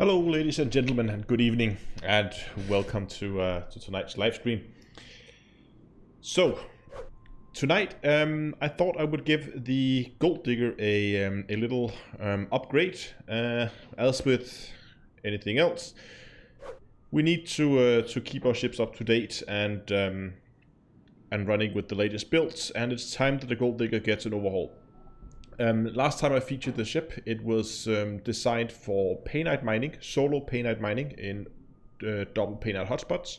Hello, ladies and gentlemen, and good evening, and welcome to tonight's live stream. So, tonight I thought I would give the Gold Digger a little upgrade. As with anything else, we need to keep our ships up to date and running with the latest builds, and it's time that the Gold Digger gets an overhaul. Last time I featured the ship, it was designed for painite mining, solo painite mining in double painite hotspots.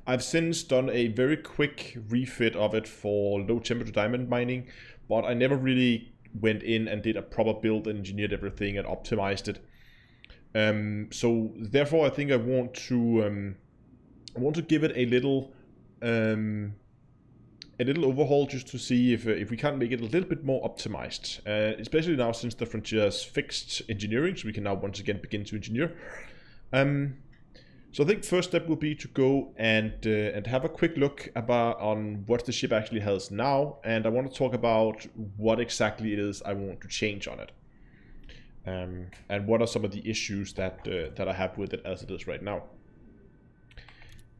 I've since done a very quick refit of it for low temperature diamond mining, but I never really went in and did a proper build and engineered everything and optimized it. So therefore I think I want to give it a little overhaul just to see if we can't make it a little bit more optimized, especially now since the frontier has fixed engineering, so we can now once again begin to engineer. So I think first step will be to go and have a quick look on what the ship actually has now, and I want to talk about what exactly it is I want to change on it, and what are some of the issues that I have with it as it is right now.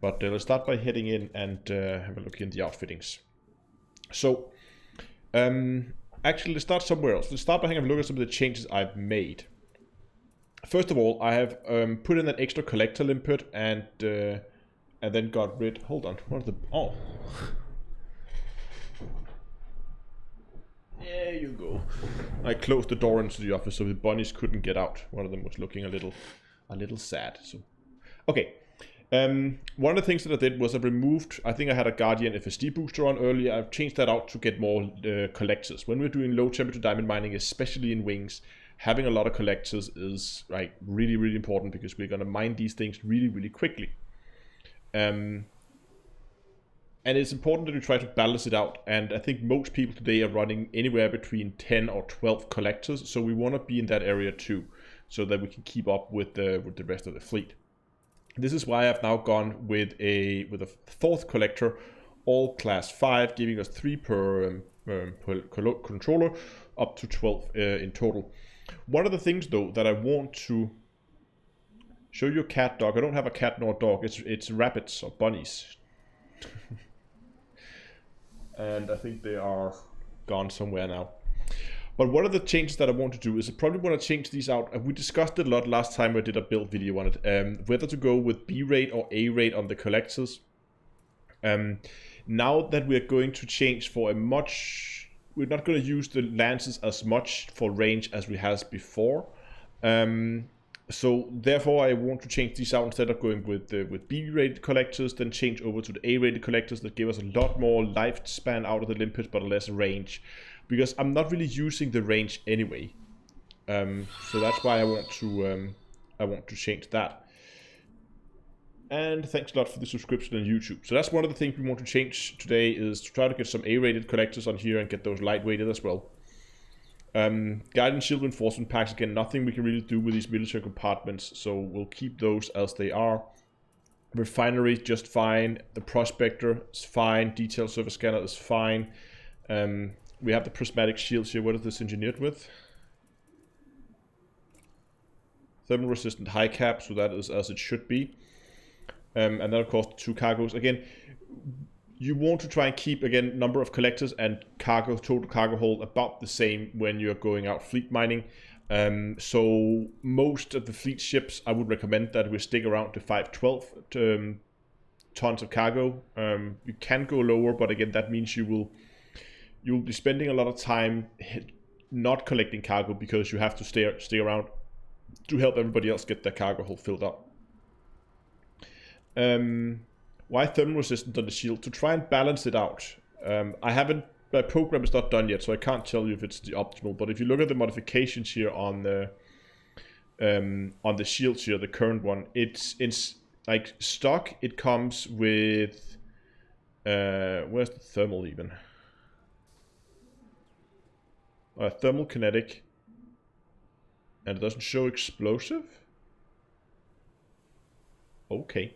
But let's start by heading in and have a look in the outfittings. So, actually, let's start somewhere else. Let's start by having a look at some of the changes I've made. First of all, I have put in that extra collector limpet and then got rid. Hold on, what are the? Oh, there you go. I closed the door into the office so the bunnies couldn't get out. One of them was looking a little sad. So, okay. One of the things that I did was I removed, I think I had a Guardian FSD booster on earlier. I've changed that out to get more collectors. When we're doing low temperature diamond mining, especially in wings, having a lot of collectors is like really important, because we're going to mine these things really quickly. And it's important that we try to balance it out, and I think most people today are running anywhere between 10 or 12 collectors, so we want to be in that area too, so that we can keep up with the rest of the fleet. This is why I've now gone with a fourth collector, all class 5, giving us 3 per controller, up to 12 in total. One of the things though that I want to show you, a cat dog. I don't have a cat nor a dog. It's rabbits or bunnies, and I think they are gone somewhere now. But one of the changes that I want to do is I probably want to change these out. We discussed it a lot last time I did a build video on it, whether to go with B rate or A rate on the collectors. Now that we're going to change for we're not going to use the lances as much for range as we has before. So therefore I want to change these out. Instead of going with B rated collectors, then change over to the A rated collectors that give us a lot more lifespan out of the limpet but less range, because I'm not really using the range anyway. So that's why I want to change that. And thanks a lot for the subscription on YouTube. So that's one of the things we want to change today, is to try to get some A-rated collectors on here and get those lightweighted as well. Guidance shield reinforcement packs, again, nothing we can really do with these military compartments, so we'll keep those as they are. Refinery, just fine. The prospector is fine. Detail surface scanner is fine. We have the prismatic shields here. What is this engineered with? Thermal resistant high cap, so that is as it should be. And then of course the 2 cargoes. Again, you want to try and keep, again, number of collectors and cargo, total cargo hold about the same when you're going out fleet mining. So most of the fleet ships, I would recommend that we stick around to 512 tons of cargo. You can go lower, but again, that means you'll be spending a lot of time not collecting cargo, because you have to stay around to help everybody else get their cargo hold filled up. Why thermal resistant on the shield? To try and balance it out. My program is not done yet, so I can't tell you if it's the optimal, but if you look at the modifications here on the shields here, the current one, it's like stock, it comes with where's the thermal even? Thermal kinetic, and it doesn't show explosive. Okay,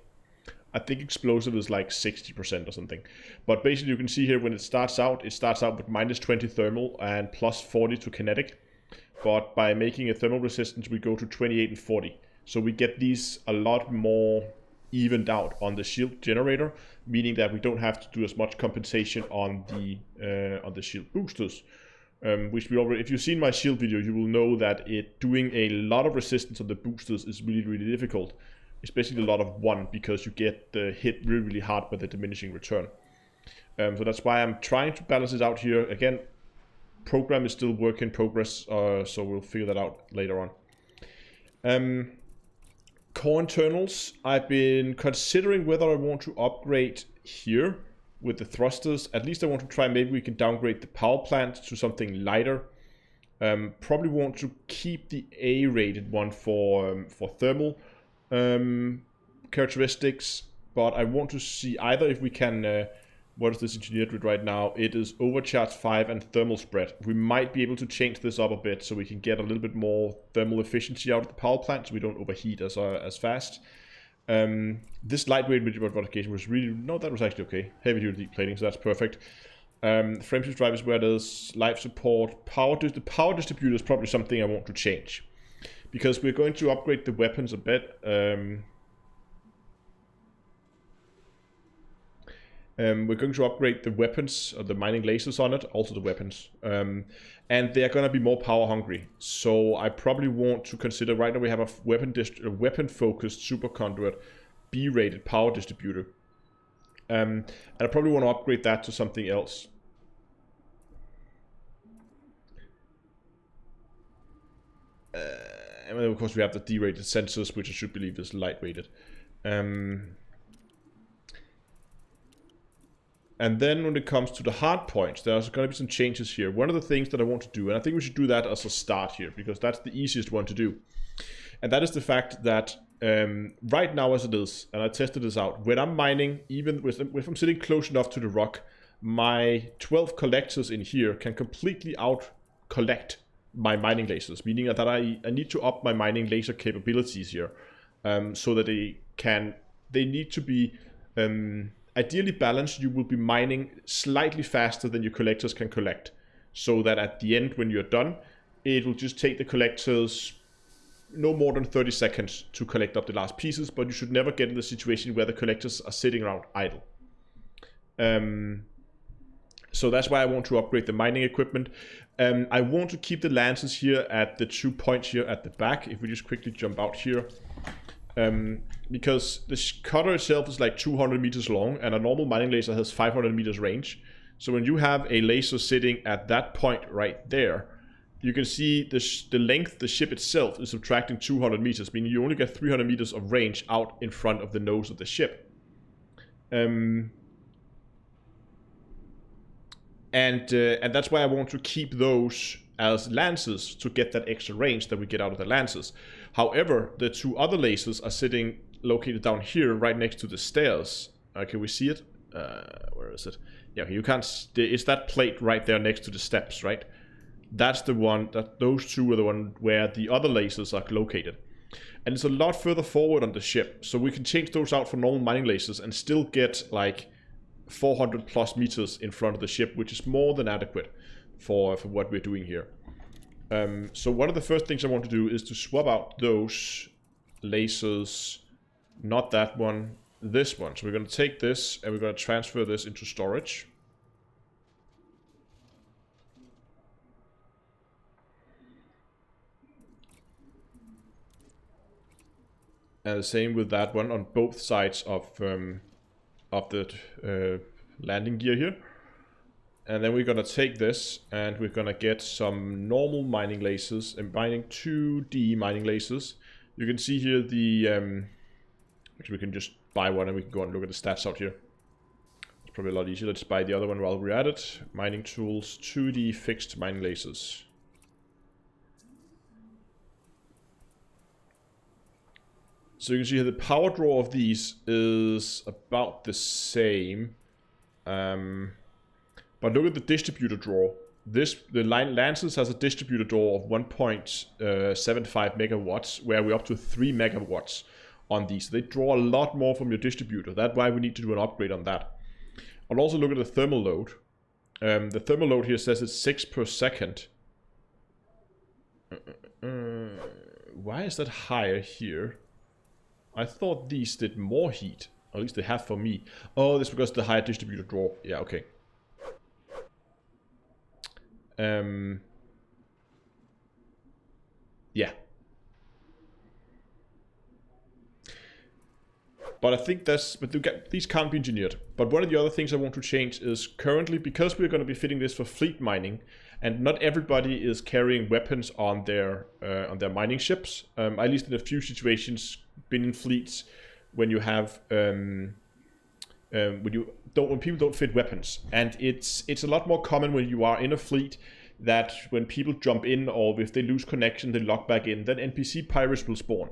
I think explosive is like 60% or something. But basically you can see here when it starts out with minus 20 thermal and plus 40 to kinetic. But by making a thermal resistance, we go to 28 and 40. So we get these a lot more evened out on the shield generator, meaning that we don't have to do as much compensation on the shield boosters. Which we already, if you've seen my shield video, you will know that doing a lot of resistance on the boosters is really, really difficult, especially a lot of 1, because you get hit really, really hard by the diminishing return. So that's why I'm trying to balance it out here. Again, program is still work in progress, so we'll figure that out later on. Core internals, I've been considering whether I want to upgrade here with the thrusters. At least I want to try, maybe we can downgrade the power plant to something lighter. Probably want to keep the A-rated one for thermal characteristics, but I want to see either if we can, what is this engineered with right now? It is overcharge 5 and thermal spread. We might be able to change this up a bit so we can get a little bit more thermal efficiency out of the power plant so we don't overheat as fast. This lightweight modification was really, no, that was actually okay. Heavy duty deep plating, so that's perfect. Frame shift drivers where there's life support. The power distributor is probably something I want to change, because we're going to upgrade the weapons a bit. We're going to upgrade the weapons, or the mining lasers on it, also the weapons. And they're going to be more power hungry. So I probably want to consider, right now we have a weapon focused superconduit B-rated power distributor. And I probably want to upgrade that to something else. And then of course we have the D-rated sensors, which I should believe is light-rated. And then when it comes to the hardpoints, there's going to be some changes here. One of the things that I want to do, and I think we should do that as a start here, because that's the easiest one to do. And that is the fact that right now as it is, and I tested this out, when I'm mining, even if I'm sitting close enough to the rock, my 12 collectors in here can completely out-collect my mining lasers, meaning that I need to up my mining laser capabilities here, so that they need to be ideally balanced. You will be mining slightly faster than your collectors can collect, so that at the end, when you're done, it will just take the collectors no more than 30 seconds to collect up the last pieces, but you should never get in the situation where the collectors are sitting around idle. So that's why I want to upgrade the mining equipment. I want to keep the lances here at the 2 points here at the back. If we just quickly jump out here. Because the cutter itself is like 200 meters long, and a normal mining laser has 500 meters range. So when you have a laser sitting at that point right there, you can see the length, the ship itself is subtracting 200 meters, meaning you only get 300 meters of range out in front of the nose of the ship. And that's why I want to keep those as lances to get that extra range that we get out of the lances. However, the 2 other lasers are sitting located down here right next to the stairs. Can we see it? Where is it? Yeah, you can't. It's that plate right there next to the steps, right? That's the one, those 2 are the one where the other lasers are located. And it's a lot further forward on the ship, so we can change those out for normal mining lasers and still get like 400 plus meters in front of the ship, which is more than adequate for what we're doing here. So one of the first things I want to do is to swap out those lasers, not that one, this one. So we're going to take this and we're going to transfer this into storage. And the same with that one on both sides of the landing gear here. And then we're going to take this and we're going to get some normal mining lasers and mining 2D mining lasers. You can see here the... actually, we can just buy one and we can go and look at the stats out here. It's probably a lot easier. Let's buy the other one while we're at it. Mining tools, 2D fixed mining lasers. So you can see here the power draw of these is about the same. But look at the distributor draw. The Lances has a distributor draw of 1.75 megawatts, where we're up to 3 megawatts on these. They draw a lot more from your distributor. That's why we need to do an upgrade on that. I'll also look at the thermal load. The thermal load here says it's 6 per second. Why is that higher here? I thought these did more heat. Or at least they have for me. Oh, that's because the higher distributor draw. Yeah, okay. Yeah. But I think these can't be engineered. But one of the other things I want to change is currently, because we're going to be fitting this for fleet mining, and not everybody is carrying weapons on their mining ships. At least in a few situations, been in fleets when you have when people don't fit weapons, and it's a lot more common when you are in a fleet that when people jump in or if they lose connection, they log back in, then NPC pirates will spawn.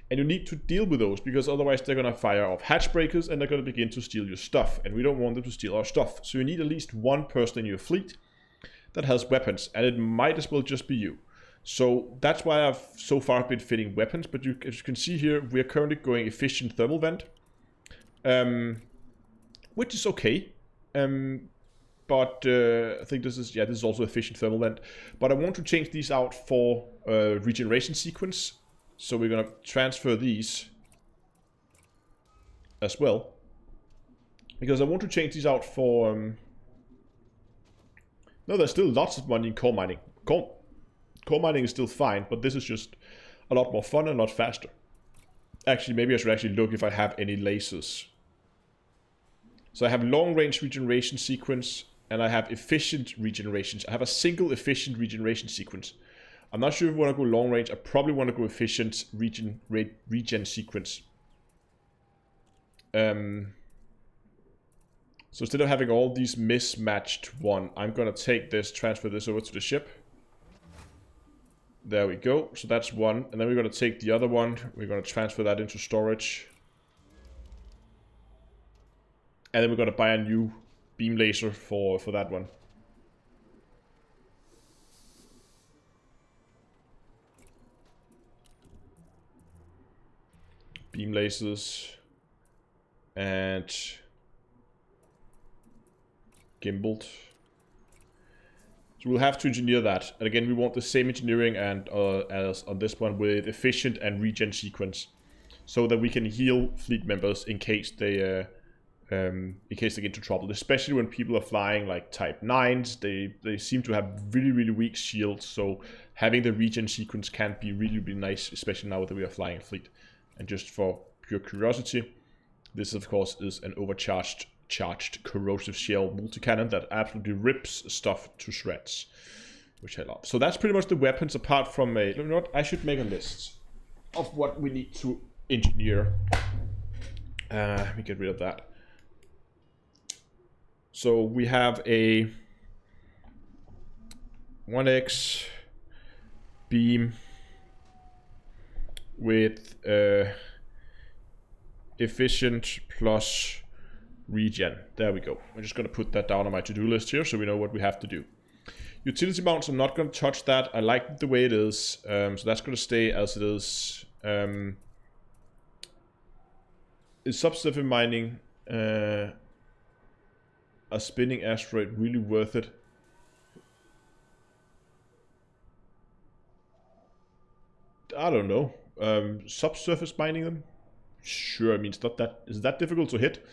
And you need to deal with those, because otherwise they're going to fire off hatch breakers and they're going to begin to steal your stuff. And we don't want them to steal our stuff. So you need at least one person in your fleet that has weapons. And it might as well just be you. So that's why I've so far been fitting weapons. But as you can see here, we're currently going efficient thermal vent. Which is okay. But I think this is also efficient thermal vent. But I want to change these out for regeneration sequence. So we're going to transfer these as well. Because I want to change these out for... No, there's still lots of money in core mining. Core mining is still fine, but this is just a lot more fun and a lot faster. Actually, maybe I should actually look if I have any lasers. So I have long-range regeneration sequence, and I have efficient regenerations. I have a single efficient regeneration sequence. I'm not sure if I want to go long range. I probably want to go efficient regen sequence. So instead of having all these mismatched one, I'm going to take this, transfer this over to the ship. There we go. So that's one. And then we're going to take the other one. We're going to transfer that into storage. And then we're going to buy a new beam laser for that one. Beam lasers and gimbaled. So we'll have to engineer that. And again, we want the same engineering and as on this one with efficient and regen sequence, so that we can heal fleet members in case they get into trouble. Especially when people are flying like Type 9s, they seem to have really weak shields. So having the regen sequence can be really nice, especially now that we are flying a fleet. And just for pure curiosity, this of course is an overcharged corrosive shell multi-cannon that absolutely rips stuff to shreds, which I love. So that's pretty much the weapons, apart from you know what, I should make a list of what we need to engineer. Let me get rid of that. So we have a 1x beam with efficient plus regen. There we go. I'm just going to put that down on my to-do list here so we know what we have to do. Utility mounts, I'm not going to touch that. I like it the way it is. So that's going to stay as it is. Is subsurface mining a spinning asteroid really worth it? I don't know. Subsurface mining them? Sure, I mean, it's not that... Is that difficult to hit?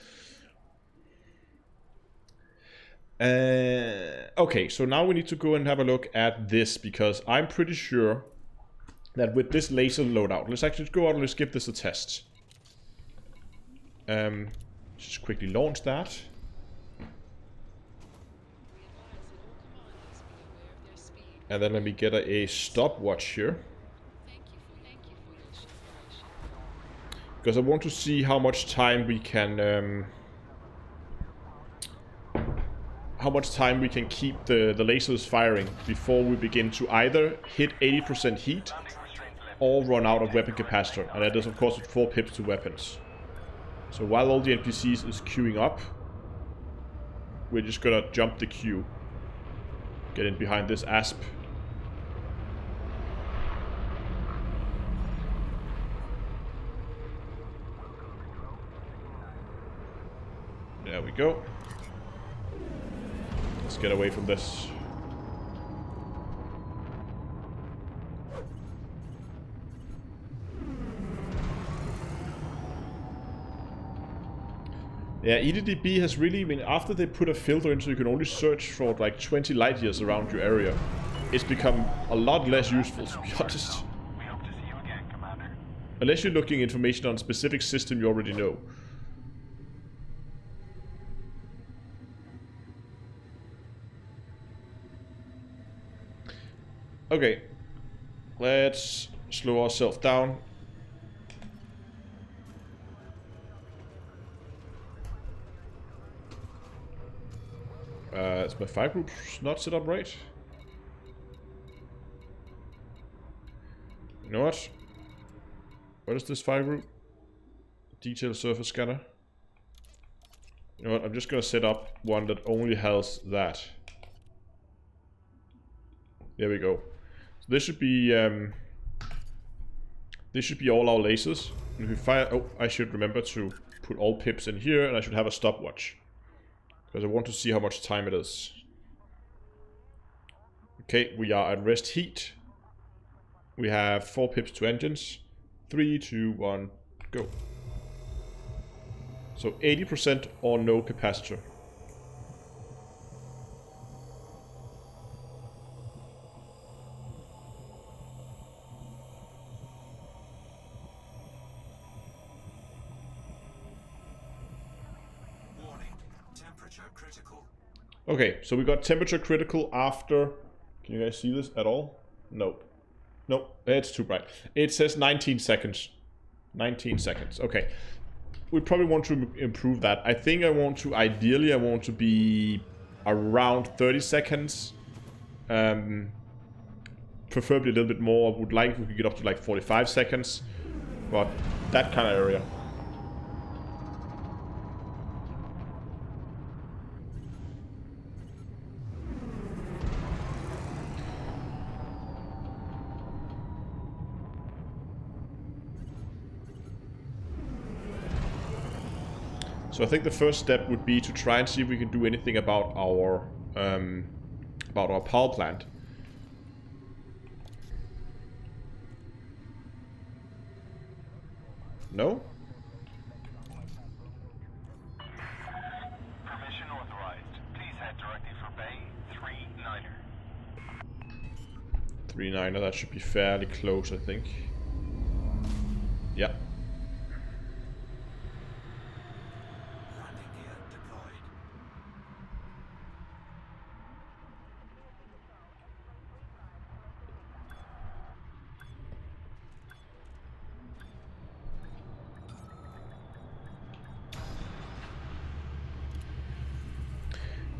Okay, so now we need to go and have a look at this, because I'm pretty sure that with this laser loadout... Let's actually go out and let's give this a test. Just quickly launch that. And then let me get a stopwatch here. Because I want to see how much time we can keep the lasers firing before we begin to either hit 80% heat or run out of weapon capacitor. And that is of course with 4 pips to weapons. So while all the NPCs is queuing up, we're just gonna jump the queue. Get in behind this asp. There we go. Let's get away from this. Yeah, EDDB has really been, after they put a filter in so you can only search for like 20 light years around your area, it's become a lot less useful, to be honest. We hope to see you again, Commander. Unless you're looking information on a specific system you already know. Okay, let's slow ourselves down. Is my fire group not set up right? You know what? What is this fire group? Detail surface scanner. You know what? I'm just gonna set up one that only has that. There we go. So this should be all our lasers. And if we fire, oh, I should remember to put all pips in here, and I should have a stopwatch because I want to see how much time it is. Okay, we are at rest heat. We have 4 pips to engines. 3, 2, 1, go. So 80% or no capacitor. Okay, so we got temperature critical after... Can you guys see this at all? No. No, it's too bright. It says 19 seconds. 19 seconds, okay. We probably want to improve that. I think I want to, ideally I want to be around 30 seconds. Preferably a little bit more. I would like if we could get up to like 45 seconds. But that kind of area. So I think the first step would be to try and see if we can do anything about our power plant. No? Permission authorized. Please head directly for Bay 39er. 39er, that should be fairly close, I think. Yeah.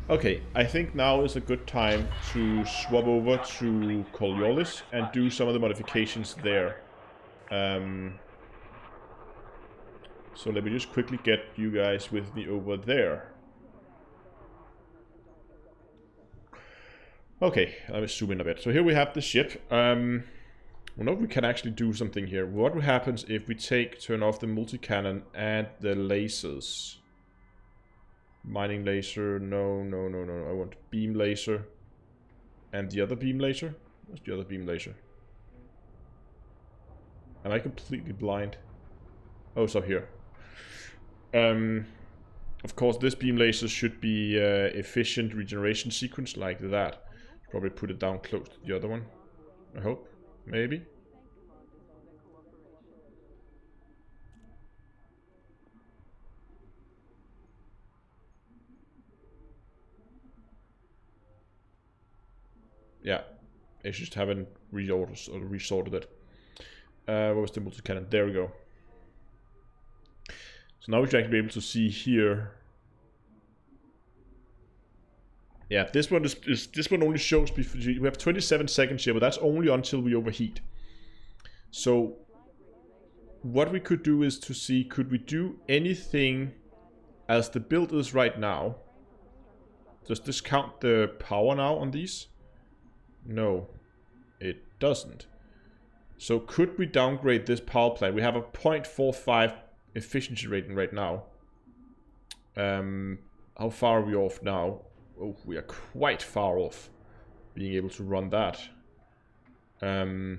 Okay, I think now is a good time to swap over to Coriolis and do some of the modifications there. So let me just quickly get you guys with me over there. Okay, let me zoom in a bit. So here we have the ship. Well, no, we can actually do something here. What happens if we turn off the multi-cannon and the lasers? Mining laser, no. I want beam laser. And the other beam laser? Where's the other beam laser? Am I completely blind? Oh, it's up here. Of course, this beam laser should be efficient regeneration sequence like that. Probably put it down close to the other one. I hope. Maybe. Yeah, I just haven't resorted it. What was the multi-cannon? There we go. So now we should actually be able to see here. Yeah, this one this one only shows before we have 27 seconds here, but that's only until we overheat. So what we could do is to see, could we do anything as the build is right now? Does this count the power now on these? No, it doesn't. So could we downgrade this power plant? We have a 0.45 efficiency rating right now. How far are we off now? Oh, we are quite far off being able to run that. I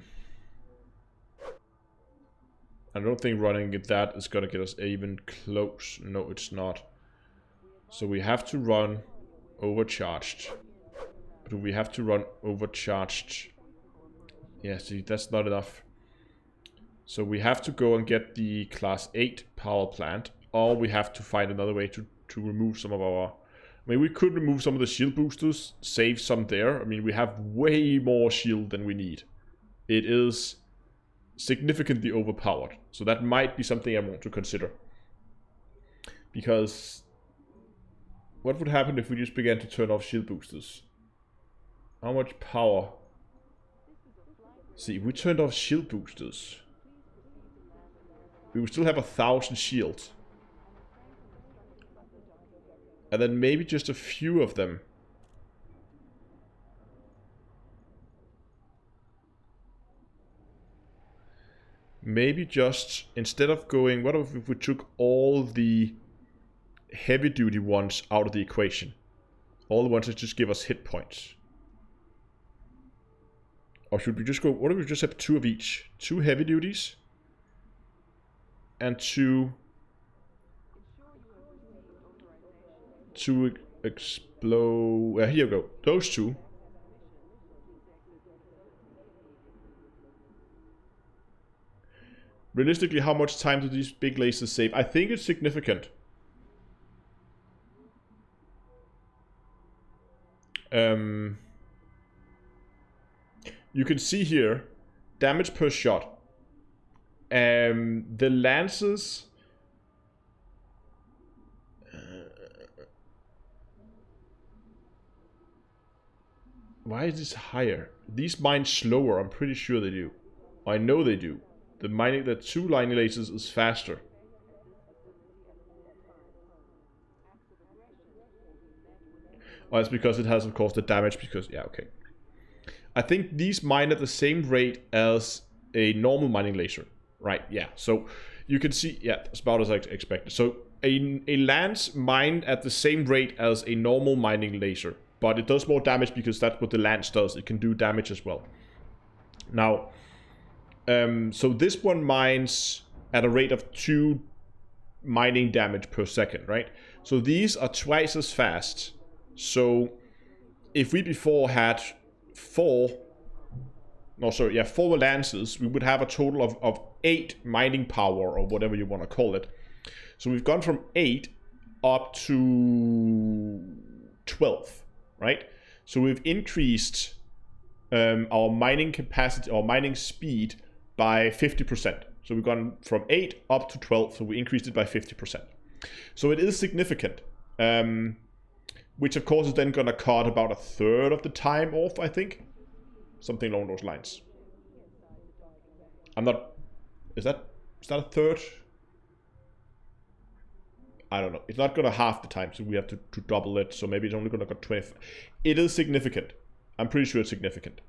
don't think running that is gonna get us even close. No, it's not. So we have to run overcharged. Do we have to run overcharged? Yeah, see, that's not enough. So we have to go and get the class 8 power plant, or we have to find another way to remove some of our... I mean, we could remove some of the shield boosters, save some there. I mean, we have way more shield than we need. It is significantly overpowered. So that might be something I want to consider. Because what would happen if we just began to turn off shield boosters? How much power? See, if we turned off shield boosters, we would still have 1,000 shields. And then maybe just a few of them. Maybe just, instead of going, what if we took all the heavy duty ones out of the equation? All the ones that just give us hit points. Or should we just go, what if we just have 2 of each? 2 heavy duties and 2 explode. Here we go. Those 2. Realistically, how much time do these big lasers save? I think it's significant. You can see here, damage per shot. The lances... why is this higher? These mine slower, I'm pretty sure they do. I know they do. The 2 lining lasers is faster. Oh, it's because it has, of course, the damage, because... yeah, okay. I think these mine at the same rate as a normal mining laser. Right, yeah. So, you can see... yeah, it's about as I expected. So, a lance mined at the same rate as a normal mining laser. But it does more damage because that's what the lance does. It can do damage as well. Now... so this one mines at a rate of 2 mining damage per second, right? So these are twice as fast. So if we before had 4 lances, we would have a total of 8 mining power, or whatever you want to call it. So we've gone from 8 up to 12, right? So we've increased our mining capacity, or mining speed, by 50%. So we've gone from 8 up to 12, so we increased it by 50%. So it is significant. Which of course is then gonna cut about 1/3 of the time off, I think. Something along those lines. I'm not... Is that a third? I don't know. It's not gonna half the time, so we have to double it. So maybe it's only gonna go 20. It is significant. I'm pretty sure it's significant.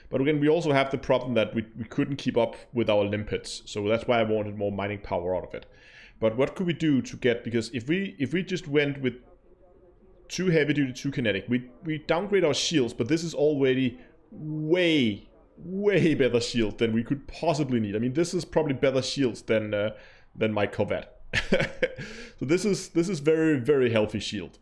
But again, we also have the problem that we couldn't keep up with our limpets. So that's why I wanted more mining power out of it. But what could we do to get... because if we just went with 2 heavy duty, 2 kinetic, we downgrade our shields, but this is already way better shield than we could possibly need. I mean, this is probably better shields than my Corvette. So this is very healthy shield.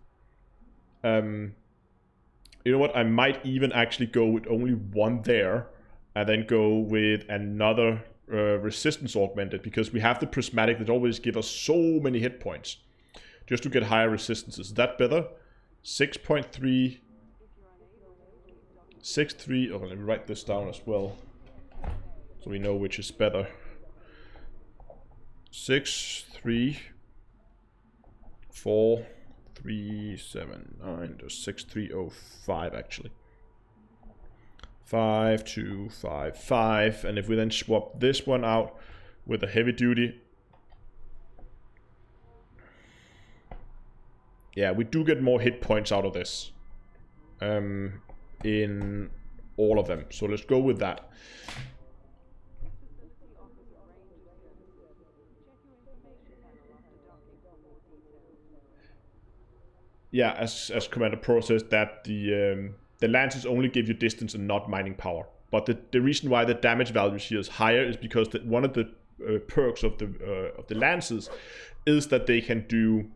You know what? I might even actually go with only 1 there, and then go with another resistance augmented, because we have the prismatic that always give us so many hit points, just to get higher resistances. Is that better? 6.3, 6.3. Oh, let me write this down as well, so we know which is better. 6.3, 4. 379 to 6305 actually. 5255, and if we then swap this one out with a heavy duty, yeah, we do get more hit points out of this in all of them. So let's go with that. Yeah, as Commander Pro says, that the lances only give you distance and not mining power. But the reason why the damage values here is higher is because one of the perks of the lances is that they can do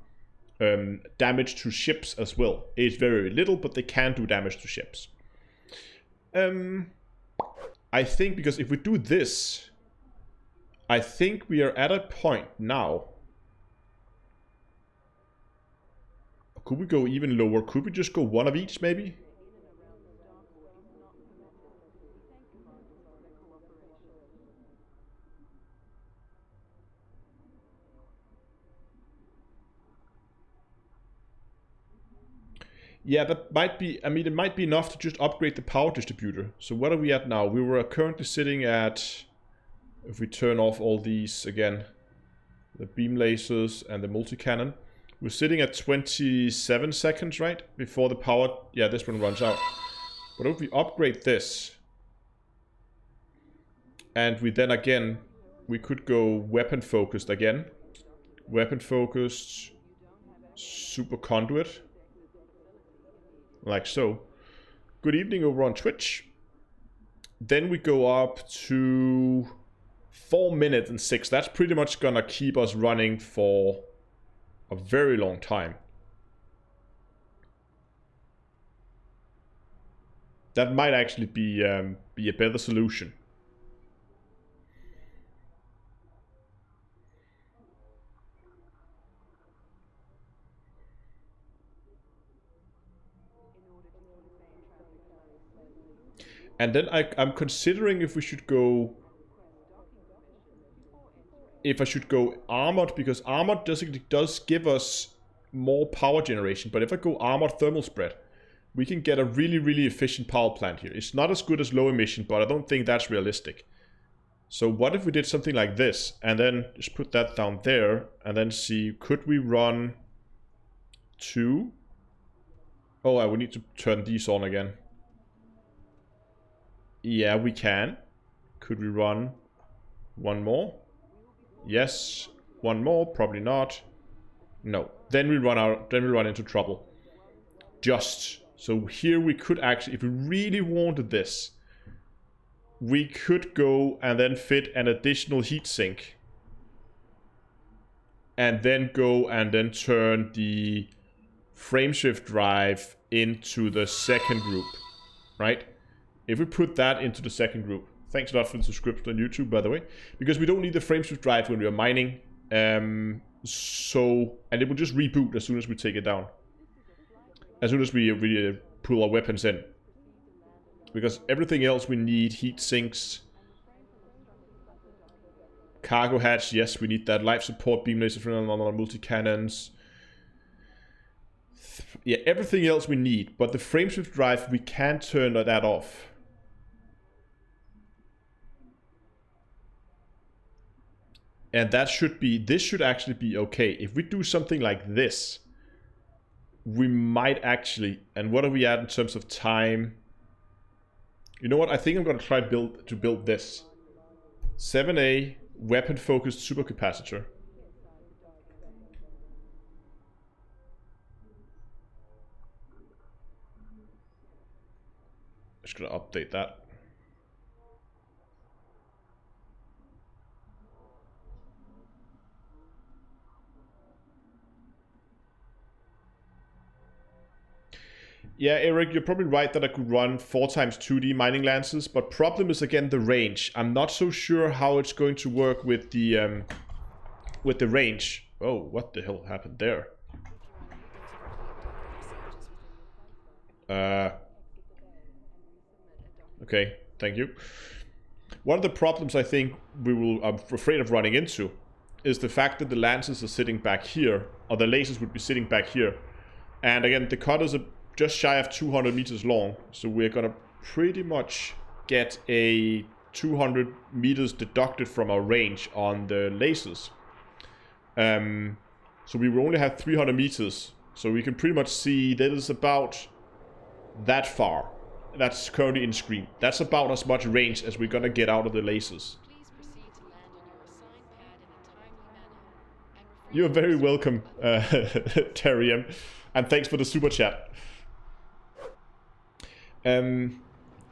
damage to ships as well. It's very little, but they can do damage to ships. I think because if we do this, I think we are at a point now. Could we go even lower? Could we just go one of each, maybe? Yeah, that might be, I mean, it might be enough to just upgrade the power distributor. So what are we at now? We were currently sitting at, if we turn off all these again, the beam lasers and the multi-cannon, we're sitting at 27 seconds, right? Before the power, yeah, this one runs out. But if we upgrade this, and we then again, we could go weapon focused again. Weapon focused, super conduit. Like so. Good evening over on Twitch. Then we go up to 4 minutes and 6. That's pretty much gonna keep us running for a very long time. That might actually be a better solution. And then I'm considering if we should go... If I should go armored, because armored does give us more power generation. But if I go armored thermal spread, we can get a really, really efficient power plant here. It's not as good as low emission, but I don't think that's realistic. So what if we did something like this, and then just put that down there, and then see, could we run 2? Oh, I would need to turn these on again. Yeah, we can. Could we run 1 more? Yes. 1 more? Probably not. No. Then we run out. Then we run into trouble. Just. So here we could actually, if we really wanted this, we could go and then fit an additional heatsink. And then go and then turn the frameshift drive into the second group. Right? If we put that into the second group, thanks a lot for the subscription on YouTube, by the way, because we don't need the frameshift drive when we are mining, and it will just reboot as soon as we take it down, as soon as we pull our weapons in, because everything else we need, heat sinks, cargo hatch, yes, we need that, life support, beam laser, multi-cannons. Yeah, everything else we need, but the frameshift drive, we can turn that off. And that should be, this should actually be okay. If we do something like this, we might actually, and what are we at in terms of time? You know what, I think I'm gonna try to build this. 7A, weapon focused supercapacitor. Just gonna update that. Yeah, Eric, you're probably right that I could run 4x 2D mining lances, but problem is again the range. I'm not so sure how it's going to work with the range. Oh, what the hell happened there? Okay, thank you. One of the problems I think I'm afraid of running into is the fact that the lances are sitting back here, or the lasers would be sitting back here. And again, the cutters are just shy of 200 meters long, so we're gonna pretty much get a 200 meters deducted from our range on the lasers. So we will only have 300 meters, so we can pretty much see that is about that far. That's currently in screen. That's about as much range as we're gonna get out of the lasers. You're very welcome, Terry, and thanks for the super chat.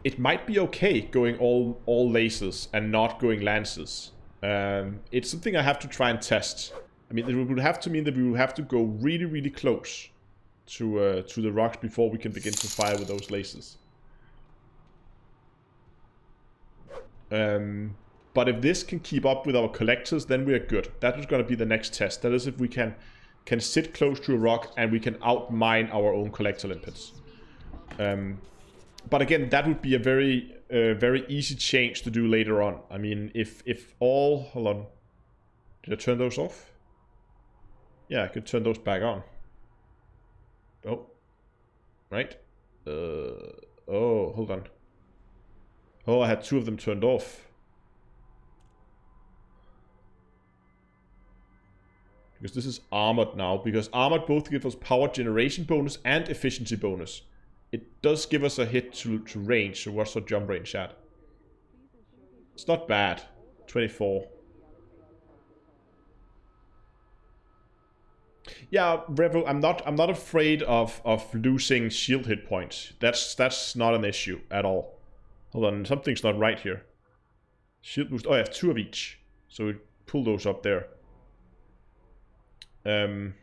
it might be okay going all lasers and not going lances. It's something I have to try and test. I mean, it would have to mean that we would have to go really, really close to the rocks before we can begin to fire with those lasers. But if this can keep up with our collectors, then we are good. That is going to be the next test. That is if we can sit close to a rock and we can outmine our own collector limpets. But again, that would be a very easy change to do later on. I mean, if all... Hold on. Did I turn those off? Yeah, I could turn those back on. Oh. Right. Oh, hold on. Oh, I had 2 of them turned off. Because this is armored now. Because armored both give us power generation bonus and efficiency bonus. It does give us a hit to range. So what's our jump range at? It's not bad. 24. Yeah, Revel, I'm not afraid of losing shield hit points. That's not an issue at all. Hold on, something's not right here. Shield boost. Oh, I have 2 of each. So we pull those up there. And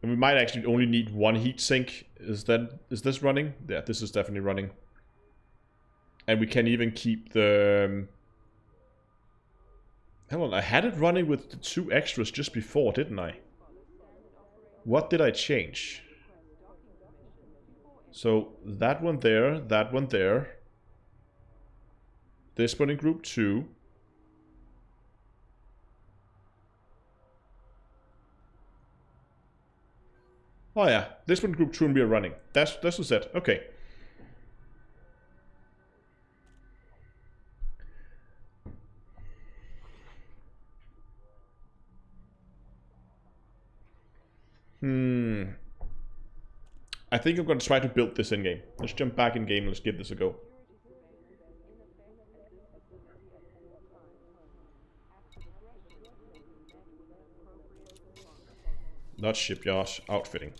we might actually only need 1 heat sink. Is this running? Yeah, this is definitely running. And we can even keep the... Hold on, I had it running with the 2 extras just before, didn't I? What did I change? So that one there, that one there. This one in group 2. Oh yeah, this one group 2 and we are running. That's the set. Okay. I think I'm going to try to build this in game. Let's jump back in game and let's give this a go. Not shipyard, outfitting.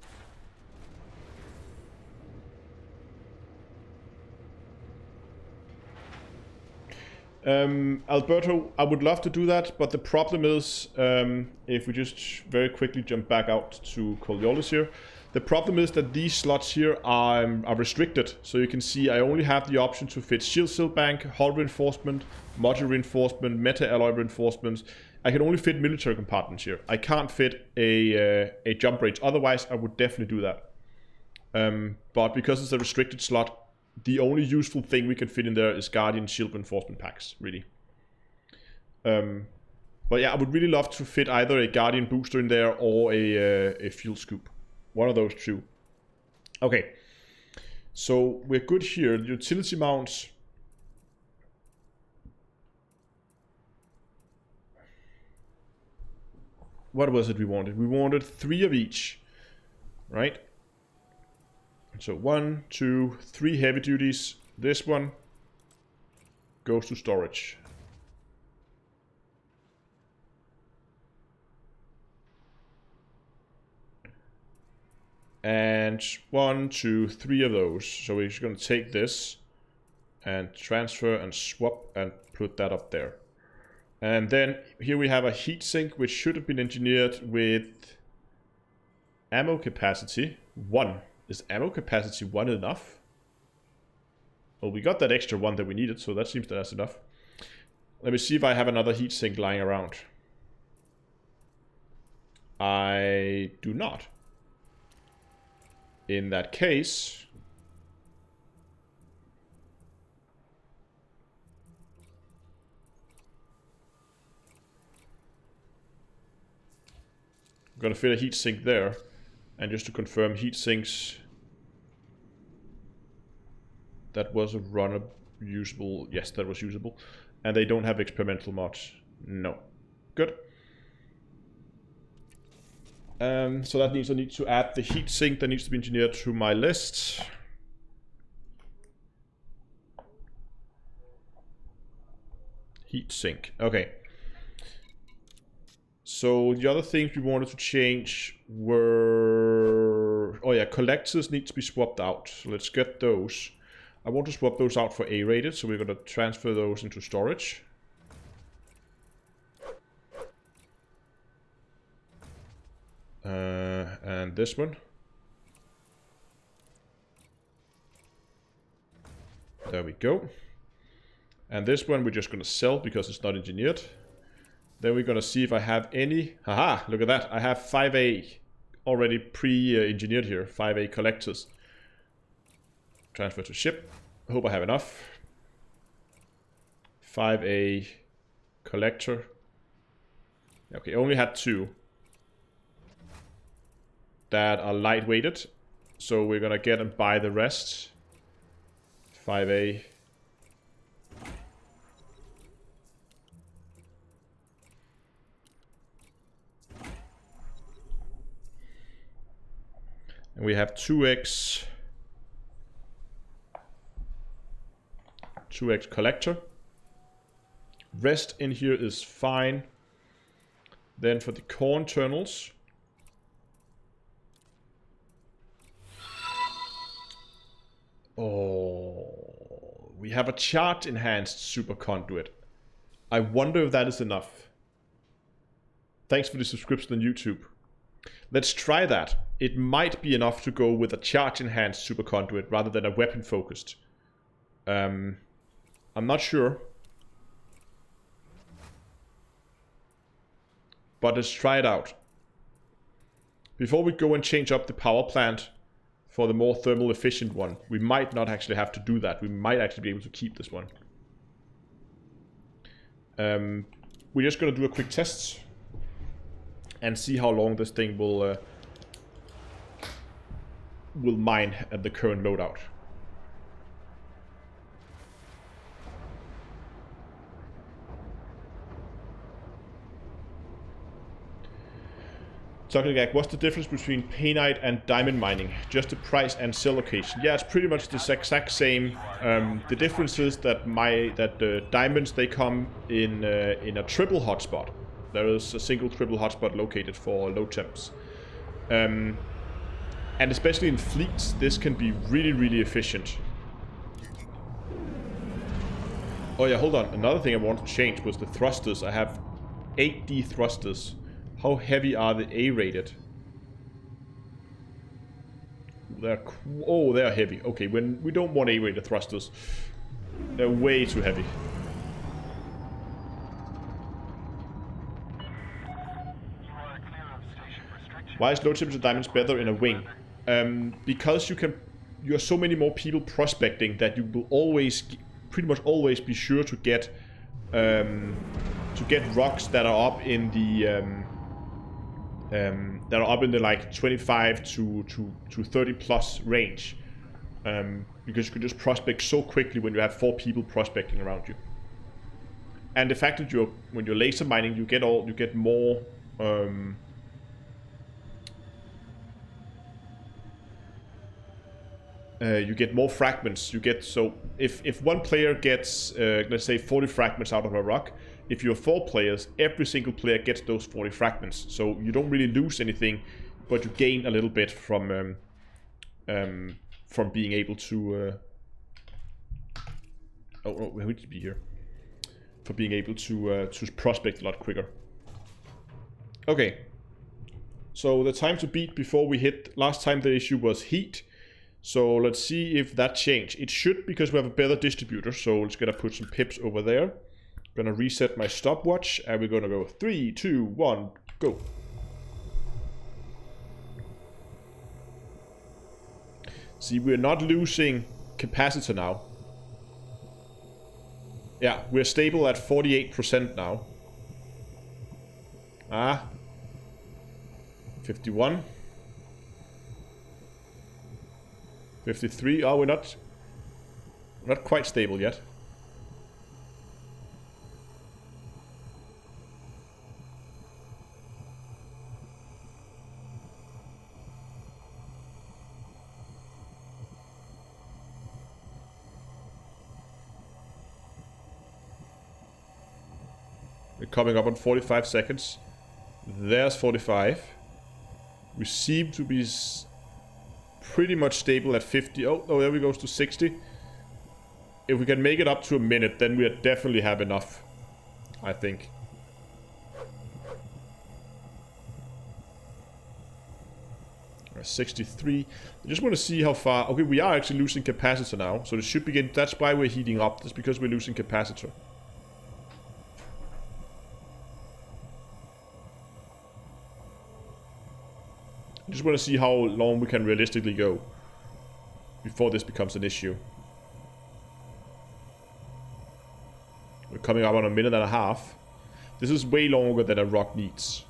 Alberto, I would love to do that, but the problem is, if we just very quickly jump back out to Coriolis here, the problem is that these slots here are restricted. So you can see I only have the option to fit shield cell bank, hull reinforcement, module reinforcement, meta-alloy reinforcements. I can only fit military compartments here. I can't fit a jump range. Otherwise, I would definitely do that. But because it's a restricted slot, the only useful thing we can fit in there is Guardian shield reinforcement packs, really. But yeah, I would really love to fit either a Guardian booster in there or a fuel scoop. One of those 2. Okay. So we're good here. The utility mounts. What was it we wanted? We wanted 3 of each, right? So 1, 2, 3 heavy duties. This one goes to storage. And 1, 2, 3 of those. So we're just going to take this and transfer and swap and put that up there. And then here we have a heatsink which should have been engineered with ammo capacity 1. Is ammo capacity 1 enough? Well, we got that extra 1 that we needed, so that seems that that's enough. Let me see if I have another heatsink lying around. I do not. In that case, I'm gonna fit a heatsink there, and just to confirm, heatsinks. That was a runner usable. Yes, that was usable, and they don't have experimental mods. No, good. So that means I need to add the heatsink that needs to be engineered to my list. Heatsink. Okay. So the other things we wanted to change were Oh yeah, collectors need to be swapped out. So let's get those. I want to swap those out for A-rated, so we're going to transfer those into storage. And this one. There we go. And this one we're just going to sell because it's not engineered. Then we're going to see if I have any... Haha, look at that. I have 5A already pre-engineered here. 5A collectors. Transfer to ship. I hope I have enough. 5A collector. Okay, only had 2 that are lightweighted. So we're going to get and buy the rest. 5A. And we have 2x collector. Rest in here is fine. Then for the core internals, oh, we have a charge enhanced super conduit. I wonder if that is enough. Thanks for the subscription on YouTube. Let's try that. It might be enough to go with a charge enhanced super conduit rather than a weapon focused. I'm not sure. But let's try it out. Before we go and change up the power plant for the more thermal efficient one, we might not actually have to do that. We might actually be able to keep this one. We're just going to do a quick test and see how long this thing will mine at the current loadout. Zuckergag, what's the difference between painite and diamond mining? Just the price and sell location. Yeah, it's pretty much the exact same. The difference is that the diamonds, they come in a triple hotspot. There is a single triple hotspot located for low temps. And especially in fleets, this can be really, really efficient. Oh yeah, hold on. Another thing I wanted to change was the thrusters. I have 8D thrusters. How heavy are the A-rated? They're heavy. Okay, when we don't want A-rated thrusters. They're way too heavy. Why is low temperature diamonds better in a wing? Because you're so many more people prospecting that you will always, pretty much always, be sure to get rocks that are up in the like 25 to 30 plus range, because you can just prospect so quickly when you have 4 people prospecting around you. And the fact that when you're laser mining, you get more you get more fragments. So if one player gets let's say 40 fragments out of a rock, if you're 4 players, every single player gets those 40 fragments. So you don't really lose anything, but you gain a little bit from being able to oh no, we need to be here. For being able to prospect a lot quicker. Okay. So the time to beat before we hit, last time the issue was heat. So let's see if that changed. It should, because we have a better distributor. So let's gonna put some pips over there. Gonna reset my stopwatch, and we're gonna go 3, 2, 1, go. See, we're not losing capacitor now. Yeah, we're stable at 48% now. 51. 53. Oh, we're not quite stable yet. We're coming up on 45 seconds. There's 45. We seem to be pretty much stable at 50. Oh, there we goes to 60. If we can make it up to a minute, then we definitely have enough, I think. Or 63. I just want to see how far. Okay, we are actually losing capacitor now, so it should begin. That's why we're heating up. That's because we're losing capacitor. I just want to see how long we can realistically go before this becomes an issue. We're coming up on a minute and a half. This is way longer than a rock needs.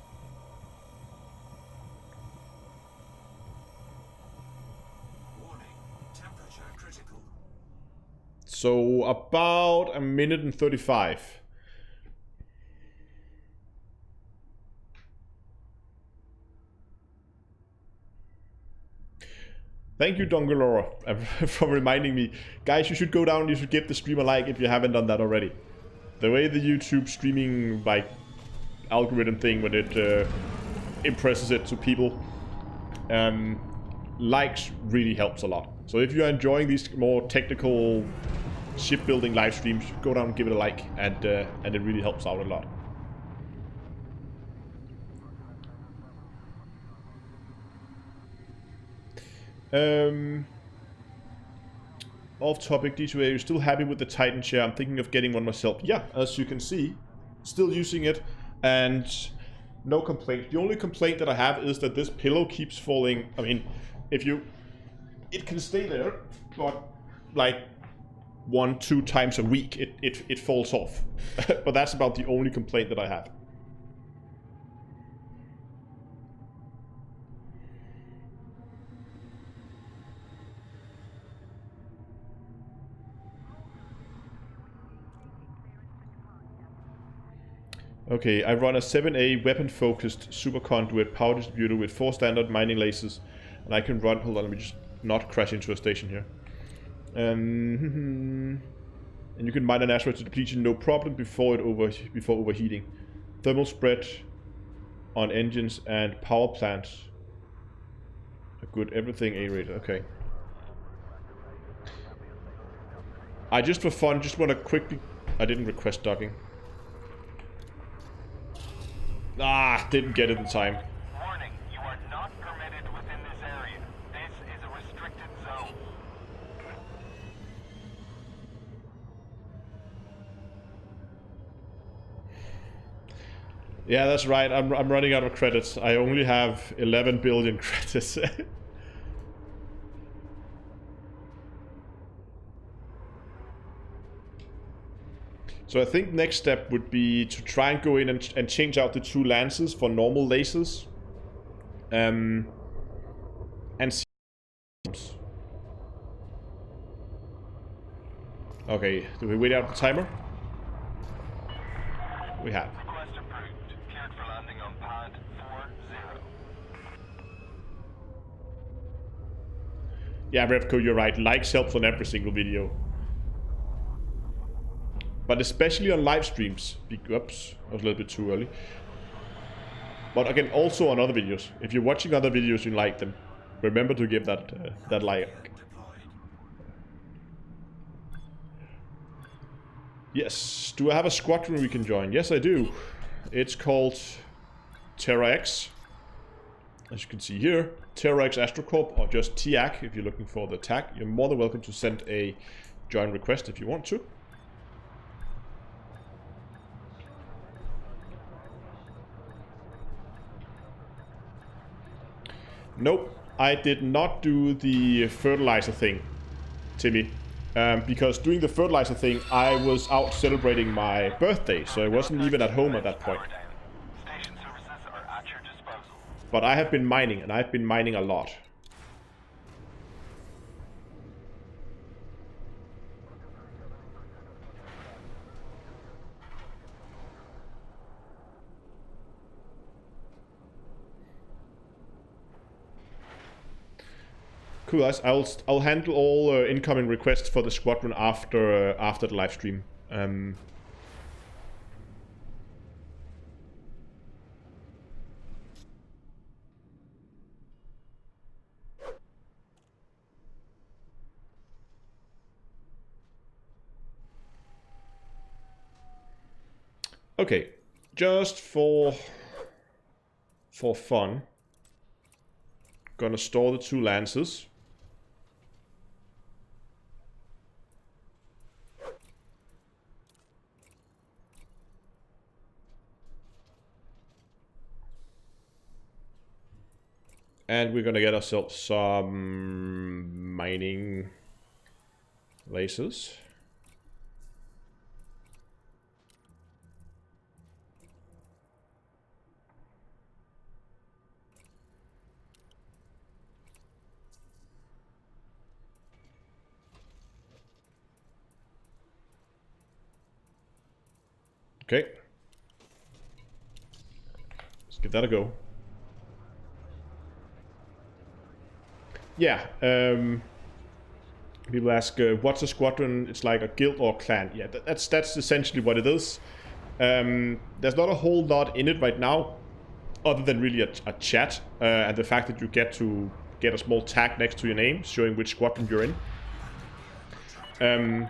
Warning, temperature critical. So about a minute and 35. Thank you, Dongalora, for reminding me. Guys, you should go down, you should give the stream a like if you haven't done that already. The way the YouTube streaming, like, algorithm thing, when it impresses it to people, likes really helps a lot. So if you're enjoying these more technical shipbuilding live streams, go down and give it a like, and it really helps out a lot. Off topic, D2A, you're still happy with the Titan chair? I'm thinking of getting one myself. Yeah, as you can see, still using it, and no complaint. The only complaint that I have is that this pillow keeps falling. I mean, it can stay there, but like 1-2 times a week, it falls off. But that's about the only complaint that I have. Okay, I run a 7A weapon-focused superconduit power distributor with 4 standard mining lasers, and I can run. Hold on, let me just not crash into a station here. And you can mine an asteroid to depletion no problem before overheating. Thermal spread on engines and power plants. Good, everything A-rated. Okay. I just for fun just want to quickly. I didn't request docking. Ah, didn't get it in time. Warning, you are not permitted within this area. This is a restricted zone. Yeah, that's right. I'm running out of credits. I only have 11 billion credits. So I think next step would be to try and go in and change out the 2 lances for normal lasers. And see. Okay, do we wait out the timer? We have. Request approved. Cleared for landing on pad 40. Yeah, Repco, you're right. Likes helps on every single video. But especially on live streams. Oops, I was a little bit too early. But again, also on other videos. If you're watching other videos, you like them, remember to give that like. Yes. Do I have a squadron we can join? Yes, I do. It's called Terra X. As you can see here, Terra X Astrocorp, or just TAC if you're looking for the TAC. You're more than welcome to send a join request if you want to. Nope, I did not do the fertilizer thing, Timmy. Because doing the fertilizer thing, I was out celebrating my birthday, so I wasn't even at home at that point. Station services are at your disposal. But I have been mining, and I've been mining a lot. Cool, guys. I'll handle all incoming requests for the squadron after the live stream. Okay, just for fun, gonna store the 2 lances. And we're gonna get ourselves some mining lasers. Okay. Let's give that a go. Yeah, people ask, what's a squadron? It's like a guild or clan. Yeah, that's essentially what it is. There's not a whole lot in it right now, other than really a chat, and the fact that you get to get a small tag next to your name, showing which squadron you're in.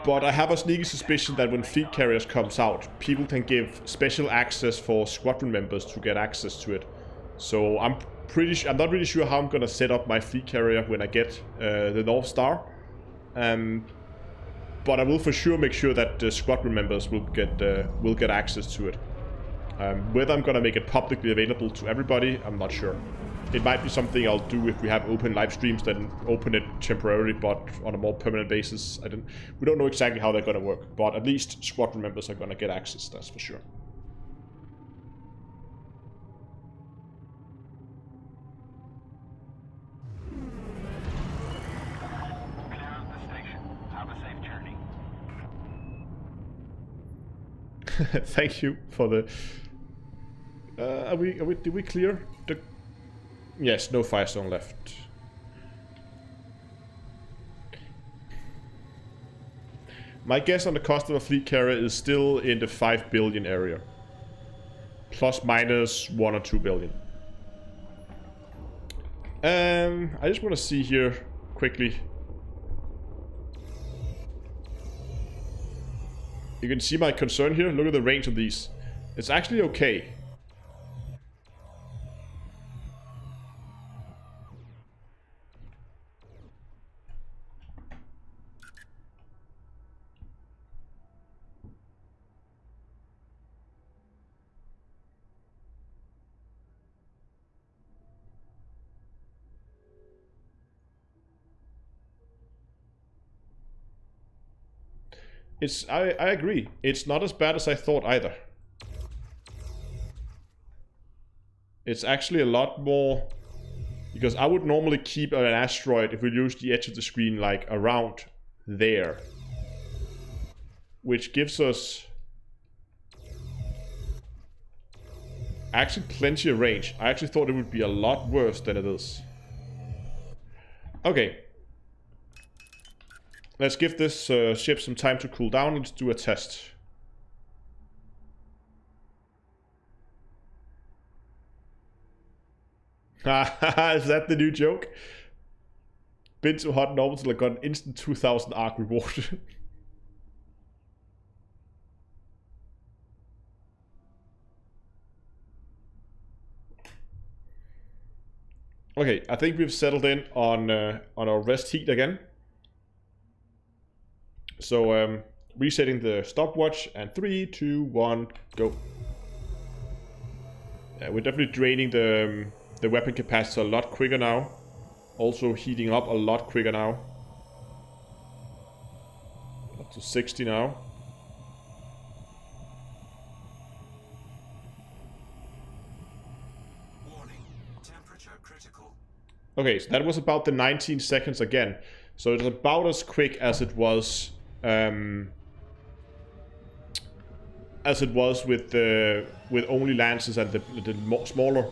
But I have a sneaky suspicion that when Fleet Carriers comes out, people can give special access for squadron members to get access to it. So I'm not really sure how I'm gonna set up my Fleet Carrier when I get the North Star. But I will for sure make sure that the squadron members will get access to it. Whether I'm gonna make it publicly available to everybody, I'm not sure. It might be something I'll do if we have open live streams, then open it temporarily, but on a more permanent basis. We don't know exactly how they're gonna work, but at least squadron members are gonna get access, that's for sure. Clear of the station. Have a safe journey. Thank you for the... did we clear the... Yes, no Firestone left. My guess on the cost of a fleet carrier is still in the 5 billion area. Plus minus 1 or 2 billion. I just want to see here quickly. You can see my concern here. Look at the range of these. It's actually okay. I agree. It's not as bad as I thought either. It's actually a lot more... Because I would normally keep an asteroid if we use the edge of the screen like around there. Which gives us... actually plenty of range. I actually thought it would be a lot worse than it is. Okay. Let's give this ship some time to cool down. Let's do a test. Is that the new joke? Been too hot in orbital and got an instant 2000 arc reward. Okay, I think we've settled in on our rest heat again. So, resetting the stopwatch, and 3, 2, 1, go. Yeah, we're definitely draining the weapon capacity a lot quicker now. Also heating up a lot quicker now. Up to 60 now. Warning, temperature critical. Okay, so that was about the 19 seconds again. So it's about as quick as it was with only lances and the smaller.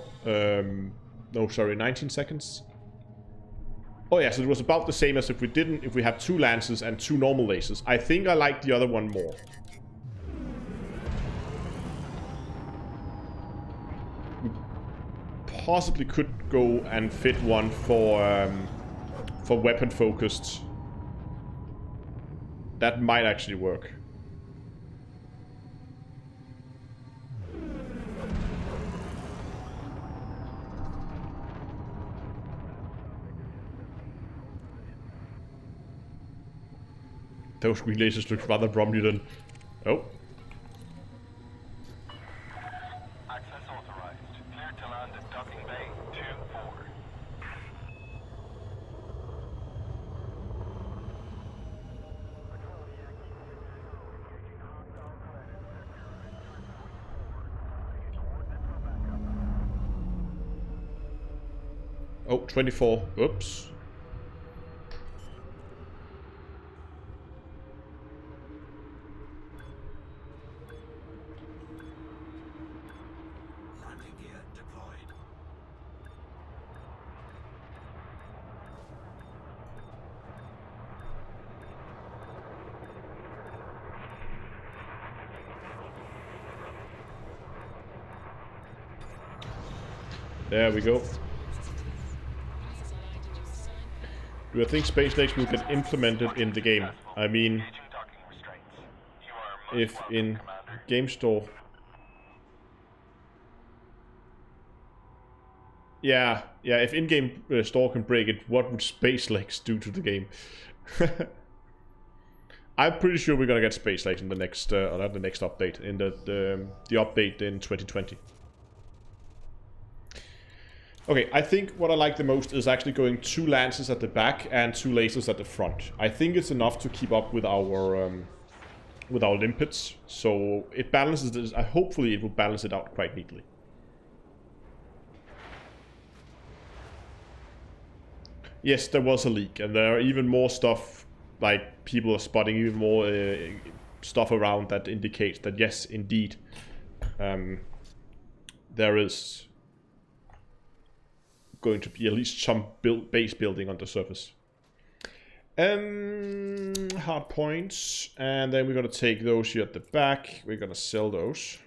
No, sorry, 19 seconds. Oh yeah, so it was about the same as if we had 2 lances and 2 normal lasers. I think I like the other one more. We possibly could go and fit one for weapon focused. That might actually work. Those green lasers look rather Romulan. Oh. Access authorized. Cleared to land at docking bay 2-4. Oh, 24. Oops. Landing gear deployed. There we go. Do I think space legs will get implemented in the game? I mean, Engaging docking restraints. You are most if welcome, in Commander. game store... Yeah, if in-game store can break it, what would space legs do to the game? I'm pretty sure we're gonna get space legs in the next, or not the next update, in the update in 2020. Okay, I think what I like the most is actually going 2 lances at the back and 2 lasers at the front. I think it's enough to keep up with our limpets, so it balances this. Hopefully it will balance it out quite neatly. Yes, there was a leak, and there are even more stuff, like people are spotting even more stuff around that indicates that yes, indeed, there is going to be at least some base building on the surface. Hard points, and then we're gonna take those here at the back. We're gonna sell those.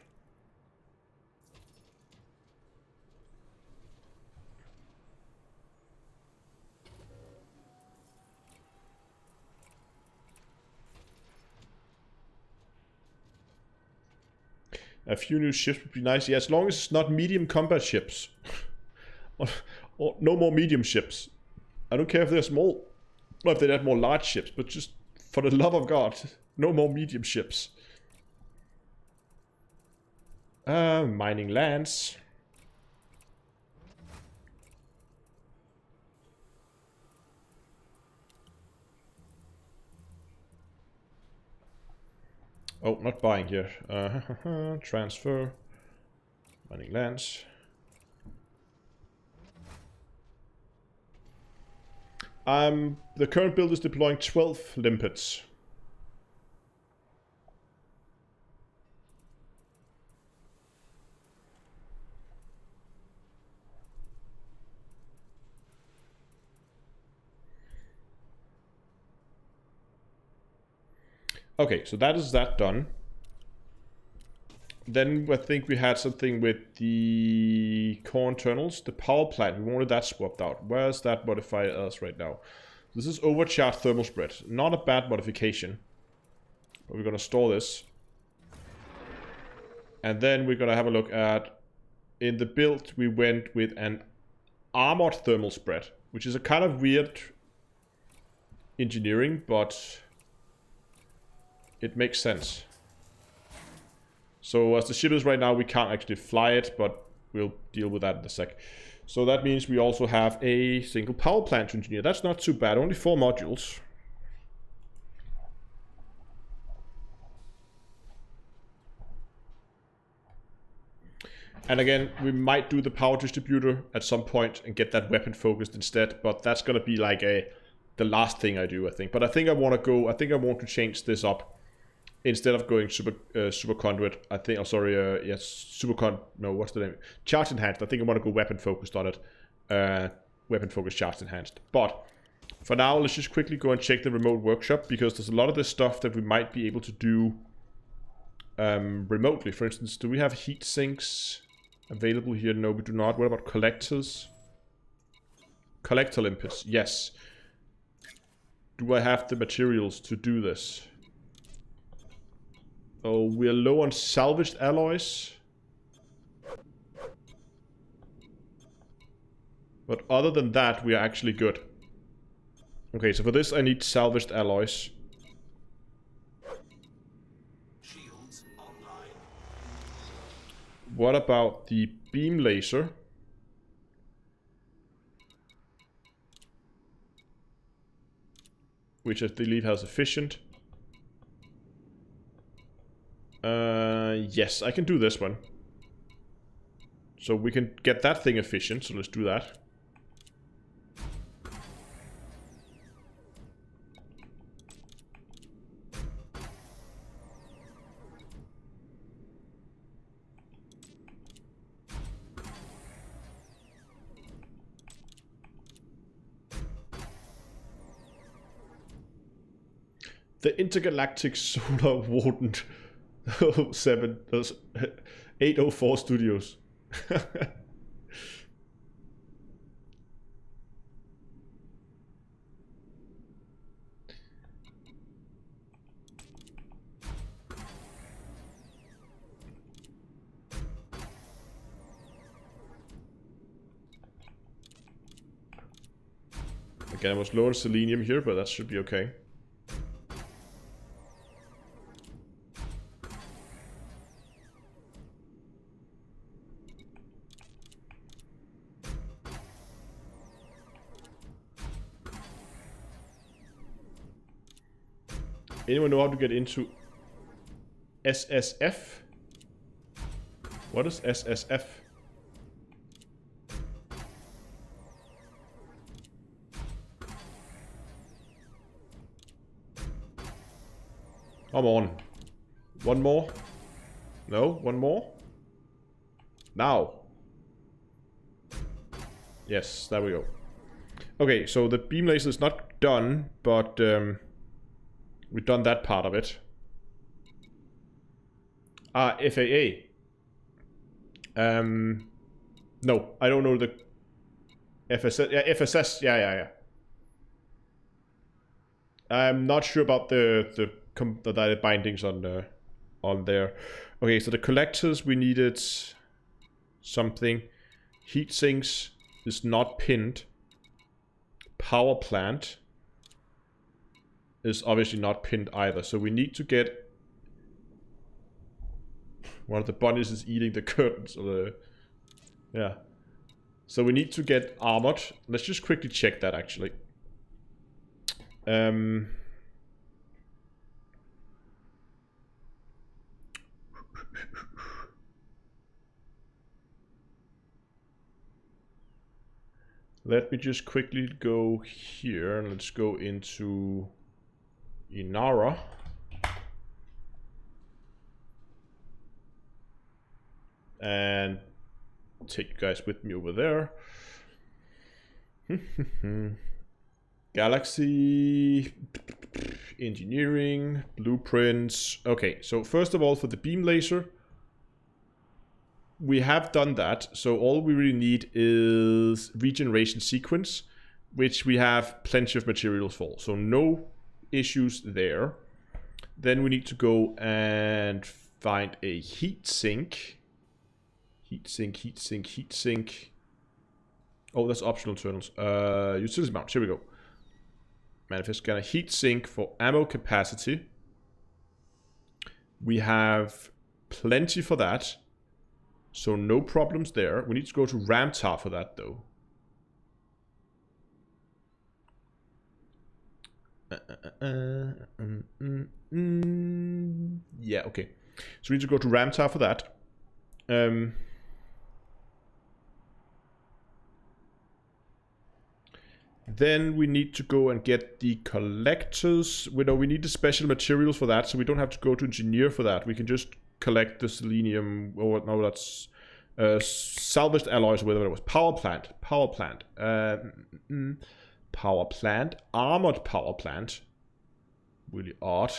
A few new ships would be nice. Yeah, as long as it's not medium combat ships. or no more medium ships. I don't care if they're small. Or if they're not more large ships. But just, for the love of God, no more medium ships. Mining lands. Oh, not buying here. Transfer. Mining lands. The current build is deploying 12 limpets. Okay, so that is that done. Then I think we had something with the core internals, the power plant. We wanted that swapped out. Where's that modifier else right now? This is overcharged thermal spread. Not a bad modification. But we're going to store this. And then we're going to have a look at... In the build, we went with an armored thermal spread, which is a kind of weird engineering, but it makes sense. So as the ship is right now, we can't actually fly it, but we'll deal with that in a sec. So that means we also have a single power plant to engineer. That's not too bad, only 4 modules. And again, we might do the power distributor at some point and get that weapon focused instead, but that's gonna be like the last thing I do, I think. But I think I want to change this up. Instead of going super conduit, I think, what's the name? Charge enhanced. I think I want to go weapon focused on it. Weapon focused, charge enhanced. But for now, let's just quickly go and check the remote workshop, because there's a lot of this stuff that we might be able to do remotely. For instance, do we have heat sinks available here? No, we do not. What about collectors? Collector limpets, yes. Do I have the materials to do this? Oh, we're low on salvaged alloys. But other than that, we are actually good. Okay, so for this I need salvaged alloys. What about the beam laser? Which I believe has efficient. Yes, I can do this one. So we can get that thing efficient, so let's do that. The Intergalactic Solar Warden 804 Studios. Again, I was low on selenium here, but that should be okay. Anyone know how to get into SSF? What is SSF? Come on. One more? No? One more? Now. Yes, there we go. Okay, so the beam laser is not done, but we've done that part of it. Ah, FAA. No, I don't know the FSS. Yeah, FSS. Yeah. I'm not sure about the bindings on there. Okay, so the collectors, we needed something. Heat sinks is not pinned. Power plant is obviously not pinned either. So we need to get... One of the bunnies is eating the curtains. Or the... Yeah. So we need to get armored. Let's just quickly check that actually. Let me just quickly go here and let's go into Inara. And take you guys with me over there. Galaxy, engineering, blueprints. Okay, so first of all, for the beam laser, we have done that. So all we really need is regeneration sequence, which we have plenty of materials for. So no issues there. Then we need to go and find a heat sink. Heat sink. Oh, that's optional internals. Utility mount, here we go. Manifest scanner, heat sink for ammo capacity. We have plenty for that. So no problems there. We need to go to Ramtar for that though. Yeah, okay. So we need to go to Ramtar for that. Then we need to go and get the collectors. We need the special materials for that, so we don't have to go to engineer for that. We can just collect the selenium, or no, that's salvaged alloys, or whatever it was. Power plant. Armored power plant. Really odd.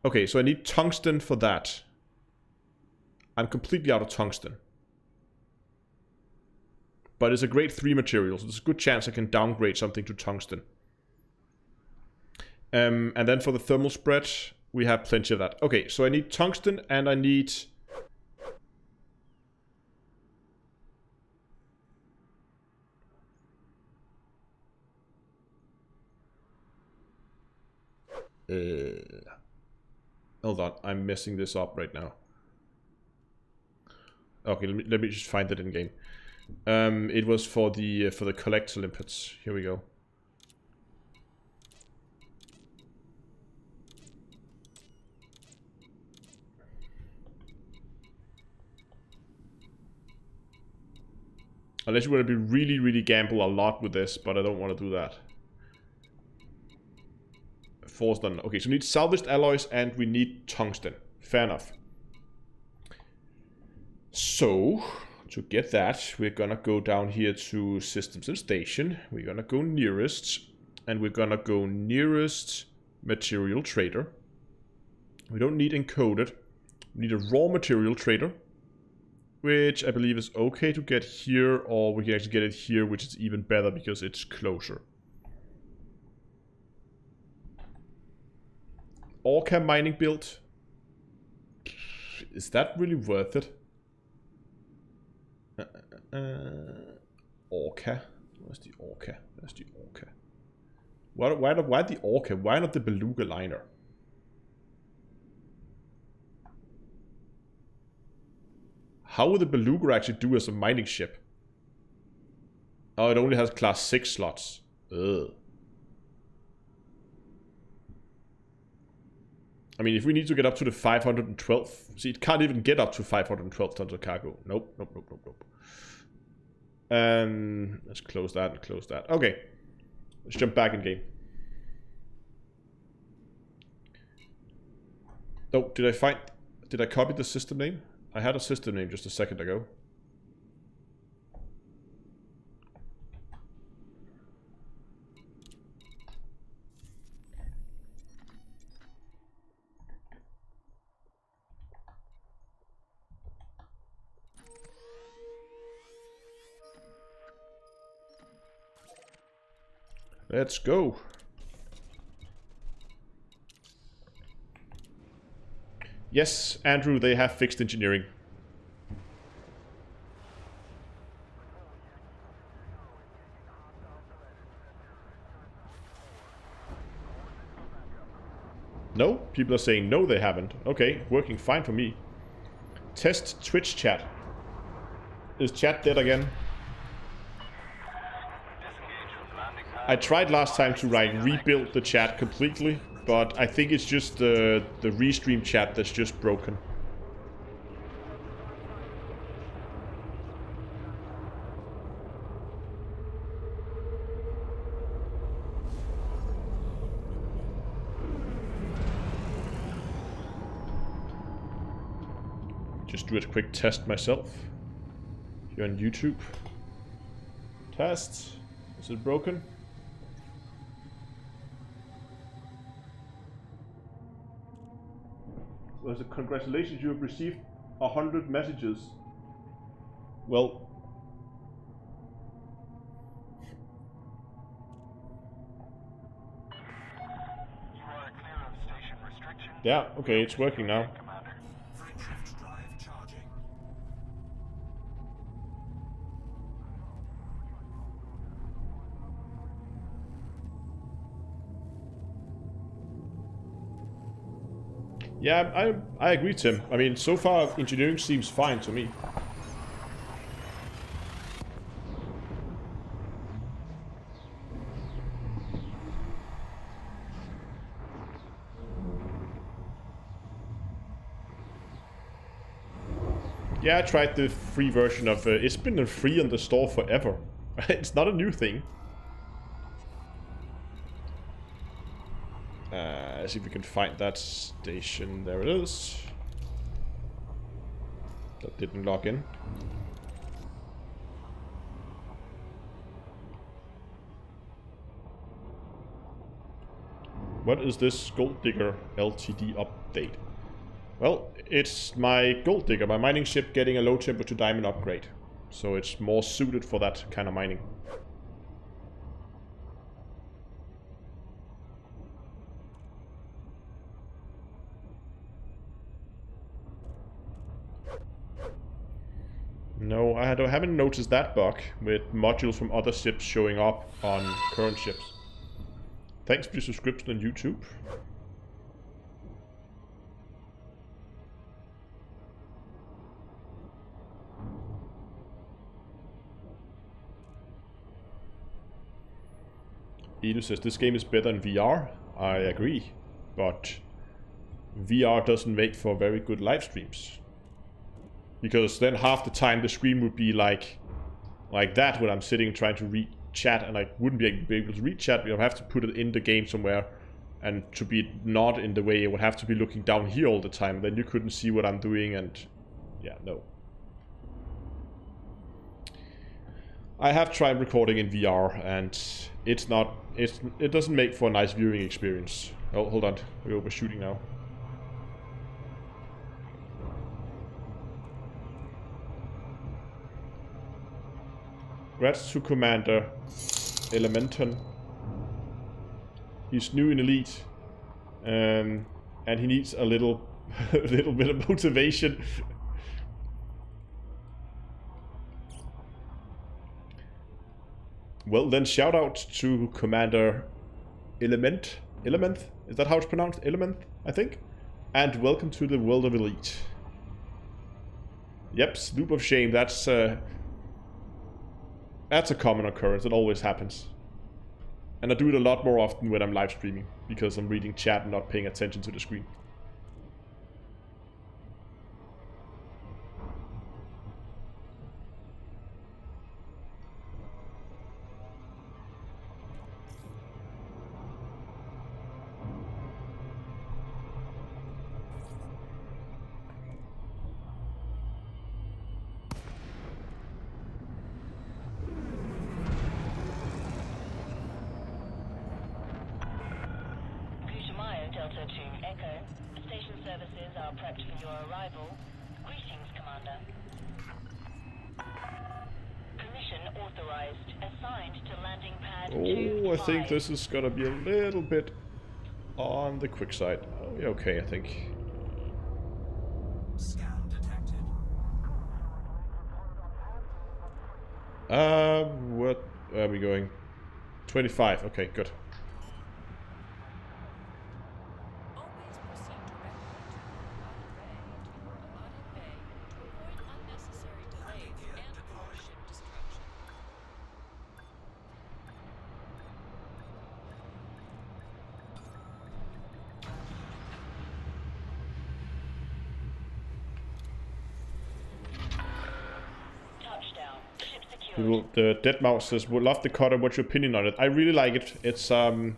Okay, so I need tungsten for that. I'm completely out of tungsten. But it's a grade 3 material, so there's a good chance I can downgrade something to tungsten. And then for the thermal spread, we have plenty of that. Okay, so I need tungsten and I need... Hold on, I'm messing this up right now. Okay, let me just find that in game. It was for the collector limpets. Here we go. Unless you want to be really gamble a lot with this, but I don't want to do that. Force done. Okay, so we need salvaged alloys and we need tungsten. Fair enough. So, to get that, we're gonna go down here to Systems and Station. We're gonna go nearest, and we're gonna go nearest material trader. We don't need encoded. We need a raw material trader, which I believe is okay to get here, or we can actually get it here, which is even better because it's closer. Orca mining build. Is that really worth it? Orca. Where's the Orca? Where's the Orca? Why the Orca? Why not the Beluga liner? How would the Beluga actually do as a mining ship? Oh, it only has class 6 slots. Ugh. I mean, if we need to get up to the 512... See, it can't even get up to 512 tons of cargo. Nope. Let's close that and close that. Okay. Let's jump back in game. Oh, did I copy the system name? I had a system name just a second ago. Let's go. Yes, Andrew, they have fixed engineering. No? People are saying no, they haven't. Okay, working fine for me. Test Twitch chat. Is chat dead again? I tried last time to rebuild the chat completely, but I think it's just the restream chat that's just broken. Just do a quick test myself. Here on YouTube. Test. Is it broken? Well, congratulations, you have received 100 messages. Well, You are clear of station restrictions. yeah, okay, it's working now. Commander. Frameshift drive charging. Yeah, I agree, Tim. I mean, so far, engineering seems fine to me. Yeah, I tried the free version of it's been free in the store forever. It's not a new thing. Let's see if we can find that station. There it is. That didn't log in. What is this Digger LTD update? Well, it's my gold digger, my mining ship getting a low temperature diamond upgrade. So it's more suited for that kind of mining. No, I haven't noticed that bug with modules from other ships showing up on current ships. Thanks for your subscription on YouTube. Edu says, this game is better in VR. I agree. But VR doesn't make for very good live streams. Because then half the time the screen would be like that when I'm sitting trying to read chat, and I wouldn't be able to read chat. We'll have to put it in the game somewhere, and to be not in the way, it would have to be looking down here all the time. Then you couldn't see what I'm doing, and yeah, no. I have tried recording in VR, and it doesn't make for a nice viewing experience. Oh, hold on, we're overshooting now. Congrats to Commander Elementon. He's new in Elite, and he needs a little bit of motivation. Well, then shout out to Commander Element. Is that how it's pronounced? Element, I think. And welcome to the world of Elite. Yep, Sloop of Shame. That's a common occurrence. It always happens. And I do it a lot more often when I'm live streaming, because I'm reading chat and not paying attention to the screen. Delta to Echo. Station services are prepped for your arrival. Greetings, Commander. Permission authorized. Assigned to landing pad 2. Oh, I think this is gonna be a little bit on the quick side. Oh, yeah, okay, I think. Scan detected. What are we going? 25, okay, good. The Dead Mouse says, would love the cutter, what's your opinion on it? I really like it. It's, I mean,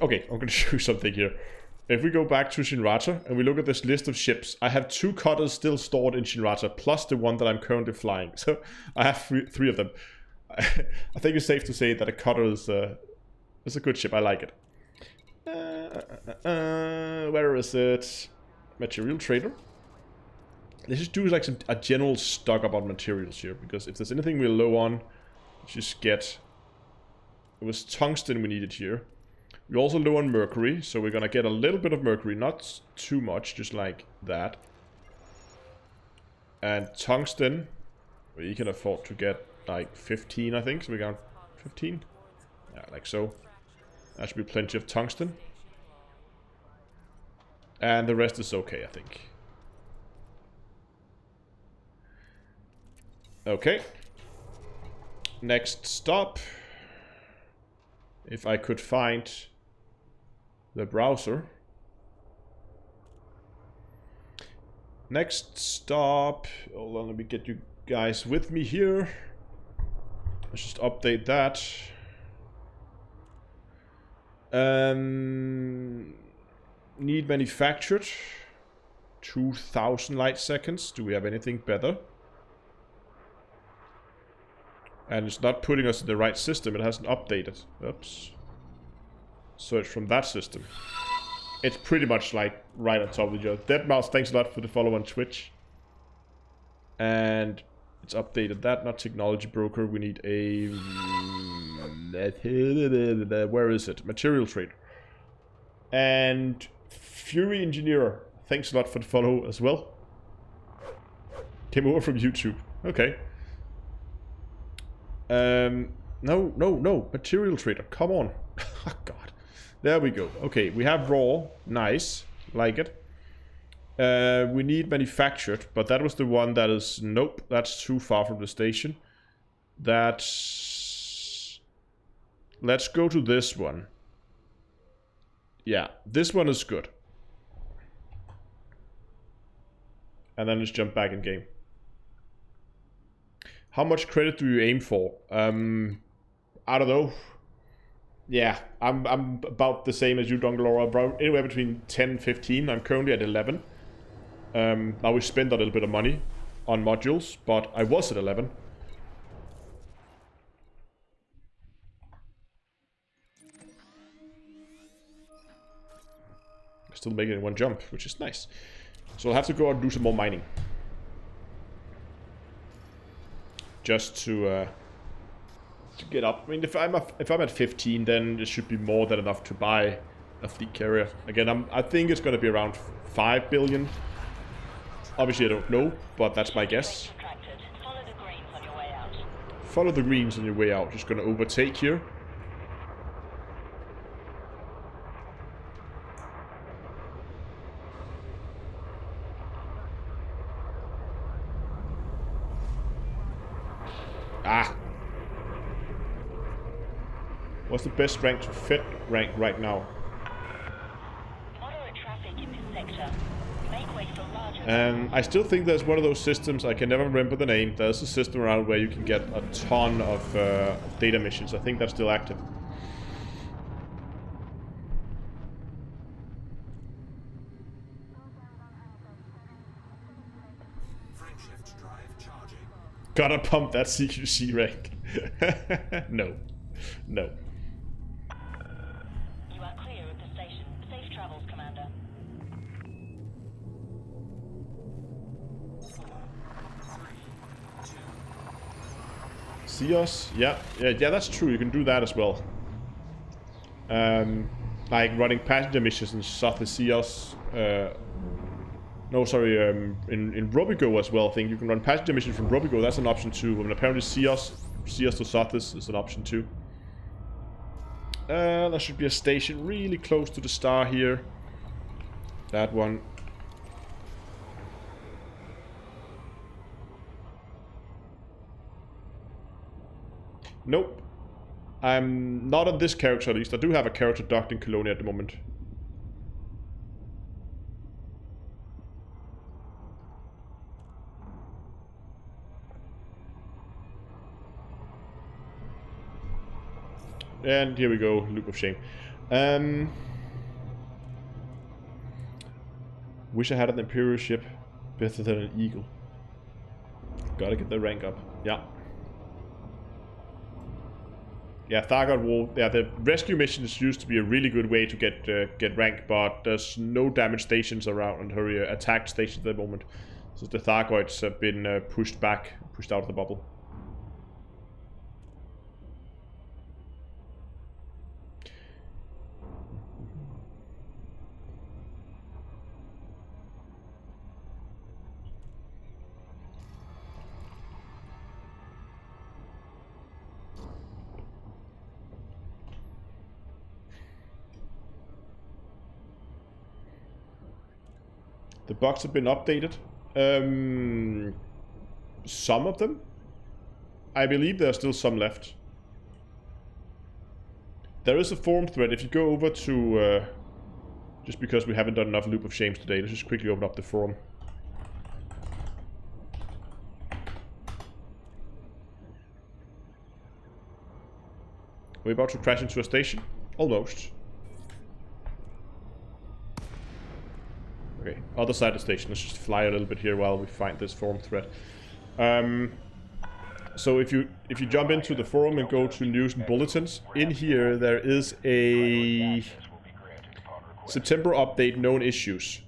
okay, I'm gonna show you something here. If we go back to Shinrata and we look at this list of ships, I have 2 cutters still stored in Shinrata, plus the one that I'm currently flying. So I have 3 of them. I think it's safe to say that a cutter is a good ship. I like it. Where is it? Material Trader. Let's just do like a general stock up on materials here, because if there's anything we're low on, just get... It was tungsten we needed here. We're also low on mercury, so we're gonna get a little bit of mercury, not too much, just like that. And tungsten, we can afford to get like 15, I think, so we got 15. Yeah, like so. That should be plenty of tungsten. And the rest is okay, I think. Okay. Next stop. If I could find the browser. Next stop. Hold on, let me get you guys with me here. Let's just update that. Need manufactured. 2000 light seconds. Do we have anything better? And it's not putting us in the right system. It hasn't updated. Oops. Search from that system. It's pretty much like right on top of each other. Deadmau5, thanks a lot for the follow on Twitch. And it's updated that. Not technology broker. We need a... Where is it? Material Trader. And Fury Engineer, thanks a lot for the follow as well. Came over from YouTube. Okay. No. Material Trader. Come on. Oh, God. There we go. Okay, we have raw. Nice. Like it. We need manufactured, but that was the one that is... Nope, that's too far from the station. That's... Let's go to this one. Yeah, this one is good. And then let's jump back in game. How much credit do you aim for? I don't know. Yeah, I'm about the same as you, Dongalora. About anywhere between 10 and 15. I'm currently at 11. Now we spent a little bit of money on modules, but I was at 11. Still making it in one jump, which is nice. So I'll have to go out and do some more mining. Just to get up. I mean, if I'm at 15, then it should be more than enough to buy a fleet carrier. Again, I think it's going to be around 5 billion. Obviously, I don't know, but that's my guess. Follow the greens on your way out. Follow the greens on your way out. Just going to overtake here. Ah! What's the best rank to fit rank right now? Moderate traffic in this sector. Make way for larger... I still think there's one of those systems, I can never remember the name, there's a system around where you can get a ton of data missions. I think that's still active. Frameshift drive charging. Gotta pump that CQC rank. No. No. You are clear of the station. Safe travels, Commander. See us? Yeah, that's true. You can do that as well. Like running passenger missions in South see us. No, sorry. In Robigo as well. I think you can run passenger missions from Robigo. That's an option too. And apparently see us to Sothis is an option too. There should be a station really close to the star here. That one. Nope. I'm not on this character at least. I do have a character docked in Colonia at the moment. And here we go, loop of shame. Wish I had an Imperial ship better than an Eagle. Gotta get the rank up. Yeah. Yeah, Thargoid War. Yeah, the rescue missions used to be a really good way to get rank, but there's no damage stations around her attack stations at the moment. So the Thargoids have been pushed out of the bubble. The bugs have been updated. Some of them. I believe there are still some left. There is a forum thread. If you go over to... just because we haven't done enough Loop of Shames today, let's just quickly open up the forum. We're about to crash into a station. Almost. Okay, other side of the station. Let's just fly a little bit here while we find this forum thread. So if you jump into the forum and go to news and bulletins, in here there is a September update, known issues.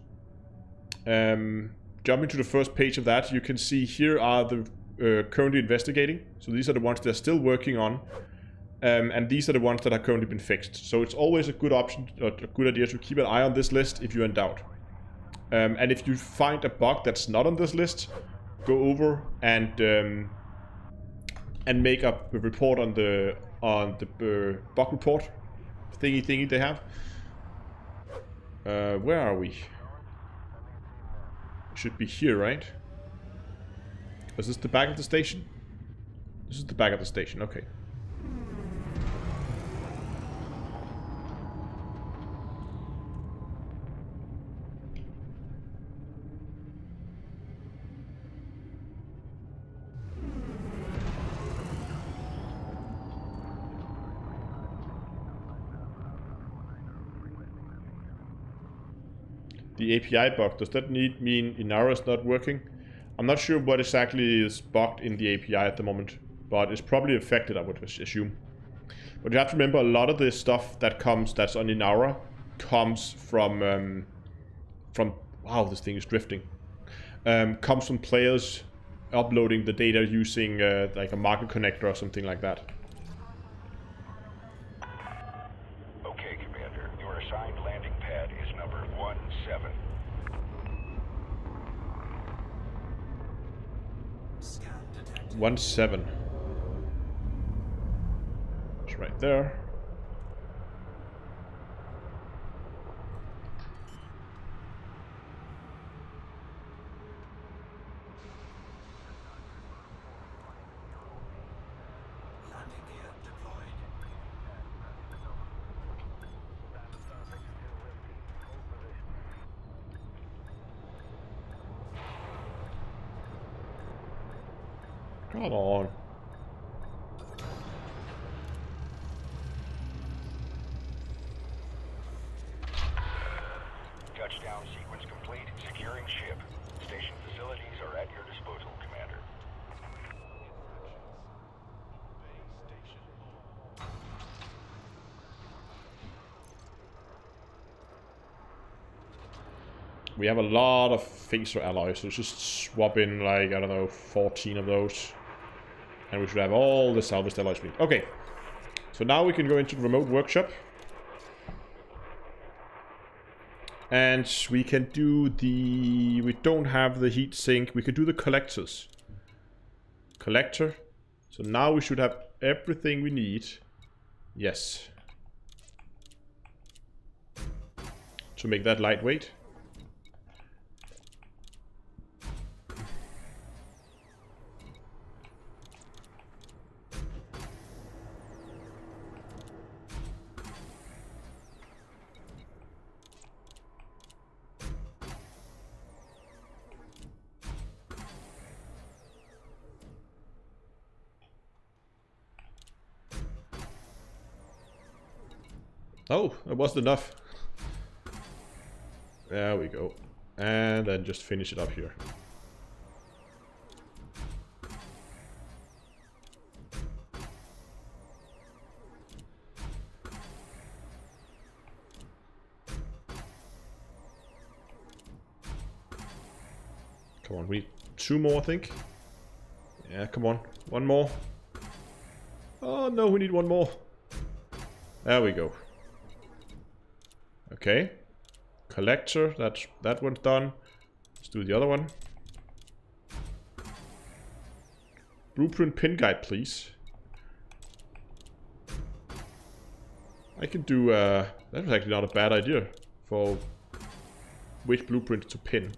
Jumping to the first page of that, you can see here are the currently investigating. So these are the ones they're still working on. And these are the ones that have currently been fixed. So it's always a good option, or a good idea to keep an eye on this list if you're in doubt. And if you find a bug that's not on this list, go over and make up a report on the bug report thingy they have. Where are we? Should be here, right? Is this the back of the station? This is the back of the station. Okay. The API bug, does that mean Inara is not working? I'm not sure what exactly is bugged in the API at the moment, but it's probably affected, I would assume. But you have to remember, a lot of the stuff that's on Inara comes from wow, this thing is drifting. Comes from players uploading the data using like a market connector or something like that. Okay, Commander. Your assigned landing pad is number 17. Scan detected. 17. It's right there. Landing gear deployed. Come on. Touchdown sequence complete. Securing ship. Station facilities are at your disposal, Commander. We have a lot of phaser alloys, so just swap in like, I don't know, 14 of those. And we should have all the salvaged alloys we need. Okay, so now we can go into the remote workshop. And we can do the... we don't have the heat sink. We can do the collectors. Collector. So now we should have everything we need. Yes. To make that lightweight. Oh, that wasn't enough. There we go. And then just finish it up here. Come on, we need 2 more, I think. Yeah, come on. 1 more. Oh no, we need 1 more. There we go. Okay. Collector, that one's done. Let's do the other one. Blueprint pin guide, please. I can do, that was actually not a bad idea for which blueprint to pin.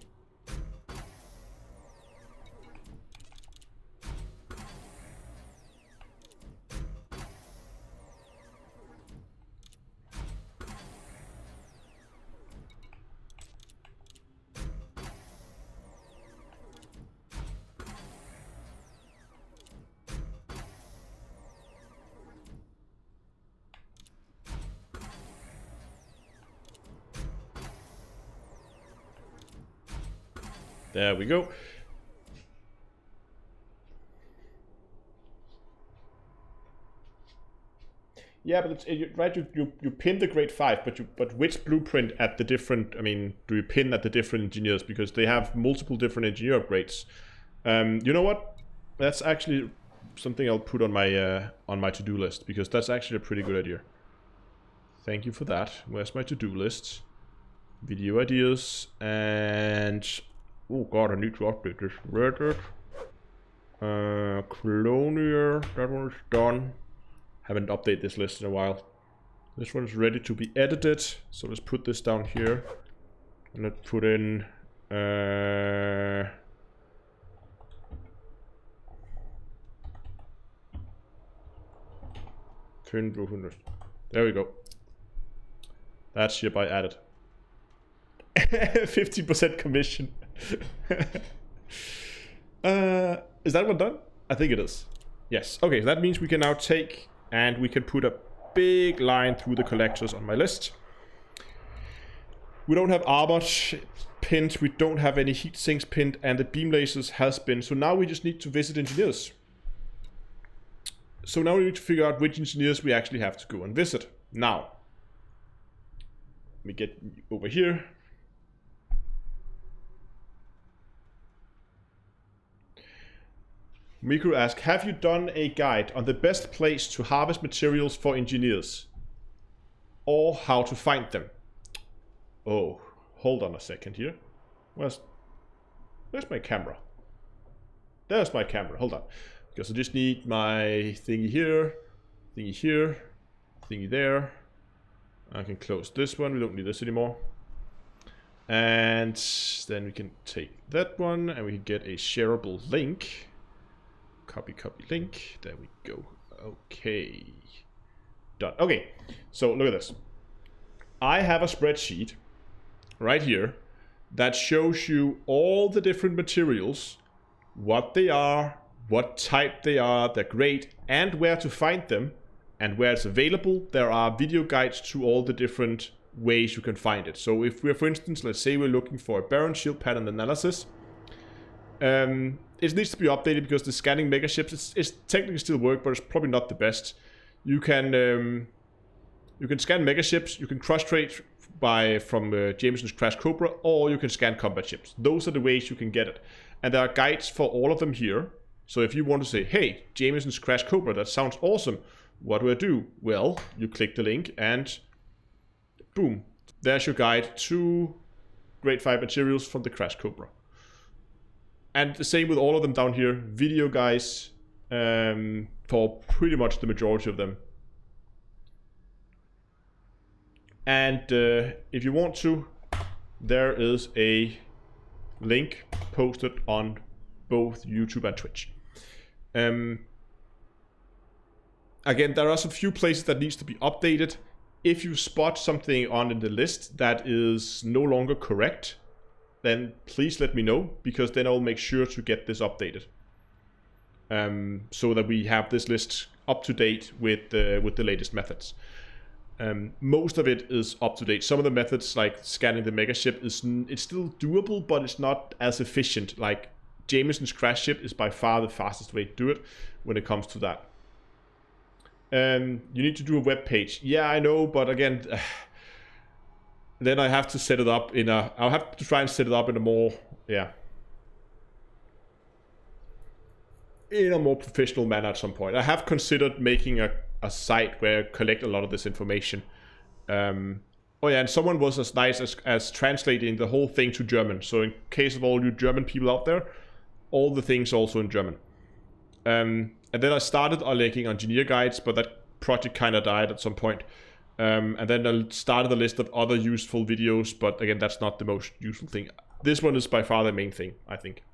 There we go. Yeah, but it's right. You pin the grade 5, but which blueprint at the different? I mean, do you pin at the different engineers because they have multiple different engineer upgrades? You know what? That's actually something I'll put on my to-do list because that's actually a pretty good idea. Thank you for that. Where's my to-do list? Video ideas and oh god, I need to update this. Reddit. Colonial. That one is done. Haven't updated this list in a while. This one is ready to be edited. So let's put this down here. And let's put in there we go. That's hereby added. 50% commission. Is that one done? I think it is. Yes. Okay, so that means we can now take and we can put a big line through the collectors on my list. We don't have armor pinned, we don't have any heat sinks pinned, and the beam lasers has been. So now we just need to visit engineers. So now we need to figure out which engineers we actually have to go and visit. Now, let me get over here. Mikro asks, have you done a guide on the best place to harvest materials for engineers? Or how to find them? Oh, hold on a second here. Where's my camera? There's my camera, hold on. Because I just need my thingy here, thingy there. I can close this one, we don't need this anymore. And then we can take that one and we can get a shareable link. Copy link, there we go. Okay, done. Okay, so look at this. I have a spreadsheet right here that shows you all the different materials, what they are, what type they are, their grade, and where to find them, and where it's available. There are video guides to all the different ways you can find it. So if we're, for instance, let's say we're looking for a barren shield pattern analysis, it needs to be updated because the scanning megaships, it's technically still work, but it's probably not the best. You can scan megaships, you can cross-trade from Jameson's Crash Cobra, or you can scan combat ships. Those are the ways you can get it. And there are guides for all of them here. So if you want to say, hey, Jameson's Crash Cobra, that sounds awesome. What do I do? Well, you click the link and boom. There's your guide to grade 5 materials from the Crash Cobra. And the same with all of them down here. Video guides for pretty much the majority of them. And if you want to, there is a link posted on both YouTube and Twitch. Again, there are some few places that needs to be updated. If you spot something on in the list that is no longer correct, then please let me know, because then I'll make sure to get this updated. So that we have this list up to date with the latest methods. Most of it is up to date. Some of the methods, like scanning the megaship, it's still doable, but it's not as efficient. Like Jameson's Crash Ship is by far the fastest way to do it when it comes to that. You need to do a web page. Yeah, I know, but again, then I have to set it up in a... I'll have to try and set it up in a more... in a more professional manner at some point. I have considered making a site where I collect a lot of this information. Oh yeah, and someone was as nice as translating the whole thing to German. So in case of all you German people out there, all the things also in German. And then I started making engineer guides, but that project kind of died at some point. And then I started a list of other useful videos, but again, that's not the most useful thing. This one is by far the main thing, I think.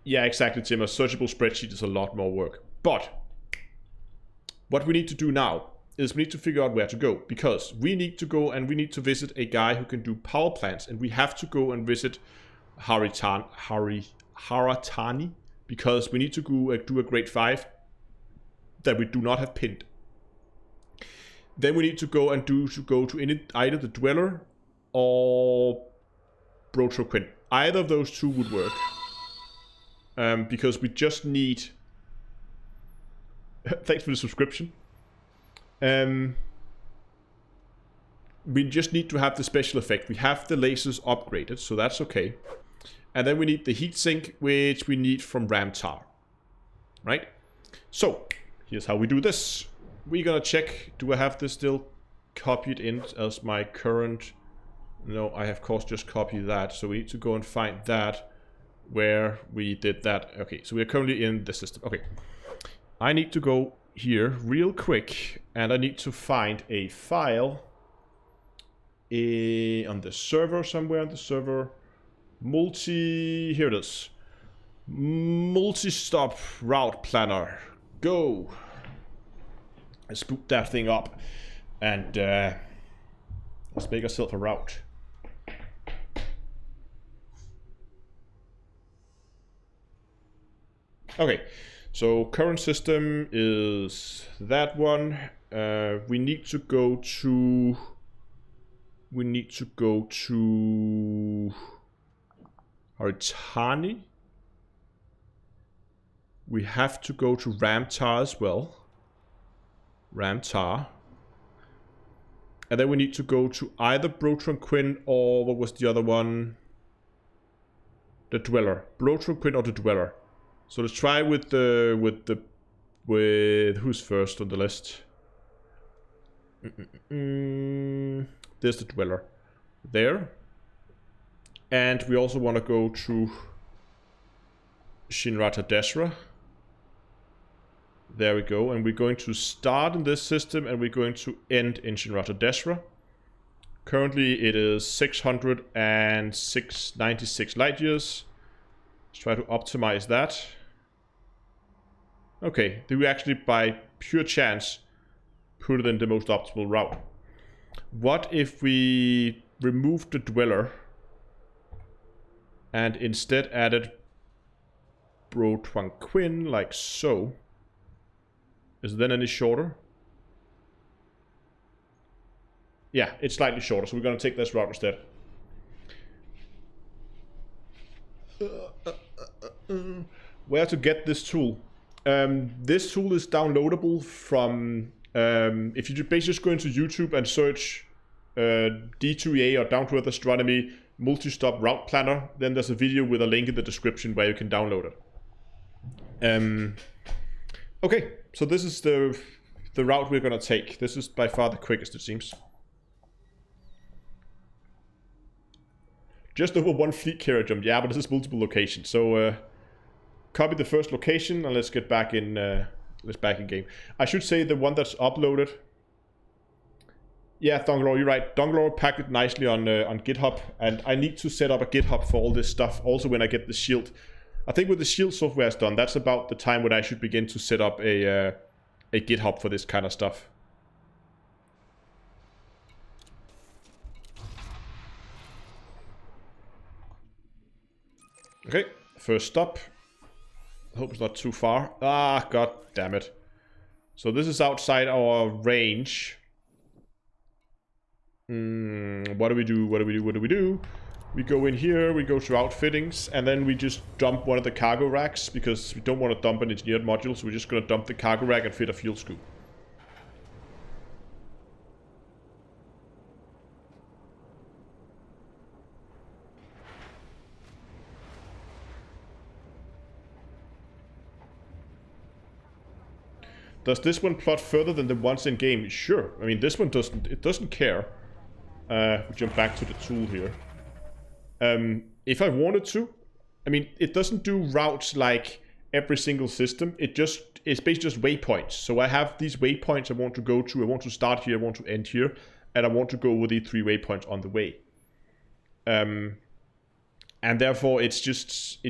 Yeah, exactly, Tim. A searchable spreadsheet is a lot more work. But what we need to do now is we need to figure out where to go, because we need to go and we need to visit a guy who can do power plants, and we have to go and visit Haratani, because we need to go do a grade 5 that we do not have pinned. Then we need to go and go to either the Dweller or Brotroquin. Either of those two would work. Because we just need... Thanks for the subscription. We just need to have the special effect. We have the lasers upgraded, so that's okay. And then we need the heatsink, which we need from Ramtar. Right? So, here's how we do this. We're gonna check, do I have this still copied in as my current... No, I have of course just copied that. So we need to go and find that where we did that. Okay, so we are currently in the system. Okay, I need to go here real quick, and I need to find a file on the server, somewhere on the server. Here it is. Multi-stop route planner. Go. I spooked that thing up, and let's make ourselves a route. Okay, So current system is that one. We need to go to Haritani. We have to go to Ramtar as well. Ramtar. And then we need to go to either Brotron-Quinn or what was the other one? The Dweller. Brotron-Quinn or the Dweller. So let's try with who's first on the list? There's the Dweller. There. And we also want to go to Shinrata Desra. There we go. And we're going to start in this system and we're going to end in Shinrata Desra. Currently it is 696 light years. Let's try to optimize that. Okay, do we actually by pure chance put it in the most optimal route? What if we removed the Dweller and instead added Brotron-Quinn like so? Is it then any shorter? Yeah, it's slightly shorter, so we're going to take this route instead. Where to get this tool? This tool is downloadable from... if you basically just go into YouTube and search D2EA or Down To Earth Astronomy multi-stop route planner, then there's a video with a link in the description where you can download it. Okay, so this is the route we're going to take. This is by far the quickest, it seems. Just over one fleet carrier jump. Yeah, but this is multiple locations. So copy the first location and let's get back in. Let's back in game. I should say the one that's uploaded. Yeah, Donglor, you're right. Donglor packed it nicely on GitHub, and I need to set up a GitHub for all this stuff. Also, when I get the shield, I think with the shield software is done, that's about the time when I should begin to set up a GitHub for this kind of stuff. Okay, first stop. I hope it's not too far. Ah, god damn it. So this is outside our range. What do we do? What do we do? What do we do? We go in here, we go to outfittings, and then we just dump one of the cargo racks because we don't want to dump an engineered module, so we're just going to dump the cargo rack and fit a fuel scoop. Does this one plot further than the ones in game? Sure. I mean, this one doesn't. It doesn't care. We jump back to the tool here. If I wanted to, I mean, it doesn't do routes like every single system. It's basically just waypoints. So I have these waypoints I want to go to. I want to start here. I want to end here, and I want to go with the 3 waypoints on the way. And therefore, it just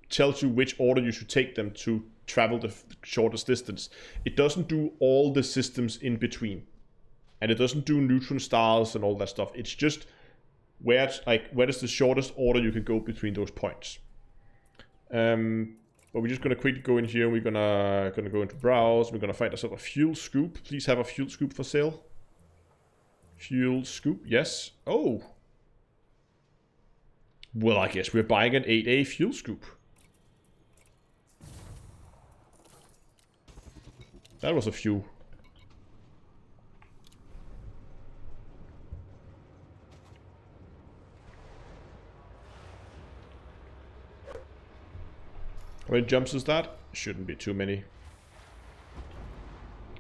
tells you which order you should take them to travel the shortest distance. It doesn't do all the systems in between, and it doesn't do neutron stars and all that stuff. It's just where is the shortest order you can go between those points. But we're just gonna quickly go in here. And we're gonna go into browse. We're gonna find ourselves a fuel scoop. Please have a fuel scoop for sale. Fuel scoop, yes. Oh, well, I guess we're buying an 8A fuel scoop. That was a few. How many jumps is that? Shouldn't be too many.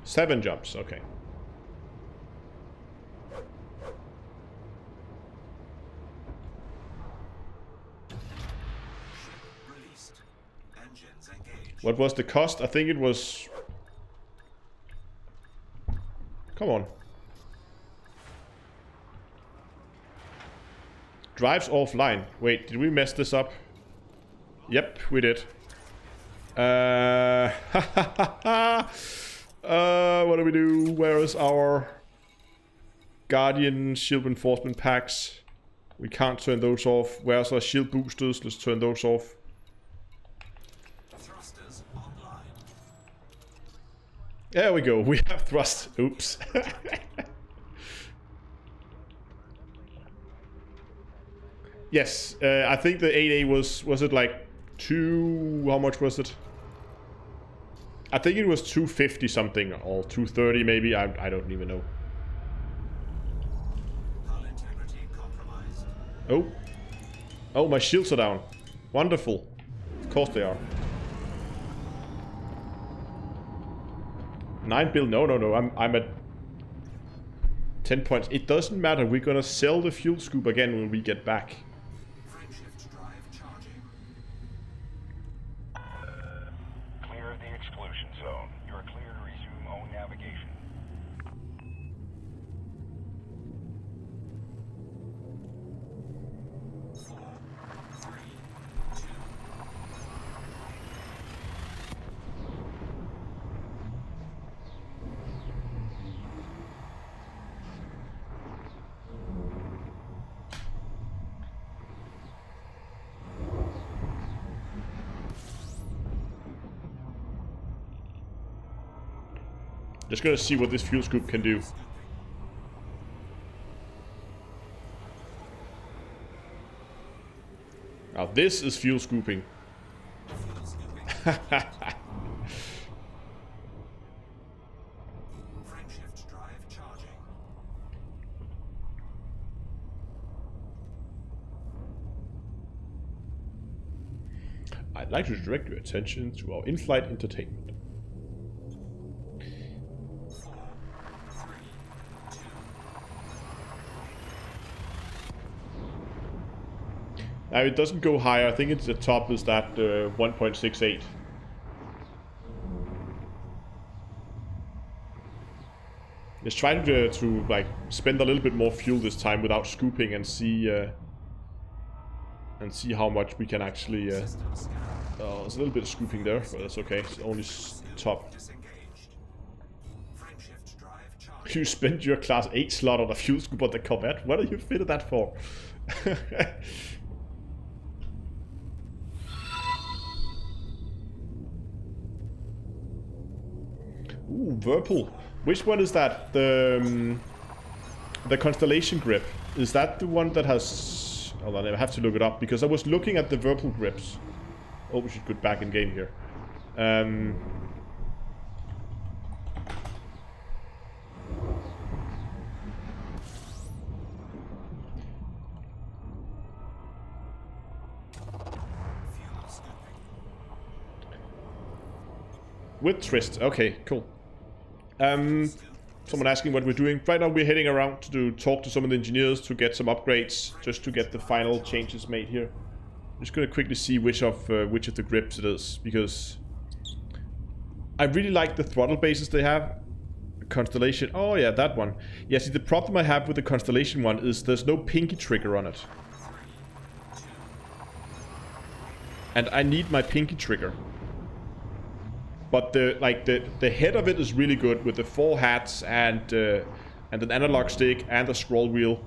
7 jumps, okay. Released. Engines engaged. What was the cost? I think it was... Come on. Drives offline. Wait, did we mess this up? Yep, we did. What do we do? Where is our Guardian shield reinforcement packs? We can't turn those off. Where's our shield boosters? Let's turn those off. Thrusters online. There we go. We have thrust. Oops. Yes, I think the 8A was it like 2... How much was it? I think it was 250 something or 230 maybe. I don't even know. Hull integrity compromised. Oh. Oh, my shields are down. Wonderful. Of course they are. 9 bill. No. I'm at 10 points. It doesn't matter. We're gonna sell the fuel scoop again when we get back. Frameshift drive charging. Clear the exclusion zone. You're clear to resume own navigation. Just gonna see what this fuel scoop can do. Now this is fuel scooping. Frameshift drive charging. I'd like to direct your attention to our in-flight entertainment. Now it doesn't go higher. I think it's the top is that 1.68. Let's try to like spend a little bit more fuel this time without scooping and see how much we can actually. System scan. Oh, there's a little bit of scooping there, but that's okay. It's only top. Disengaged. Frameshift drive charging. You spent your class 8 slot on a fuel scoop on the Corvette. What are you fitted that for? Ooh, Whirlpool. Which one is that? The Constellation grip. Is that the one that has... Hold on, I have to look it up because I was looking at the Whirlpool grips. Oh, we should get back in game here. Fuel scooping. With Trist. Okay, cool. Someone asking what we're doing. Right now we're heading around to talk to some of the engineers to get some upgrades, just to get the final changes made here. I'm just gonna quickly see which of the grips it is, because I really like the throttle bases they have. Constellation. Oh yeah, that one. Yeah, see the problem I have with the Constellation one is there's no pinky trigger on it. And I need my pinky trigger. But the head of it is really good with the 4 hats and an analog stick and a scroll wheel,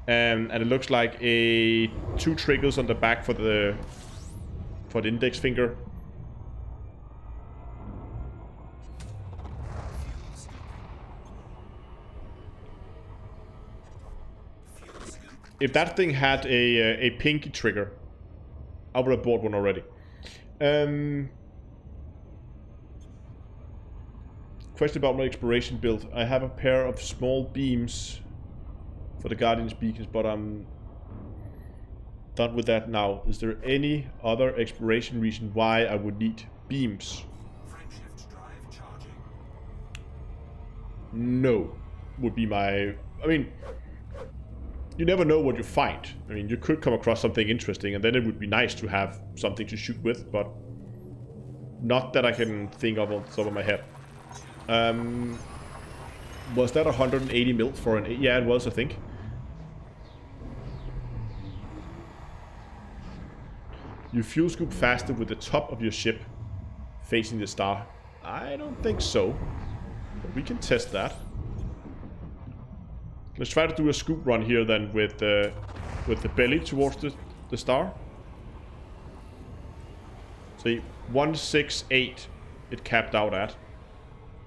and it looks like 2 triggers on the back for the index finger. If that thing had a pinky trigger, I would have bought one already. Question about my exploration build. I have a pair of small beams for the Guardian's beacons, but I'm done with that now. Is there any other exploration reason why I would need beams? Frameshift drive charging. No, would be my... I mean, you never know what you find. I mean, you could come across something interesting, and then it would be nice to have something to shoot with, but not that I can think of on the top of my head. Was that 180 mil for an... Yeah, it was, I think. You fuel scoop faster with the top of your ship facing the star. I don't think so. But we can test that. Let's try to do a scoop run here then with the belly towards the star. See, 168 it capped out at.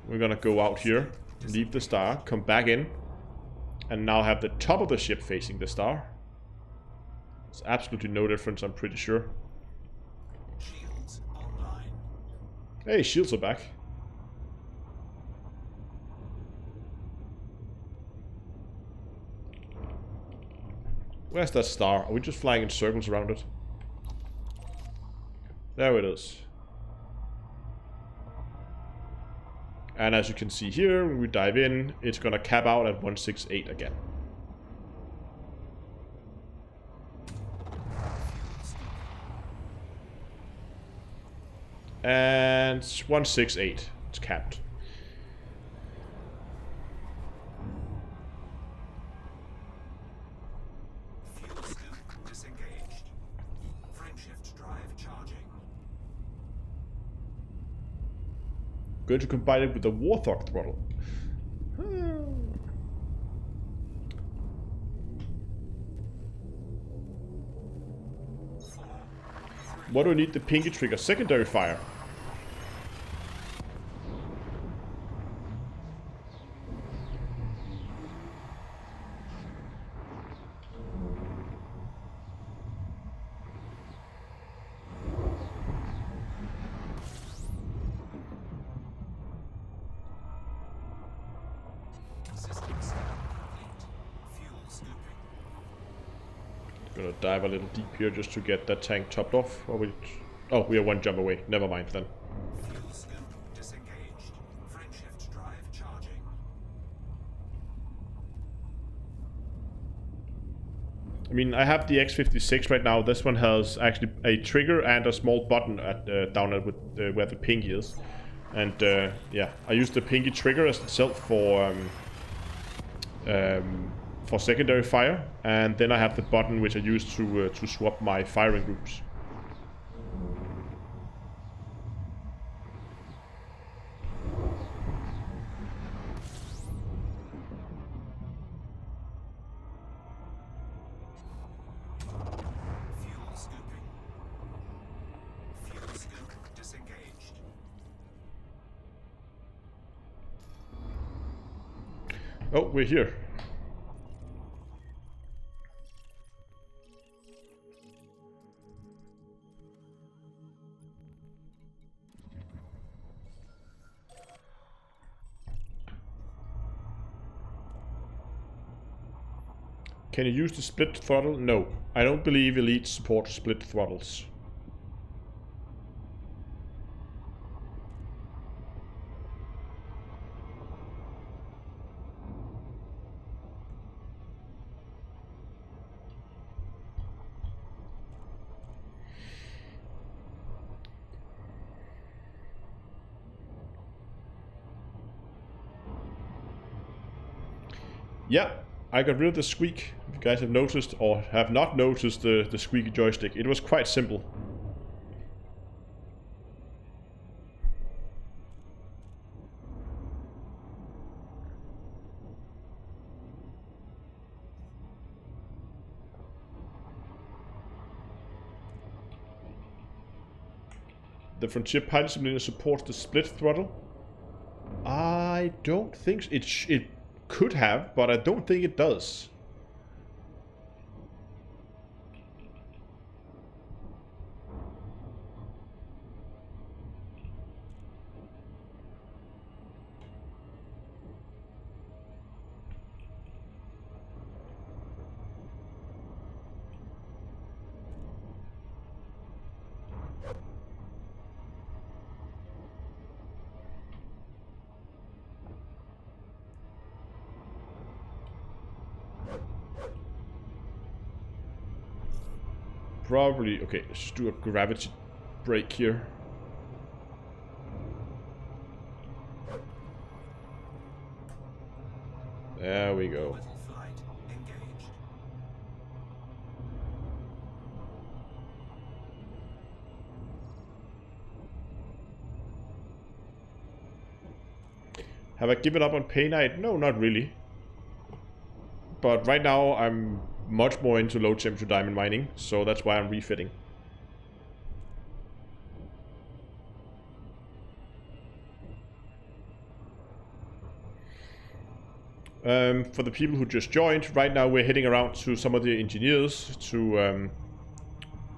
We're gonna go out here, leave the star, come back in, and now have the top of the ship facing the star. There's absolutely no difference, I'm pretty sure. Shields online. Hey, shields are back. Where's that star? Are we just flying in circles around it? There it is. And as you can see here, when we dive in, it's gonna cap out at 168 again. And 168. It's capped. Fuel scoop disengaged. Frameshift drive charging. Going to combine it with the Warthog throttle. What do we need the pinky trigger? Secondary fire. System setup complete. Fuel scooping. Gonna dive a little deep here just to get that tank topped off. Oh, we are one jump away. Never mind then. Fuel scoop disengaged. Frameshift drive charging. I mean, I have the X56 right now. This one has actually a trigger and a small button at down at where the pinky is. And yeah, I use the pinky trigger as itself for secondary fire, and then I have the button which I use to swap my firing groups. Fuel scooping. Fuel scoop disengaged. Oh, we're here. Can you use the split throttle? No. I don't believe Elite supports split throttles. Yeah, I got rid of the squeak. If you guys have noticed or have not noticed the squeaky joystick, it was quite simple. The Frontier Pilot Simulator supports the split throttle. I don't think so. It could have, but I don't think it does. Probably, okay, let's just do a gravity break here. There we go. Orbital flight engaged. Have I given up on Pay Night? No, not really. But right now I'm much more into low temperature diamond mining, so that's why I'm refitting. for the people who just joined, right now we're heading around to some of the engineers to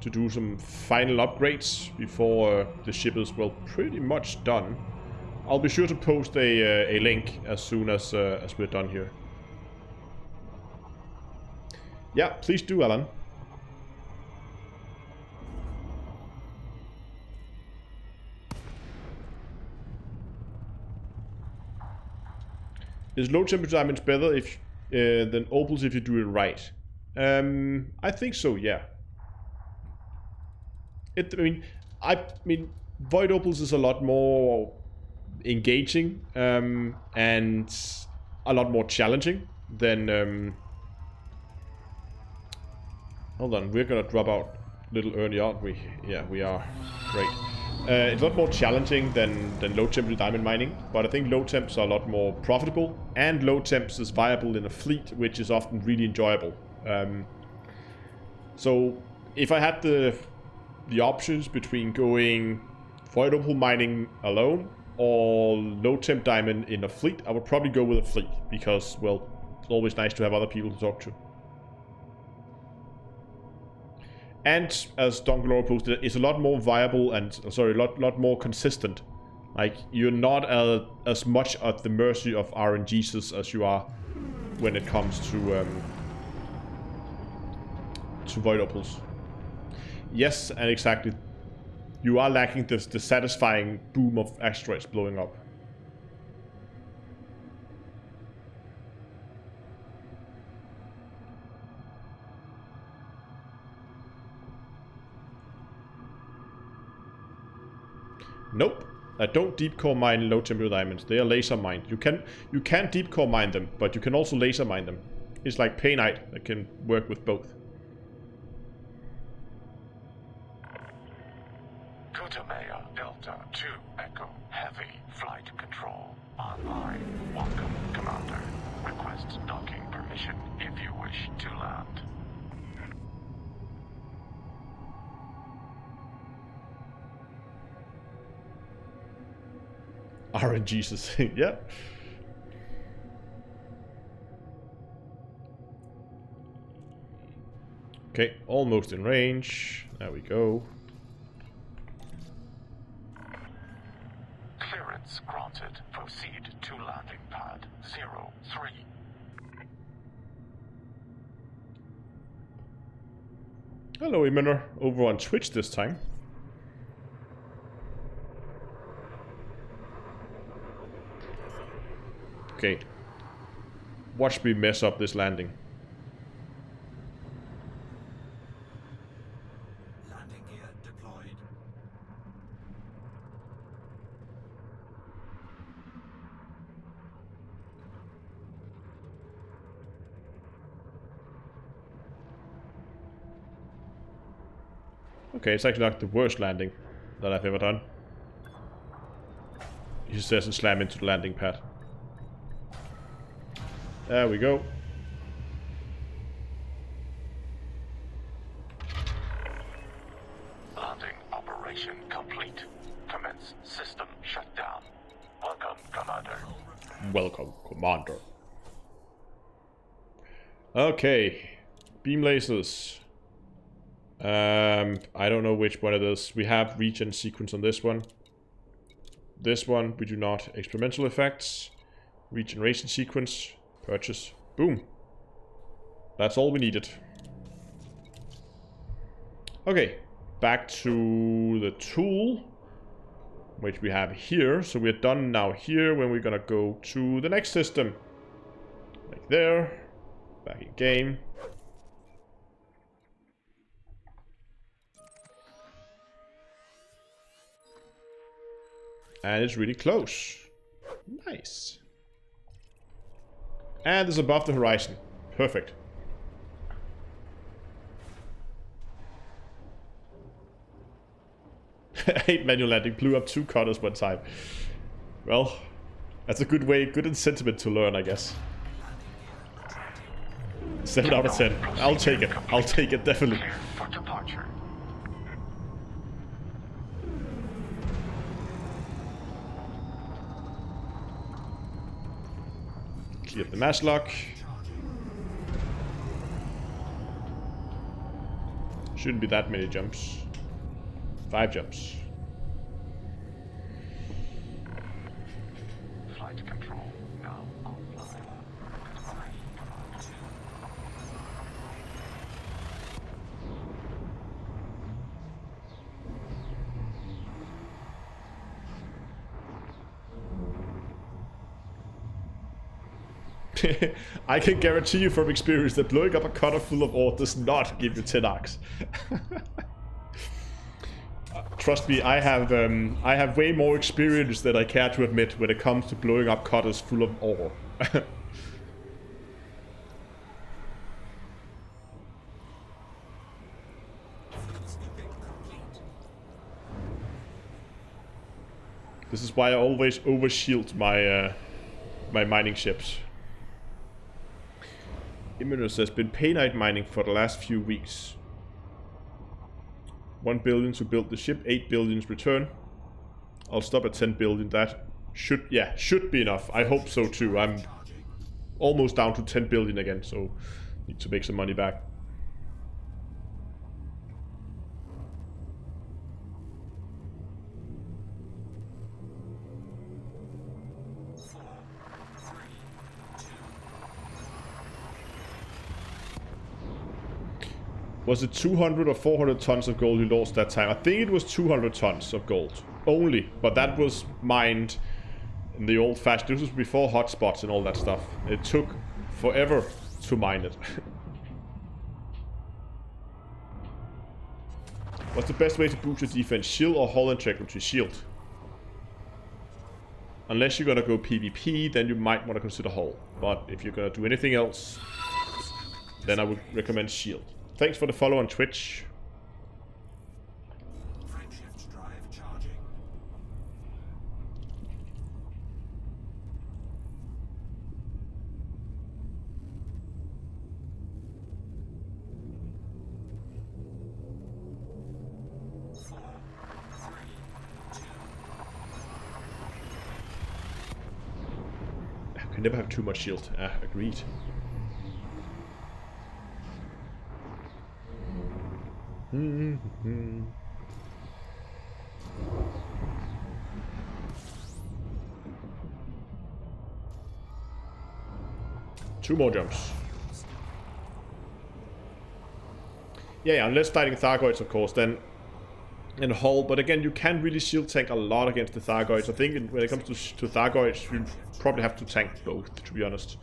do some final upgrades before the ship is, well, pretty much done. I'll be sure to post a link as soon as we're done here. Yeah, please do, Alan. Is low temperature diamonds better if than opals if you do it right? I think so. Yeah. I mean, void opals is a lot more engaging and a lot more challenging than. Hold on, we're gonna drop out a little early, aren't we? Yeah, we are. Great. It's a lot more challenging than low temperature diamond mining, but I think low temps are a lot more profitable, and low temps is viable in a fleet, which is often really enjoyable. So if I had the options between going void opal mining alone or low temp diamond in a fleet, I would probably go with a fleet because, well, it's always nice to have other people to talk to. And as Don Galore posted, it's a lot more viable and, sorry, a lot more consistent. Like, you're not as much at the mercy of RNGs as you are when it comes to void opals. Yes, and exactly. You are lacking the satisfying boom of asteroids blowing up. Nope. I don't deep core mine low temperature diamonds. They are laser mined. You can deep core mine them, but you can also laser mine them. It's like Paynite that can work with both. Kutamea Delta 2 Echo Heavy Flight Control online. Welcome, Commander. Request docking permission if you wish to land. RNGs. Yeah. Okay, almost in range. There we go. Clearance granted. Proceed to landing pad 03. Hello, Eminor. Over on Twitch this time. Okay. Watch me mess up this landing. Landing gear deployed. Okay, it's actually not the worst landing that I've ever done. He just doesn't slam into the landing pad. There we go. Landing operation complete. Commence system shutdown. Welcome, Commander. Welcome, Commander. Okay. Beam lasers. I don't know which one it is. We have regen sequence on this one. This one we do not. Experimental effects. Regeneration sequence. Purchase. Boom. That's all we needed. Okay. Back to the tool, which we have here. So we're done now here when we're gonna go to the next system. Like there. Back in game. And it's really close. Nice. And it's above the horizon. Perfect. 8 manual landing, blew up 2 cutters one time. Well, that's a good way, good incentive to learn, I guess. 7 out of 10. I'll take it. I'll take it, definitely. Clear for departure. Clear the mass lock. Shouldn't be that many jumps. 5 jumps. Flight control now offline. Goodbye, Commander. I can guarantee you from experience that blowing up a cutter full of ore does not give you 10 arcs. Trust me, I have way more experience than I care to admit when it comes to blowing up cutters full of ore. This is why I always overshield my my mining ships. Imminus has been pay night mining for the last few weeks. 1 billion to build the ship, 8 billions return. I'll stop at 10 billion. That should be enough. I hope so too. I'm almost down to 10 billion again, so need to make some money back. Was it 200 or 400 tons of gold you lost that time? I think it was 200 tons of gold. Only. But that was mined in the old fashioned. This was before hotspots and all that stuff. It took forever to mine it. What's the best way to boost your defense? Shield or hull integrity? Shield. Unless you're gonna go PvP, then you might want to consider hull. But if you're gonna do anything else, then I would recommend shield. Thanks for the follow on Twitch. Frameshift drive charging. I can never have too much shield. Agreed. Two more jumps. Yeah, unless fighting Thargoids, of course, then in hull. But again, you can really shield tank a lot against the Thargoids. I think when it comes to Thargoids, you probably have to tank both, to be honest.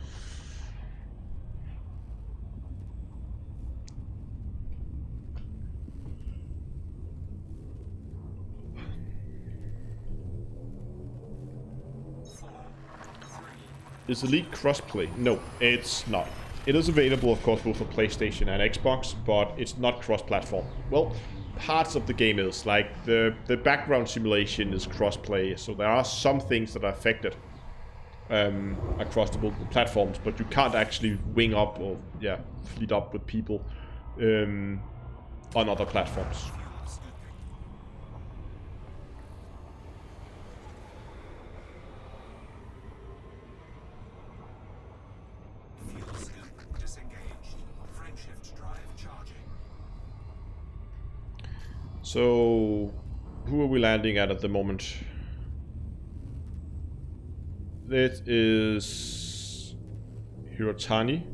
Is Elite crossplay? No, it's not. It is available, of course, both for PlayStation and Xbox, but it's not cross-platform. Well, parts of the game is, like the background simulation is cross-play, so there are some things that are affected across the multiple platforms, but you can't actually wing up or fleet up with people on other platforms. So, who are we landing at the moment? This is Hirotani.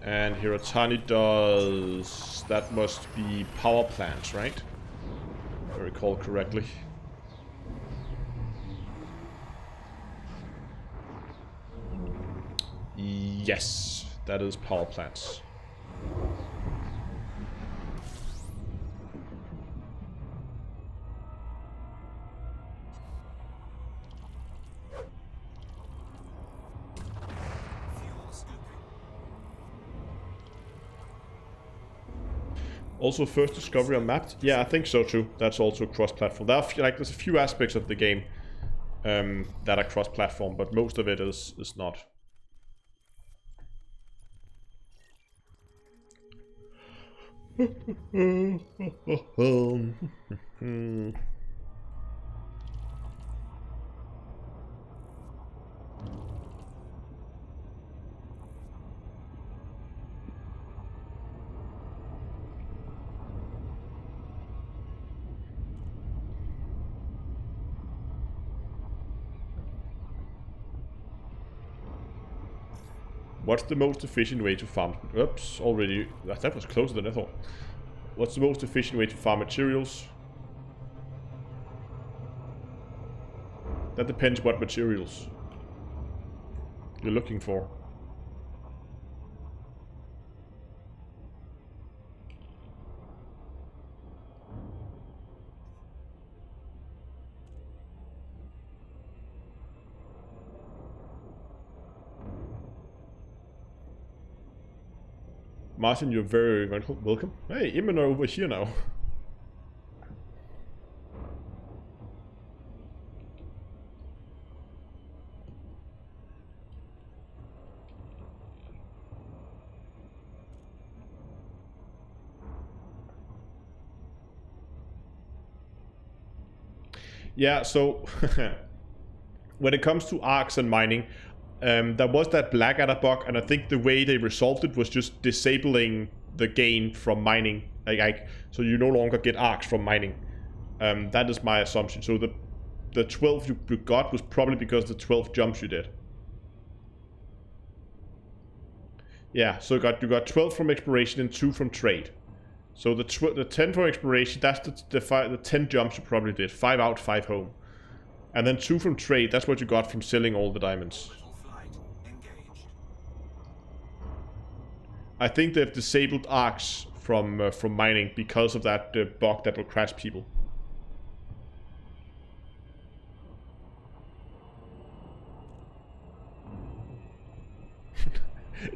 And Hirotani does... that must be power plants, right? If I recall correctly. Yes, that is power plants. Also, first discovery on map? Yeah, I think so too. That's also cross-platform. There's a few aspects of the game that are cross-platform, but most of it is not. What's the most efficient way to farm? Oops, already. That was closer than I thought. What's the most efficient way to farm materials? That depends what materials you're looking for. Martin, you're very welcome. Hey, Imman are over here now. Yeah, so when it comes to arcs and mining, there was that Blackadder bug, and I think the way they resolved it was just disabling the gain from mining. So you no longer get arcs from mining. That is my assumption. So the 12 you got was probably because the 12 jumps you did. Yeah, so you got 12 from exploration and 2 from trade. So the 10 from exploration, that's the 10 jumps you probably did. 5 out, 5 home. And then 2 from trade, that's what you got from selling all the diamonds. I think they've disabled arcs from mining because of that bug that will crash people.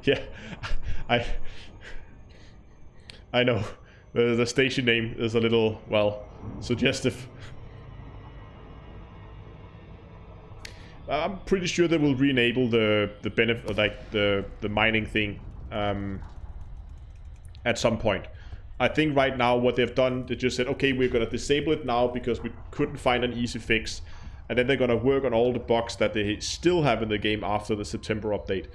Yeah, I know. The station name is a little, well, suggestive. I'm pretty sure they will re-enable the benefit, like the mining thing, at some point. I think right now what they've done, they just said, okay, we're gonna disable it now because we couldn't find an easy fix, and then they're gonna work on all the bugs that they still have in the game after the September update.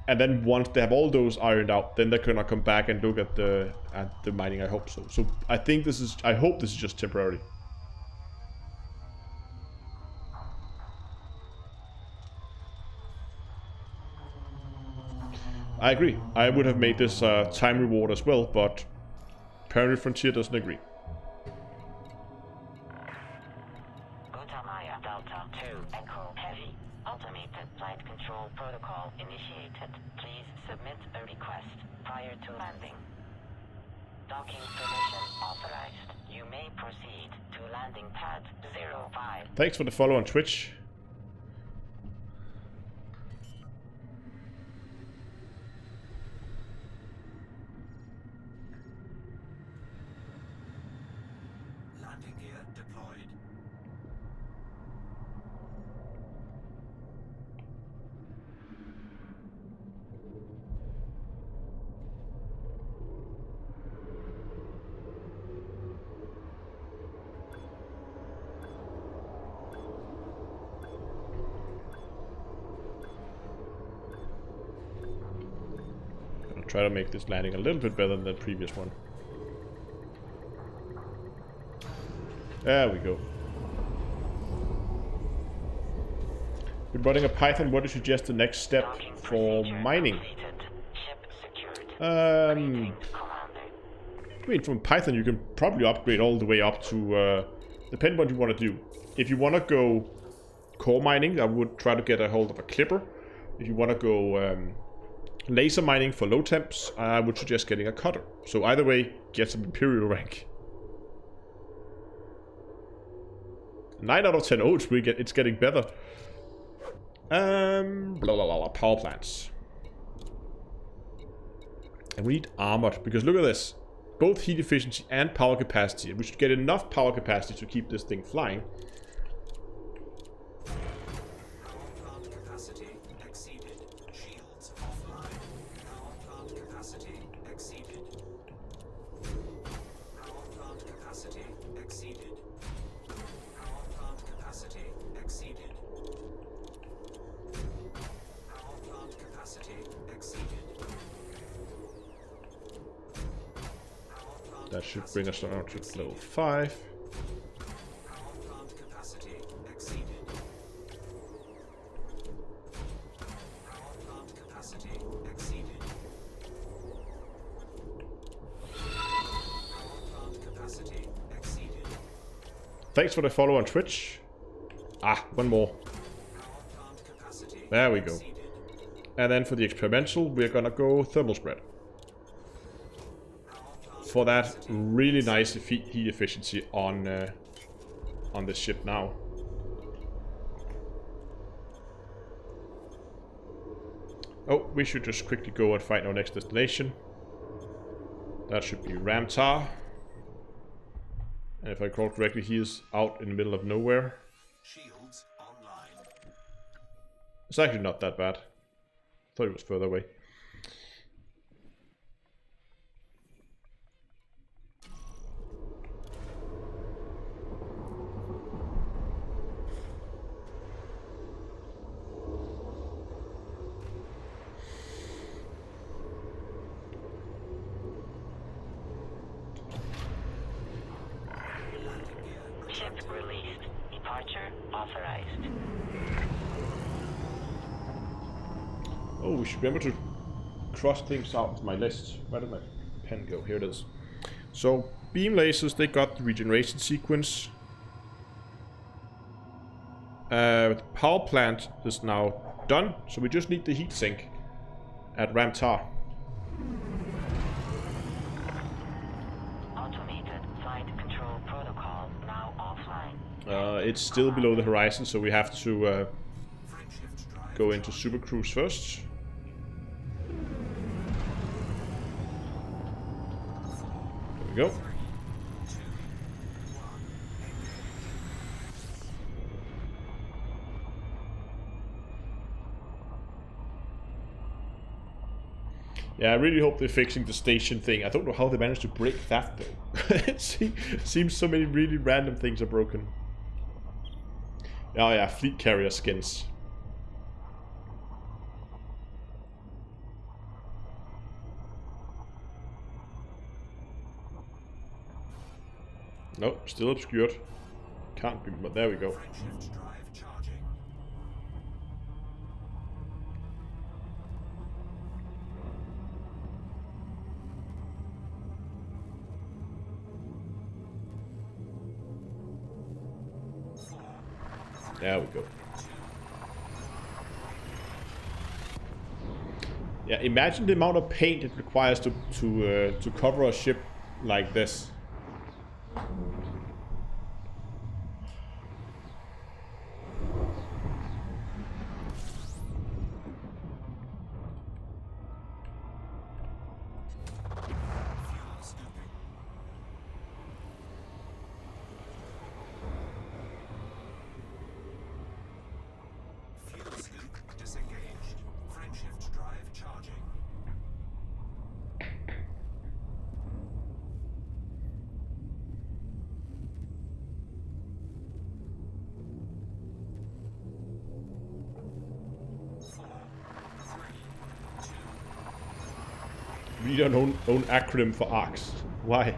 And then once they have all those ironed out, then they're gonna come back and look at the mining. I hope so. So I think I hope this is just temporary. I agree. I would have made this time reward as well, but apparently Frontier doesn't agree. Delta 2 Echo Heavy. Automated flight control protocol initiated. Please submit a request prior to landing. Docking permission authorized. You may proceed to landing pad 05. Thanks for the follow on Twitch. Landing gear deployed. I'll try to make this landing a little bit better than the previous one. There we go. With running a Python, what do you suggest the next step for mining? I mean, from Python you can probably upgrade all the way up to, depending what you want to do. If you want to go core mining, I would try to get a hold of a clipper. If you want to go laser mining for low temps, I would suggest getting a cutter. So either way, get some Imperial rank. 9 out of 10. Oh, it's getting better. Power plants. And we need armored, because look at this. Both heat efficiency and power capacity. We should get enough power capacity to keep this thing flying. Power plant capacity exceeded. Shields offline. Power plant capacity exceeded. Power plant capacity exceeded. Power plant capacity exceeded. Power plant capacity exceeded. That should bring us down to level 5. Power plant capacity exceeded. Power plant capacity exceeded. Thanks for the follow on Twitch. Ah, one more. There we go. And then for the experimental, we're gonna go thermal spread. For that really nice heat efficiency on the ship now. Oh, we should just quickly go and find our next destination. That should be Ramtar. And if I recall correctly, he is out in the middle of nowhere. Shields online. It's actually not that bad. Thought it was further away. Ship released. Departure authorized. Oh, we should be able to cross things out of my list. Where did my pen go? Here it is. So, beam lasers, they got the regeneration sequence. The power plant is now done, so we just need the heat sink at Ramtar. Automated flight control protocol now offline. It's still below the horizon, so we have to go into Super Cruise first. There we go. Yeah, I really hope they're fixing the station thing. I don't know how they managed to break that though. It seems so many really random things are broken. Oh yeah, fleet carrier skins. Nope, still obscured. Can't be, but there we go. Shift drive charging. There we go. Yeah, imagine the amount of paint it requires to cover a ship like this. Fuel scooping. Fuel scoop disengaged. Frameshift drive charging. We don't own acronym for ARCs. Why?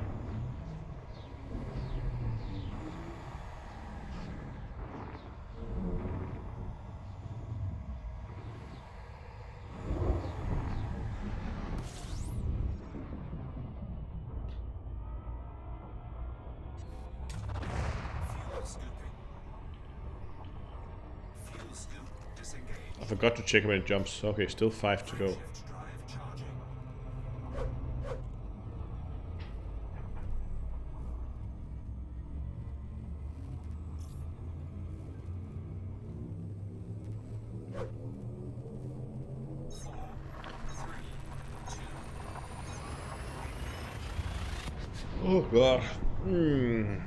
Fuel scooping. Fuel scoop disengaged. I forgot to check how many jumps. Okay, still 5 to go. Shift drive charging. Oh god. Hmm.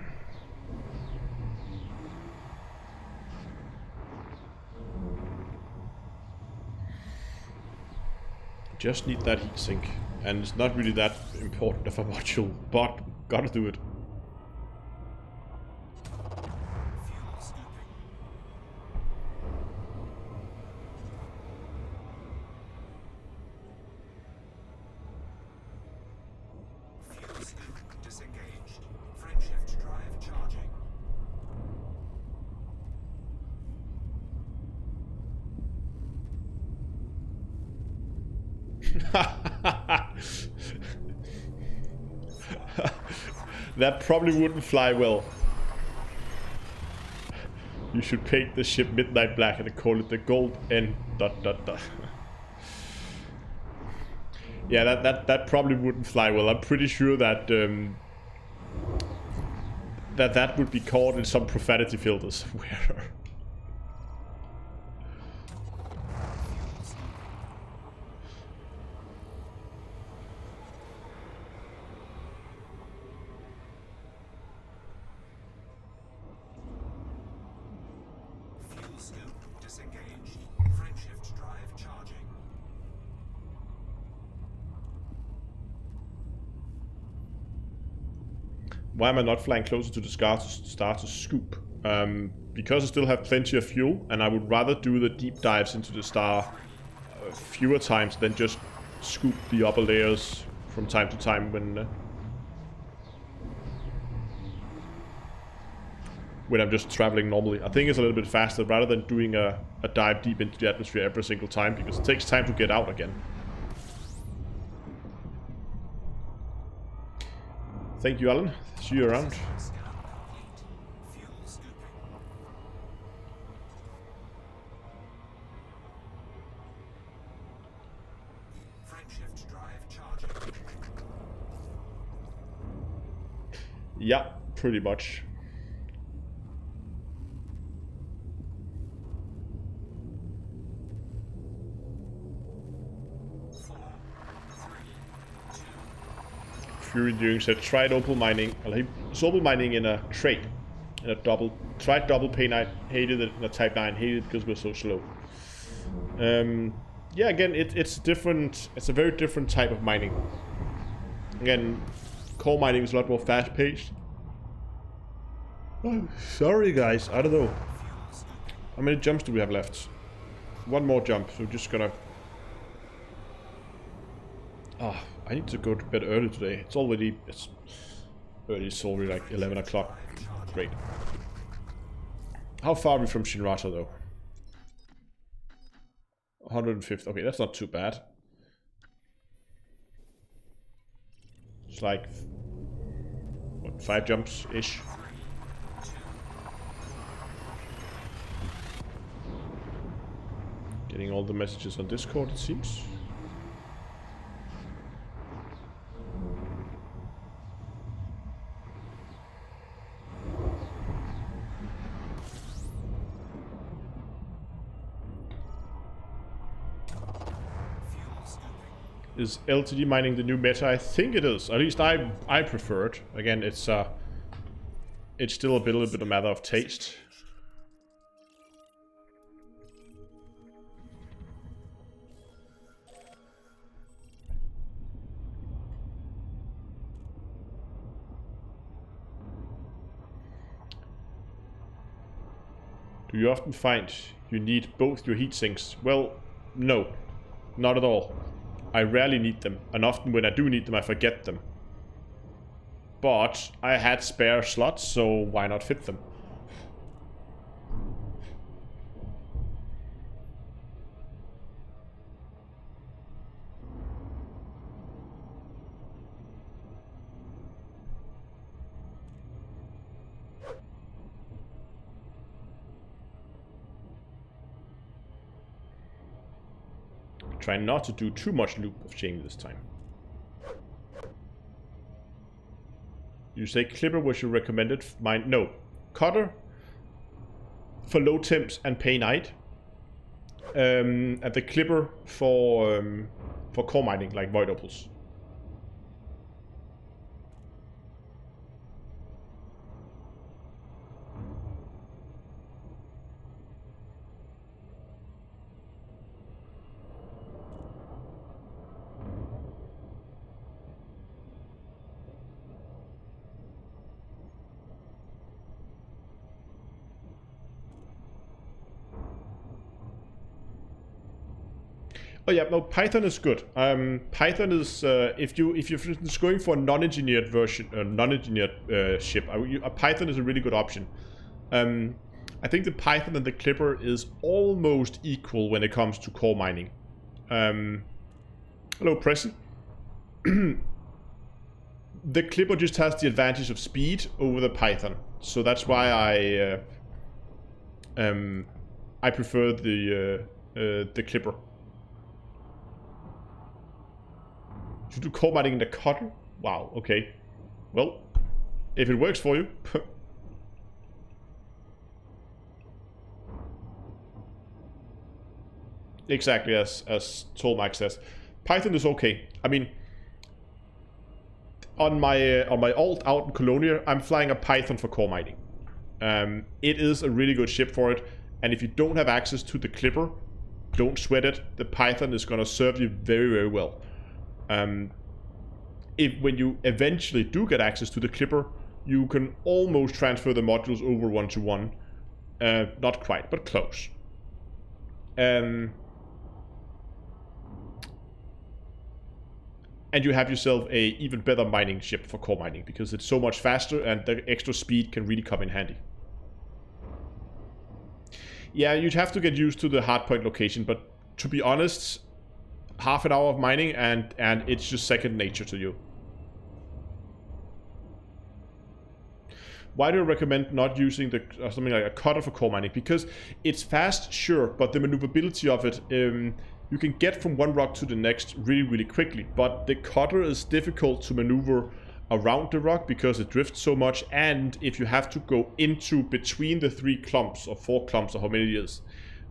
Just need that heatsink, and it's not really that important of a module, but gotta do it. Fuel scooping. Fuel scoop disengaged. Frameshift drive charging. That probably wouldn't fly well. You should paint the ship midnight black and call it the gold N ... Yeah, that probably wouldn't fly well. I'm pretty sure that that would be caught in some profanity filter somewhere. Fuel scope disengaged. Frameshift drive charging. Why am I not flying closer to the star to scoop? Because I still have plenty of fuel, and I would rather do the deep dives into the star fewer times than just scoop the upper layers from time to time when I'm just traveling normally. I think it's a little bit faster rather than doing a dive deep into the atmosphere every single time, because it takes time to get out again. Thank you, Alan. See you around. Scan complete. Fuel scooping. Frameshift drive charging. Yeah, pretty much. Fury Doing said, tried opal mining. Well, he's opal mining in a trade. In a double. Tried double pay 9. Hated it in a type 9. Hated it because we're so slow. Yeah, again, it's different. It's a very different type of mining. Again, coal mining is a lot more fast paced. Oh, sorry guys, I don't know. How many jumps do we have left? One more jump, so we're just gonna... Ah, I need to go to bed early today. It's early, it's already like 11 o'clock. Great. How far are we from Shinrata though? 150, okay, that's not too bad. It's like, what, 5 jumps-ish? Getting all the messages on Discord, it seems. Is LTD mining the new meta? I think it is. At least I prefer it. Again, it's still a little bit a matter of taste. Do you often find you need both your heat sinks? Well, no, not at all. I rarely need them, and often when I do need them, I forget them. But I had spare slots, so why not fit them? Try not to do too much loop of chain this time. You say Clipper was your recommended mine? No. Cutter for low temps and pay night. And the Clipper for core mining, like void opals. Oh yeah, no, Python is good. Python is if you're for instance going for a non-engineered version, non-engineered ship, Python is a really good option. I think the Python and the Clipper is almost equal when it comes to core mining. Hello, Pressy. The Clipper just has the advantage of speed over the Python, so that's why I prefer the clipper. You do core mining in the cutter? Wow, okay. Well, if it works for you. Exactly as Tolmike says. Python is okay. I mean, on my alt out in Colonia, I'm flying a Python for core mining. It is a really good ship for it, and if you don't have access to the clipper, don't sweat it. The Python is going to serve you very, very well. When you eventually do get access to the clipper, you can almost transfer the modules over one-to-one. Not quite, but close. And you have yourself a even better mining ship for core mining, because it's so much faster and the extra speed can really come in handy. Yeah, you'd have to get used to the hardpoint location, but to be honest, half an hour of mining and it's just second nature to you. Why do I recommend not using something like a cutter for core mining? Because it's fast, sure, but the maneuverability of it, you can get from one rock to the next really, really quickly. But the cutter is difficult to maneuver around the rock because it drifts so much. And if you have to go into between the 3 clumps or 4 clumps or how many it is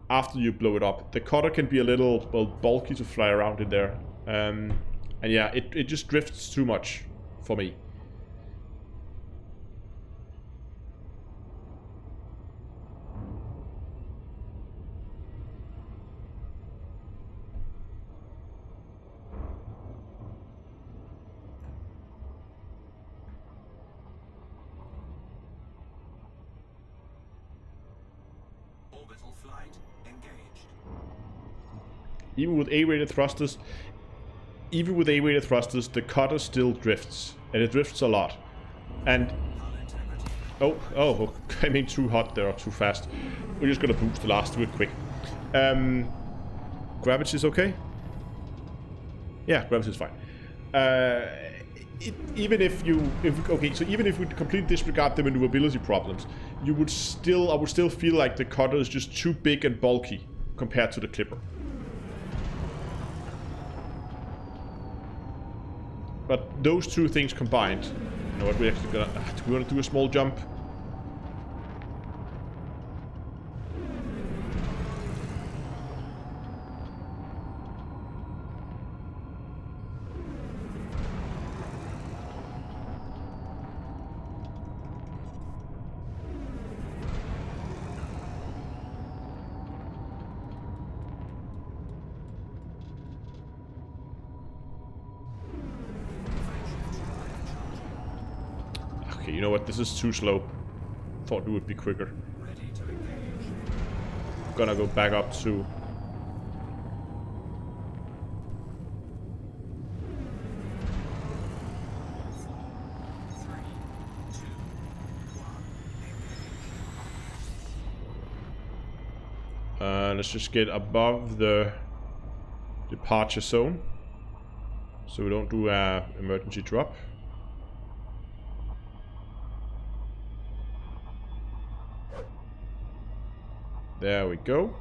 after you blow it up, the cutter can be a little, well, bulky to fly around in there. And yeah, it just drifts too much for me. Even with A-rated thrusters, the cutter still drifts, and it drifts a lot. And oh, I mean too hot there, or too fast. We're just gonna boost the last real quick. Gravity's okay? Yeah, gravity's fine. Even if we completely disregard the maneuverability problems, I would still feel like the cutter is just too big and bulky compared to the clipper. But those two things combined, you know what, we're actually gonna... do we want to do a small jump? You know what, this is too slow. Thought it would be quicker. Gonna go back up to... let's just get above the departure zone, so we don't do an emergency drop. There we go.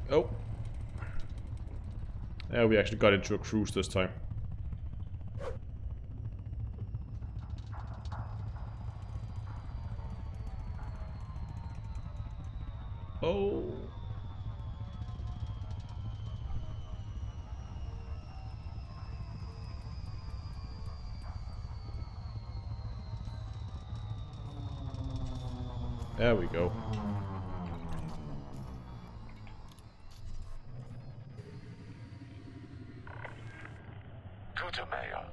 Oh. Yeah, we actually got into a cruise this time. Oh. There we go.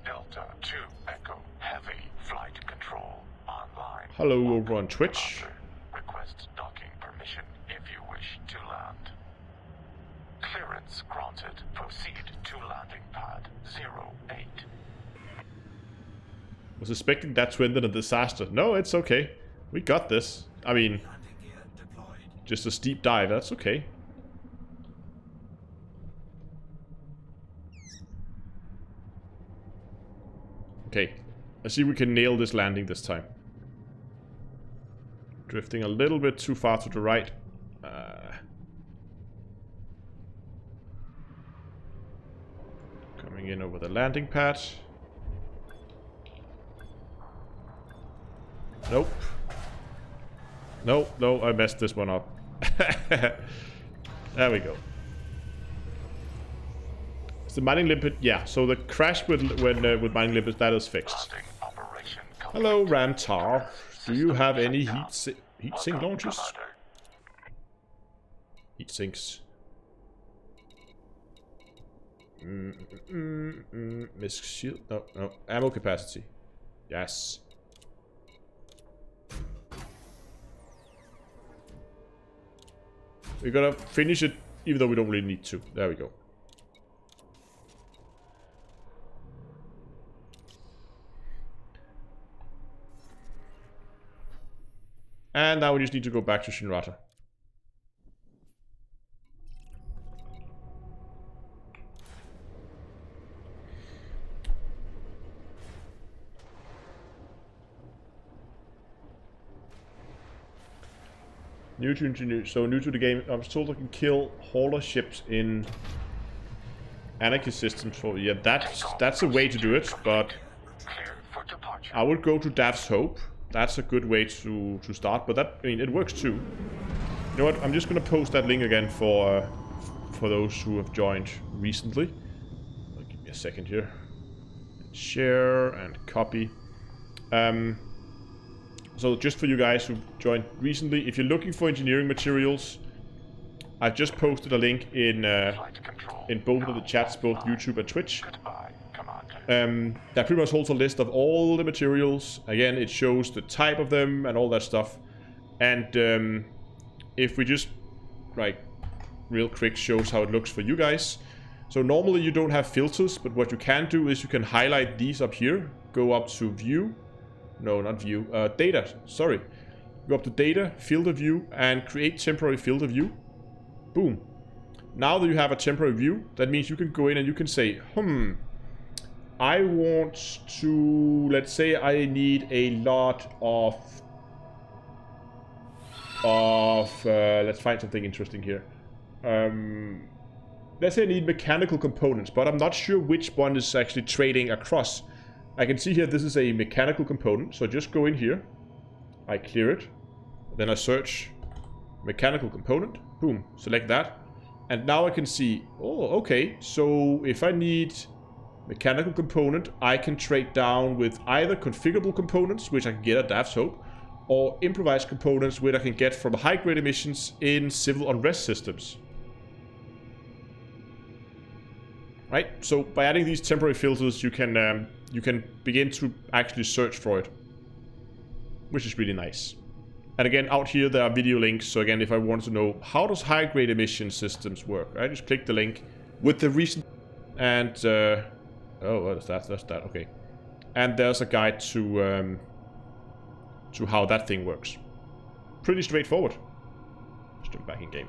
Delta 2 Echo Heavy Flight Control online. Hello over on Twitch. Request docking permission if you wish to land. Clearance granted. Proceed to landing pad 08. Was expecting that to end in a disaster. No, it's okay. We got this. I mean, just a steep dive, that's okay. Okay. Let's see if we can nail this landing this time. Drifting a little bit too far to the right. Coming in over the landing pad. Nope. No, I messed this one up. There we go. Is the mining limpet? Yeah, so the crash with mining limpets, that is fixed. Hello, Ramtar. Do you have any heat sink launches? Heat sinks. Miss shield. No. Ammo capacity. Yes. We're gonna finish it, even though we don't really need to. There we go. And now we just need to go back to Shinrata. New to the game. I was told I can kill hauler ships in anarchy systems for... Yeah, that's a way to do it, but I would go to Dav's Hope. That's a good way to start, but that, I mean, it works too. You know what? I'm just gonna post that link again for those who have joined recently. Give me a second here. Share and copy. So just for you guys who joined recently, if you're looking for engineering materials, I just posted a link in both of the chats, both YouTube and Twitch. That pretty much holds a list of all the materials. Again, it shows the type of them and all that stuff. And if we just, like, real quick shows how it looks for you guys. So normally you don't have filters, but what you can do is you can highlight these up here. Go up to view. No, not view. Data, sorry. Go up to data, field of view, and create temporary field of view. Boom. Now that you have a temporary view, that means you can go in and you can say, I want to, let's say I need a lot of let's find something interesting here. Let's say I need mechanical components, but I'm not sure which one is actually trading across. I can see here this is a mechanical component, so just go in here, I clear it, then I search mechanical component, boom, select that, and now I can see, oh, okay, so if I need mechanical component, I can trade down with either configurable components, which I can get at Dav's Hope, or improvised components, which I can get from high-grade emissions in civil unrest systems. Right, so by adding these temporary filters, you can begin to actually search for it, which is really nice. And again, out here there are video links. So again, if I want to know how does high-grade emission systems work, I just click the link with the recent and oh, what is that? That's that. Okay, and there's a guide to how that thing works. Pretty straightforward. Let's jump back in game.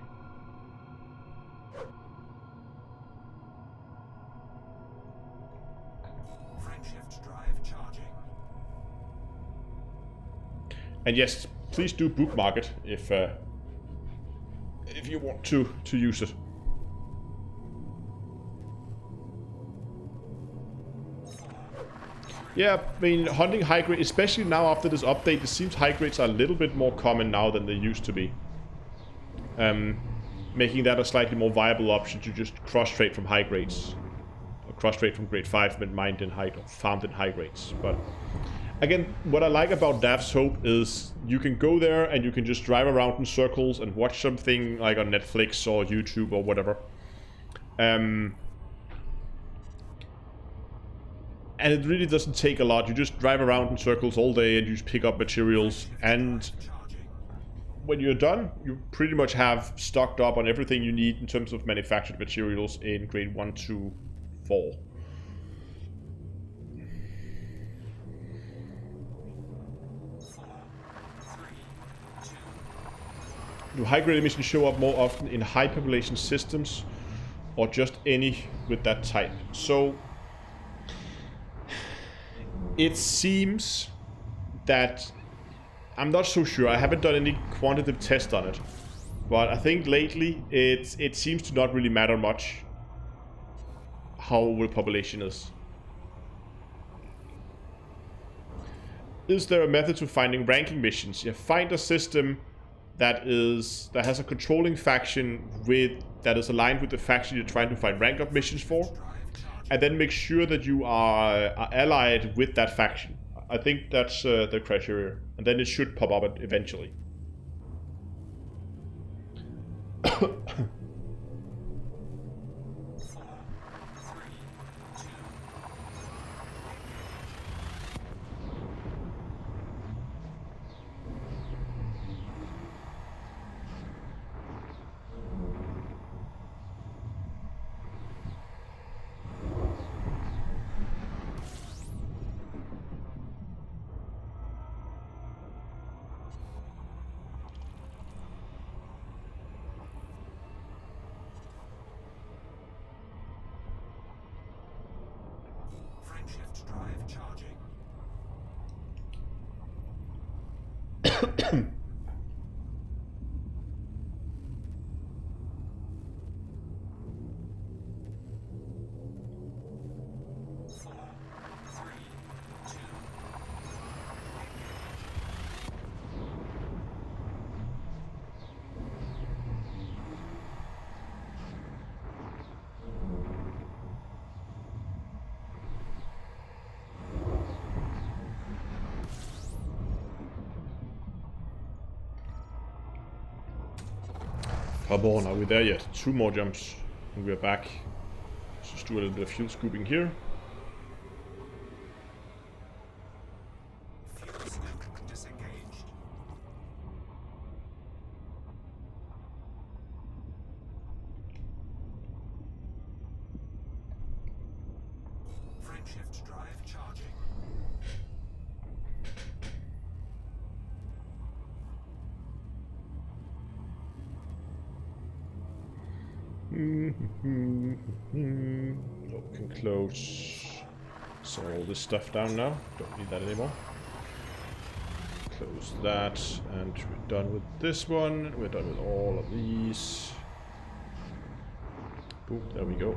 And yes, please do bookmark it if you want to use it. Yeah, I mean, hunting high grade, especially now after this update, it seems high grades are a little bit more common now than they used to be. Making that a slightly more viable option to just cross trade from high grades, or cross trade from grade 5 mined in high, found in high grades. But again, what I like about Dav's Hope is you can go there and you can just drive around in circles and watch something like on Netflix or YouTube or whatever. And it really doesn't take a lot. You just drive around in circles all day and you just pick up materials. And when you're done, you pretty much have stocked up on everything you need in terms of manufactured materials in grade 1 to 4. Do high-grade emissions show up more often in high population systems or just any with that type? So it seems that I'm not so sure. I haven't done any quantitative test on it, but I think lately it seems to not really matter much how the population is. Is there a method to finding ranking missions? You find a system that has a controlling faction that is aligned with the faction you're trying to find rank up missions for, and then make sure that you are allied with that faction. I think that's the criteria, and then it should pop up eventually. Shift drive charging. Come on, are we there yet? 2 more jumps and we're back. Let's just do a little bit of fuel scooping here. Fuel scoop disengaged. Frameshift drive charging. Oh, we can close all this stuff down now. Don't need that anymore. Close that, and we're done with this one. We're done with all of these. Boom, there we go.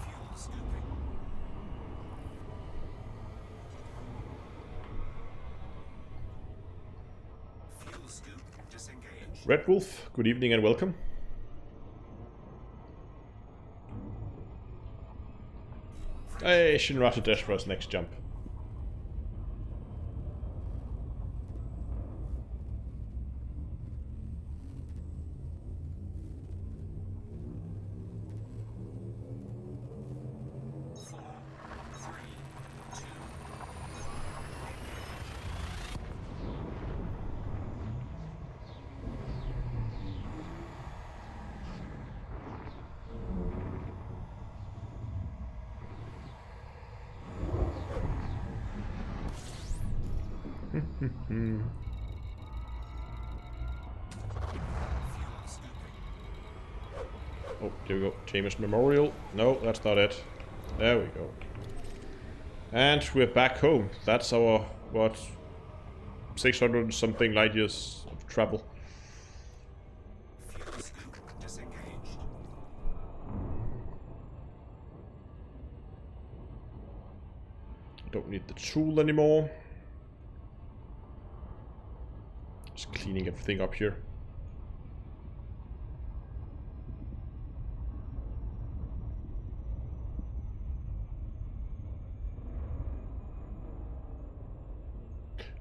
Fuel scooping. Fuel scoop disengaged. Red Wolf, good evening and welcome. Hey, Shinrata Deshra's next jump. Oh, there we go. Jameis Memorial. No, that's not it. There we go. And we're back home. That's our, what, 600 something light years of travel. Fuel scoop disengaged. Don't need the tool anymore. Just cleaning everything up here.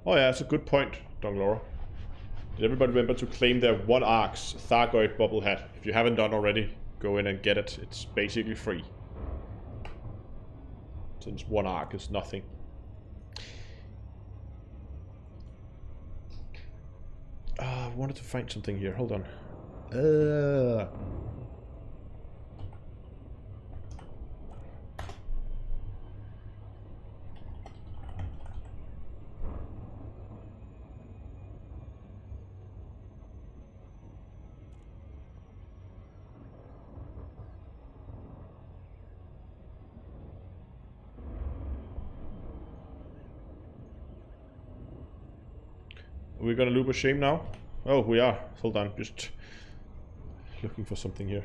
Oh yeah, that's a good point, Donglora. Did everybody remember to claim their 1 Arcs Thargoid bubble hat? If you haven't done already, go in and get it. It's basically free. Since 1 Arc is nothing. I wanted to find something here. Hold on. Are we gonna loop a shame now? Oh, we are. Hold on, just looking for something here.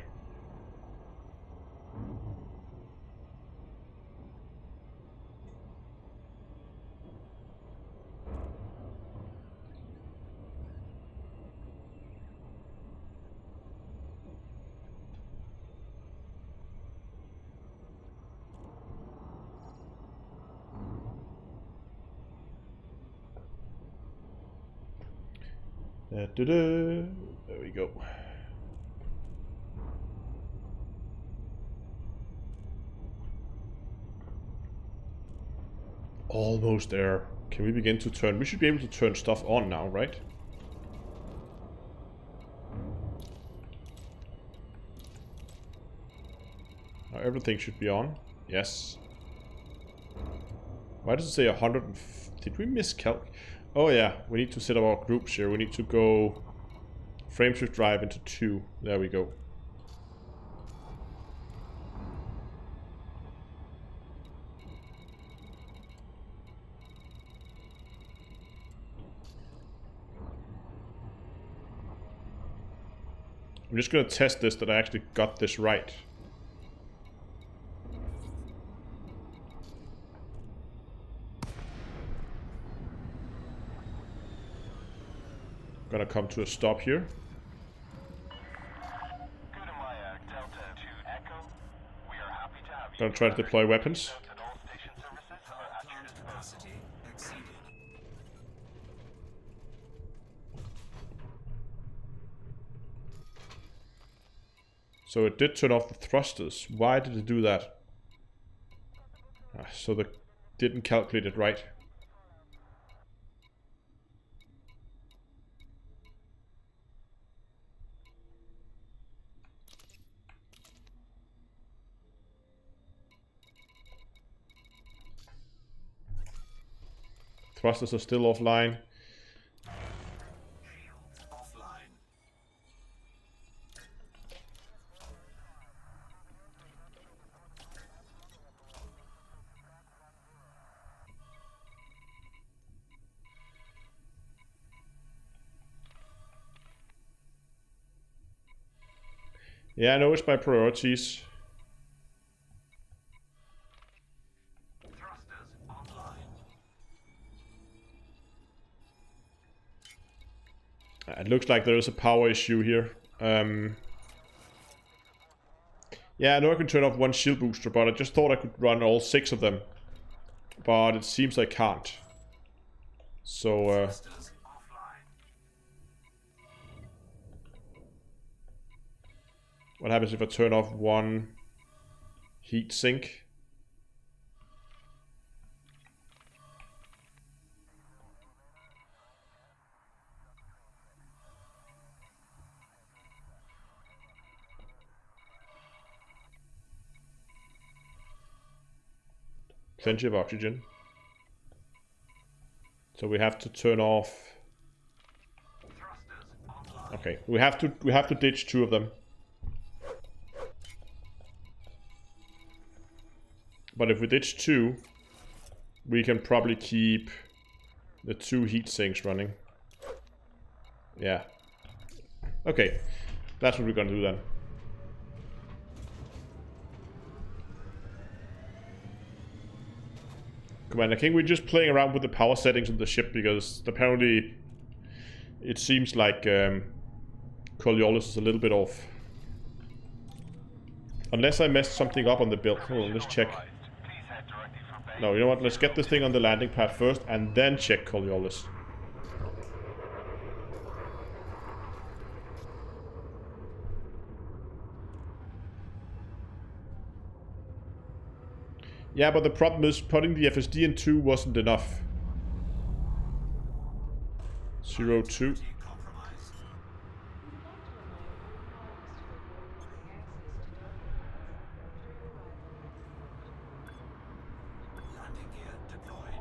There we go. Almost there. Can we begin to turn? We should be able to turn stuff on now, right? Now everything should be on. Yes. Why does it say 100? Did we miscalc? Oh yeah, we need to set up our groups here. We need to go frameshift drive into 2. There we go. I'm just gonna test this, that I actually got this right. Gonna come to a stop here. Gonna try to deploy weapons. Capacity exceeded. So it did turn off the thrusters. Why did it do that? So they didn't calculate it right. Thrusters are still offline. Offline. Yeah, I know it's my priorities. Thrusters online. It looks like there is a power issue here. Yeah, I know I can turn off one shield booster, but I just thought I could run all 6 of them. But it seems I can't. So, Thrusters offline. what happens if I turn off one heat sink? Plenty of oxygen. So we have to turn off. Thrusters online. Okay, we have to ditch 2 of them. But if we ditch 2, we can probably keep the 2 heat sinks running. Yeah. Okay, that's what we're gonna do then. Commander King, we're just playing around with the power settings of the ship because apparently it seems like Coriolis is a little bit off. Unless I messed something up on the build. Hold on, let's check. No, you know what? Let's get this thing on the landing pad first and then check Coriolis. Yeah, but the problem is putting the FSD in 2 wasn't enough. 02. Compromised. Landing gear deployed.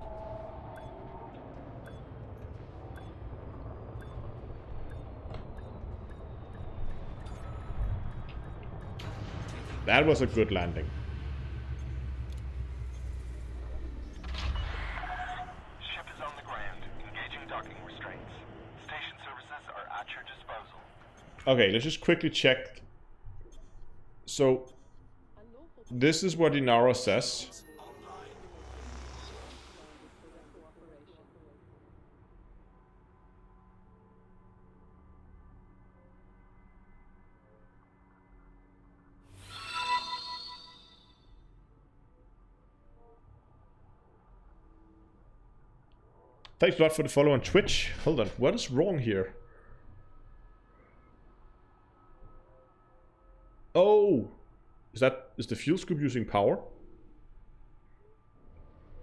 That was a good landing. Ship is on the ground, engaging docking restraints. Okay, let's just quickly check. So, this is what Inara says. Thanks a lot for the follow on Twitch. Hold on, what is wrong here? Oh, is the fuel scoop using power?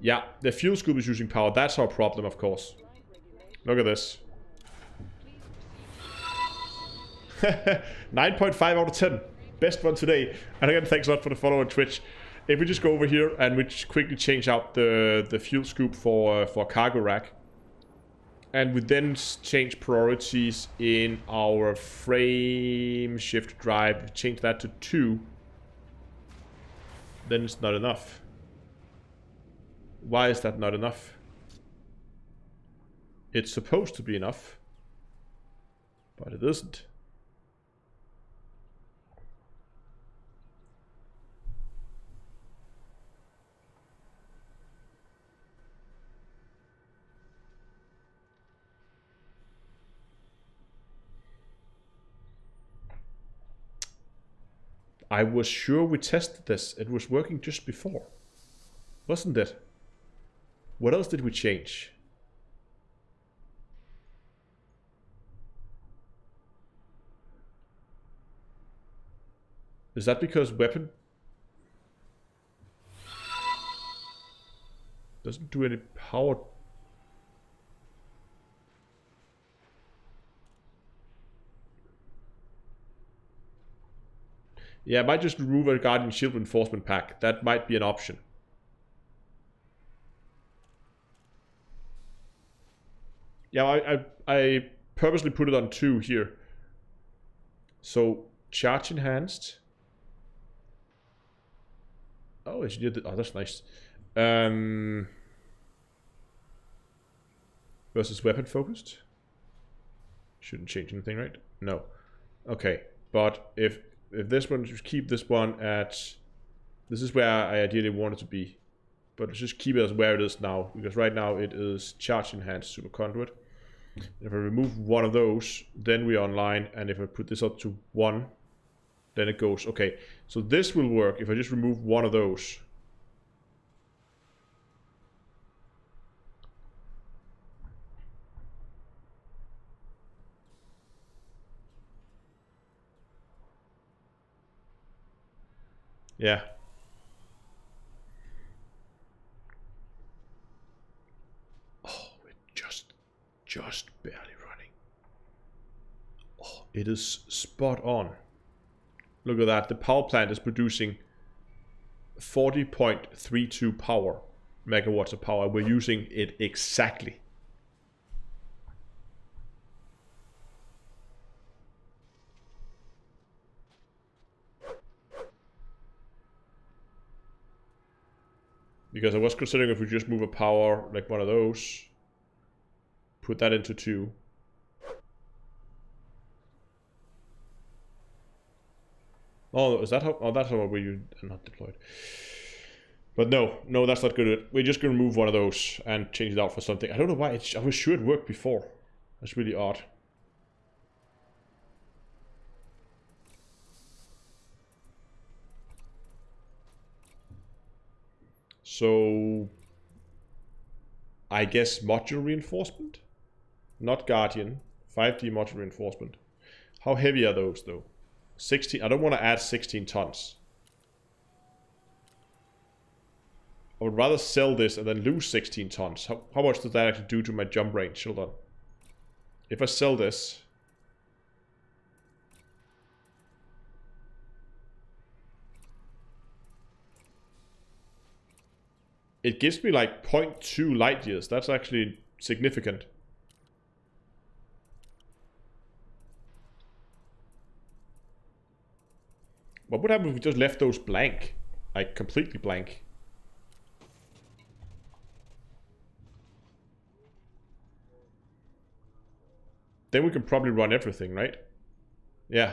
Yeah, the fuel scoop is using power. That's our problem, of course. Look at this. 9.5 out of 10. Best one today. And again, thanks a lot for the follow on Twitch. If we just go over here and we just quickly change out the fuel scoop for cargo rack. And we then change priorities in our frame shift drive. Change that to 2. Then it's not enough. Why is that not enough? It's supposed to be enough. But it isn't. I was sure we tested this. It was working just before. Wasn't it? What else did we change? Is that because weapon doesn't do any power? Yeah, I might just remove a Guardian Shield Reinforcement pack. That might be an option. Yeah, I purposely put it on 2 here. So, charge enhanced. Oh, engineer did. Oh, that's nice. Versus weapon focused. Shouldn't change anything, right? No. Okay, but if this one, just keep this one at... This is where I ideally want it to be. But let's just keep it as where it is now. Because right now it is charge enhanced superconduit. If I remove one of those, then we are online. And if I put this up to 1, then it goes. Okay, so this will work if I just remove one of those. Yeah. Oh, it's just barely running. Oh, it is spot on. Look at that. The power plant is producing 40.32 megawatts of power. We're using it exactly. Because I was considering if we just move a power like one of those, put that into 2. Oh, is that how? Oh, that's how we not deployed. But no, that's not good. We're just gonna remove one of those and change it out for something. I don't know why. I was sure it worked before. That's really odd. So, I guess module reinforcement? Not Guardian. 5D module reinforcement. How heavy are those though? 16. I don't want to add 16 tons. I would rather sell this and then lose 16 tons. How much does that actually do to my jump range? Hold on. If I sell this... It gives me like 0.2 light years. That's actually significant. What would happen if we just left those blank? Like completely blank. Then we can probably run everything, right? Yeah.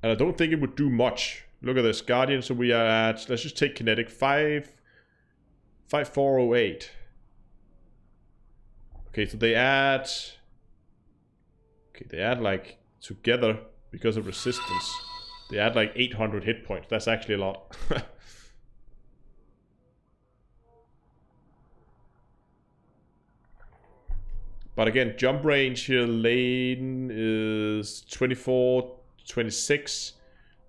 And I don't think it would do much. Look at this, Guardian, so we are at, let's just take kinetic, 5408. Okay, so they add, like, together, because of resistance, they add like 800 hit points. That's actually a lot. But again, jump range here, lane is 24, 26.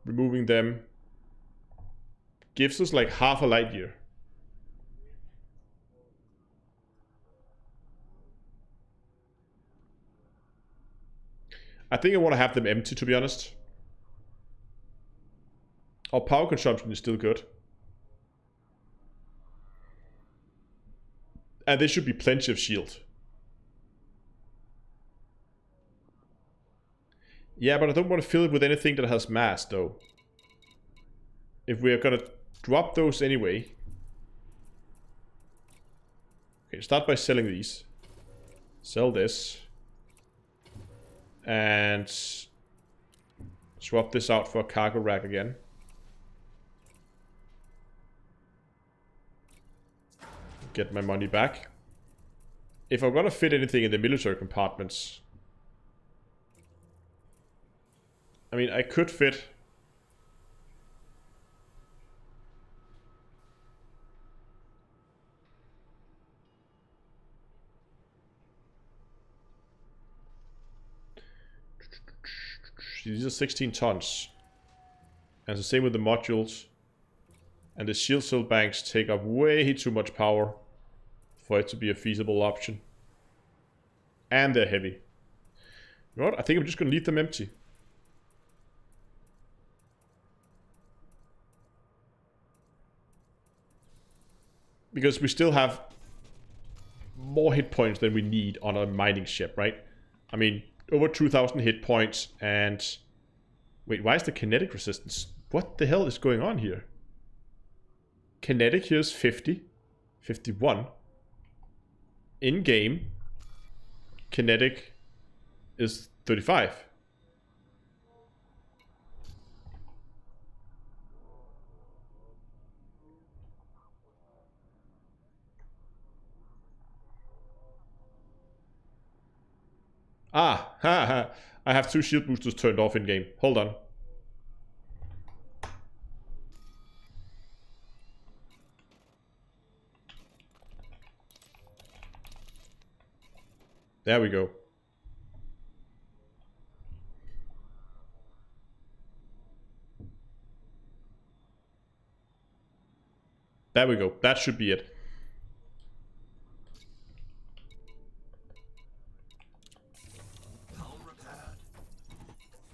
Removing them gives us like half a light year. I think I want to have them empty, to be honest. Our power consumption is still good. And there should be plenty of shield. Yeah, but I don't want to fill it with anything that has mass, though. If we are gonna drop those anyway. Okay, start by selling these. Sell this. And swap this out for a cargo rack again. Get my money back. If I'm gonna fit anything in the military compartments, I mean, I could fit these are 16 tons. And it's the same with the modules. And the shield cell banks take up way too much power for it to be a feasible option. And they're heavy. You know what? I think I'm just gonna leave them empty. Because we still have more hit points than we need on a mining ship, right? I mean, over 2,000 hit points and... Wait, why is the kinetic resistance? What the hell is going on here? Kinetic here is 50. 51. In-game, kinetic is 35. Ah, ha. I have 2 shield boosters turned off in game. Hold on. There we go. There we go. That should be it.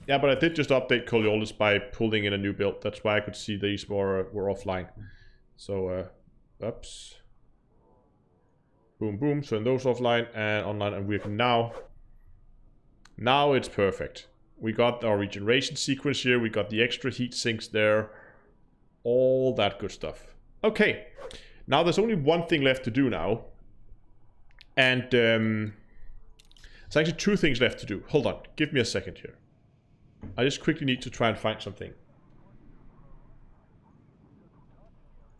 Yeah, but I did just update Coriolis by pulling in a new build. That's why I could see these were offline. So, oops. Boom, boom. So those offline and online, and we can now it's perfect. We got our regeneration sequence here. We got the extra heat sinks there. All that good stuff. Okay. Now there's only one thing left to do now. And there's actually 2 things left to do. Hold on. Give me a second here. I just quickly need to try and find something.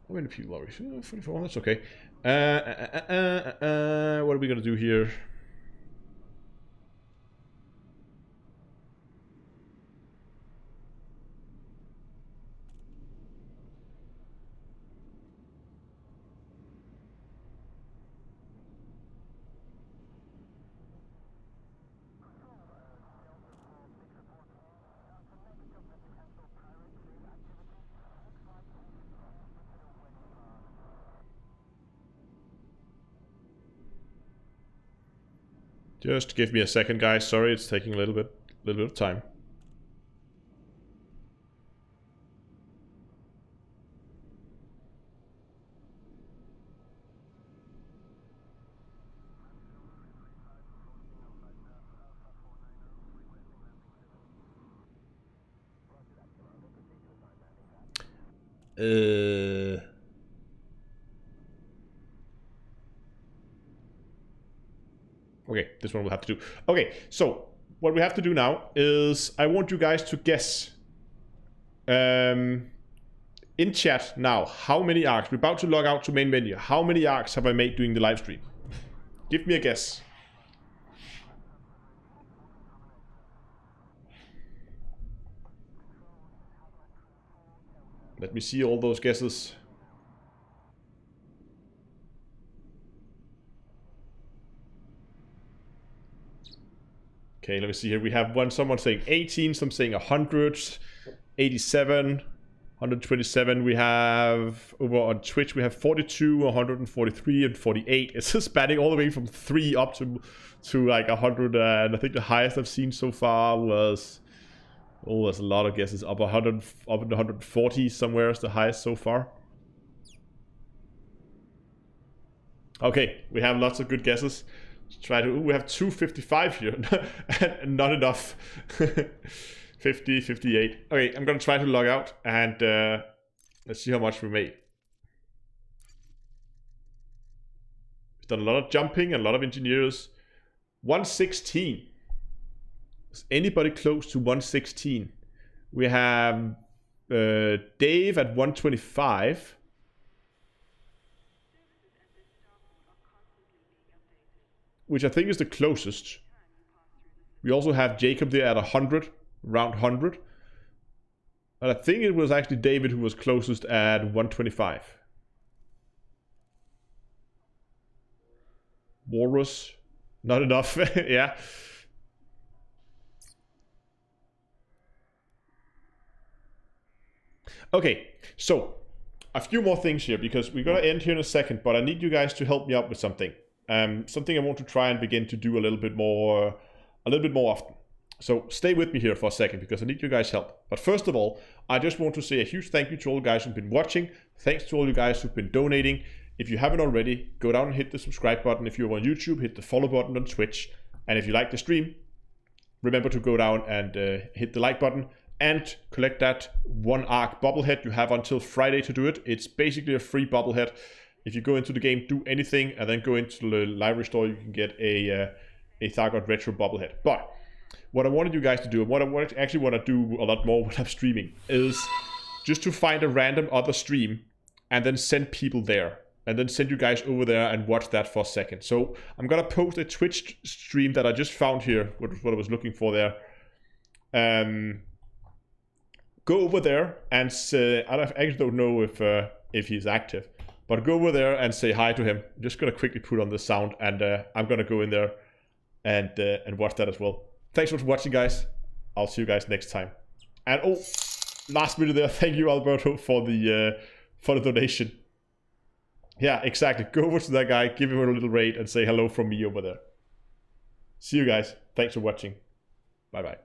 How many people are we? 44, that's okay. What are we gonna do here? Just give me a second, guys. Sorry, it's taking a little bit of time. Okay, this one we'll have to do. Okay, so what we have to do now is I want you guys to guess in chat now how many arcs. We're about to log out to main menu. How many arcs have I made during the live stream? Give me a guess. Let me see all those guesses. Okay, let me see here. We have someone saying 18, some saying 100, 87, 127. We have over on Twitch, we have 42, 143, and 48. It's spanning all the way from 3 up to like 100. And I think the highest I've seen so far was, oh, there's a lot of guesses. Up 100, up in 140 somewhere is the highest so far. Okay, we have lots of good guesses. Let's try to. Ooh, we have 255 here, and not enough. 50, 58. Okay, I'm gonna try to log out and let's see how much we made. We've done a lot of jumping and a lot of engineers. 116. Is anybody close to 116? We have Dave at 125. Which I think is the closest. We also have Jacob there at 100, around 100. And I think it was actually David who was closest at 125. Walrus, not enough, yeah. Okay, so a few more things here because we're gonna end here in a second, but I need you guys to help me out with something. Something I want to try and begin to do a little bit more often. So stay with me here for a second because I need you guys' help. But first of all, I just want to say a huge thank you to all you guys who've been watching. Thanks to all you guys who've been donating. If you haven't already, go down and hit the subscribe button. If you're on YouTube, hit the follow button on Twitch. And if you like the stream, remember to go down and hit the like button and collect that 1 arc bobblehead. You have until Friday to do it. It's basically a free bobblehead. If you go into the game, do anything, and then go into the library store, you can get a Thargoid Retro bobblehead. But what I wanted you guys to do, and what I actually want to do a lot more when I'm streaming, is just to find a random other stream and then send people there. And then send you guys over there and watch that for a second. So I'm going to post a Twitch stream that I just found here, what I was looking for there. Go over there and say, I actually don't know if he's active. But go over there and say hi to him. I'm just going to quickly put on the sound and I'm going to go in there and watch that as well. Thanks for watching, guys. I'll see you guys next time. And oh, last minute there. Thank you, Alberto, for the donation. Yeah, exactly. Go over to that guy, give him a little raid and say hello from me over there. See you guys. Thanks for watching. Bye-bye.